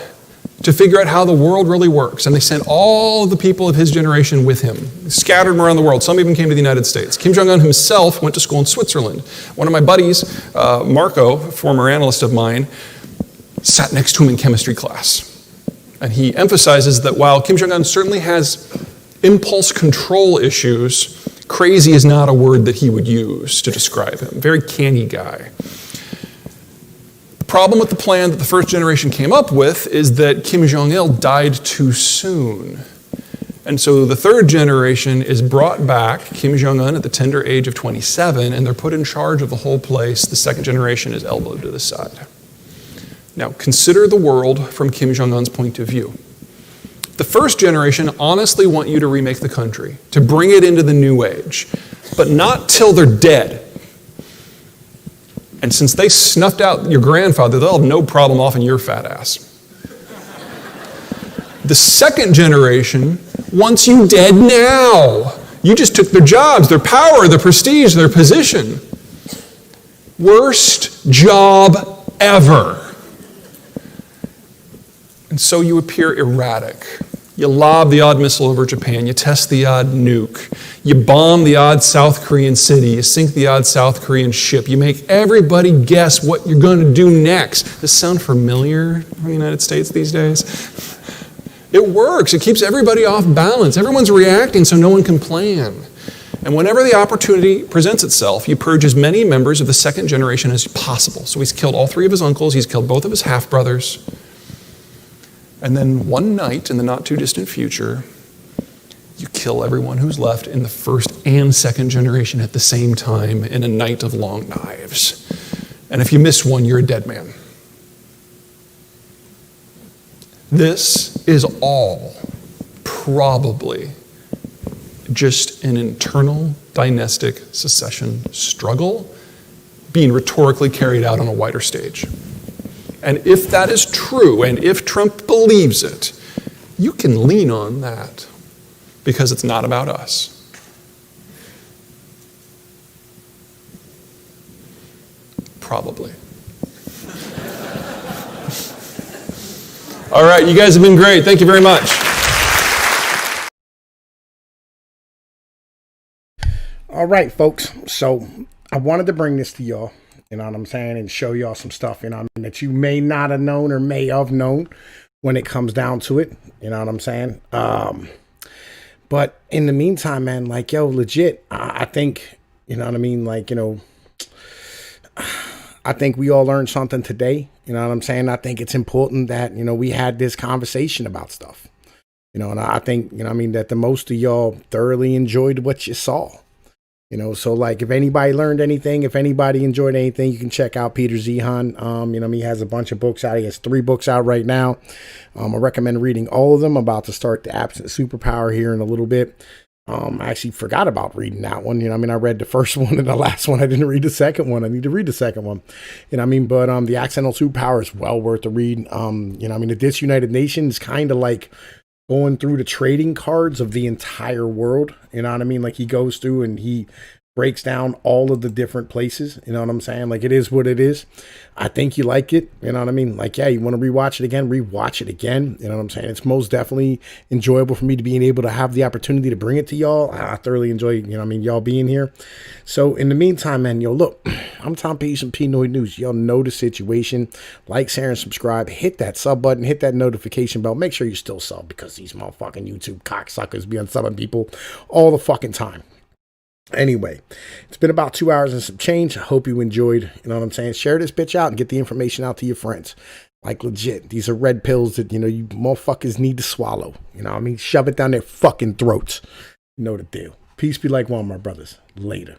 to figure out how the world really works. And they sent all the people of his generation with him, scattered them around the world. Some even came to the United States. Kim Jong-un himself went to school in Switzerland. One of my buddies, Marco, former analyst of mine, sat next to him in chemistry class. And he emphasizes that while Kim Jong-un certainly has impulse control issues, crazy is not a word that he would use to describe him. Very canny guy. The problem with the plan that the first generation came up with is that Kim Jong-il died too soon. And so the third generation is brought back, Kim Jong-un at the tender age of 27, and they're put in charge of the whole place. The second generation is elbowed to the side. Now, consider the world from Kim Jong-un's point of view. The first generation honestly want you to remake the country, to bring it into the new age, but not till they're dead. And since they snuffed out your grandfather, they'll have no problem offing your fat ass. The second generation wants you dead now. You just took their jobs, their power, their prestige, their position. Worst job ever. And so you appear erratic. You lob the odd missile over Japan. You test the odd nuke. You bomb the odd South Korean city. You sink the odd South Korean ship. You make everybody guess what you're going to do next. Does this sound familiar in the United States these days? It works. It keeps everybody off balance. Everyone's reacting so no one can plan. And whenever the opportunity presents itself, you purge as many members of the second generation as possible. So he's killed all three of his uncles. He's killed both of his half-brothers. And then one night in the not too distant future, you kill everyone who's left in the first and second generation at the same time in a night of long knives. And if you miss one, you're a dead man. This is all probably just an internal dynastic succession struggle being rhetorically carried out on a wider stage. And if that is true, and if Trump believes it, you can lean on that because it's not about us. Probably. All right, you guys have been great. Thank you very much. All right, folks. So I wanted to bring this to y'all. You know what I'm saying? And show y'all some stuff, that you may not have known or may have known when it comes down to it. You know what I'm saying? But in the meantime, man, legit, I think, I think we all learned something today. You know what I'm saying? I think it's important that, we had this conversation about stuff. And I think, that the most of y'all thoroughly enjoyed what you saw. You know, so like if anybody learned anything, if anybody enjoyed anything, you can check out Peter Zeihan. You know, he has a bunch of books out. He has 3 books out right now. I recommend reading all of them. I'm about to start The Absent Superpower here in a little bit. I actually forgot about reading that one. You know, I mean, I read the first one and the last one. I didn't read the second one. I need to read the second one. You know, I mean, but The Accidental Superpower is well worth the read. You know, I mean, the Disunited Nation is kind of like going through the trading cards of the entire world. You know what I mean? Like he goes through and he breaks down all of the different places. You know what I'm saying? Like it is what it is. I think you like it. You know what I mean? Like, yeah, you want to rewatch it again, rewatch it again. You know what I'm saying? It's most definitely enjoyable for me to being able to have the opportunity to bring it to y'all. I thoroughly enjoy, you know what I mean, y'all being here. So in the meantime, man, yo, look, I'm Tom Page from Pnoid News. Y'all know the situation. Like, share, and subscribe. Hit that sub button. Hit that notification bell. Make sure you still sub because these motherfucking YouTube cocksuckers be unsubbing people all the fucking time. Anyway, it's been about 2 hours and some change. I hope you enjoyed. You know what I'm saying? Share this bitch out and get the information out to your friends. Like legit. These are red pills that, you know, you motherfuckers need to swallow. You know what I mean? Shove it down their fucking throats. You know the deal. Peace be like one, my brothers. Later.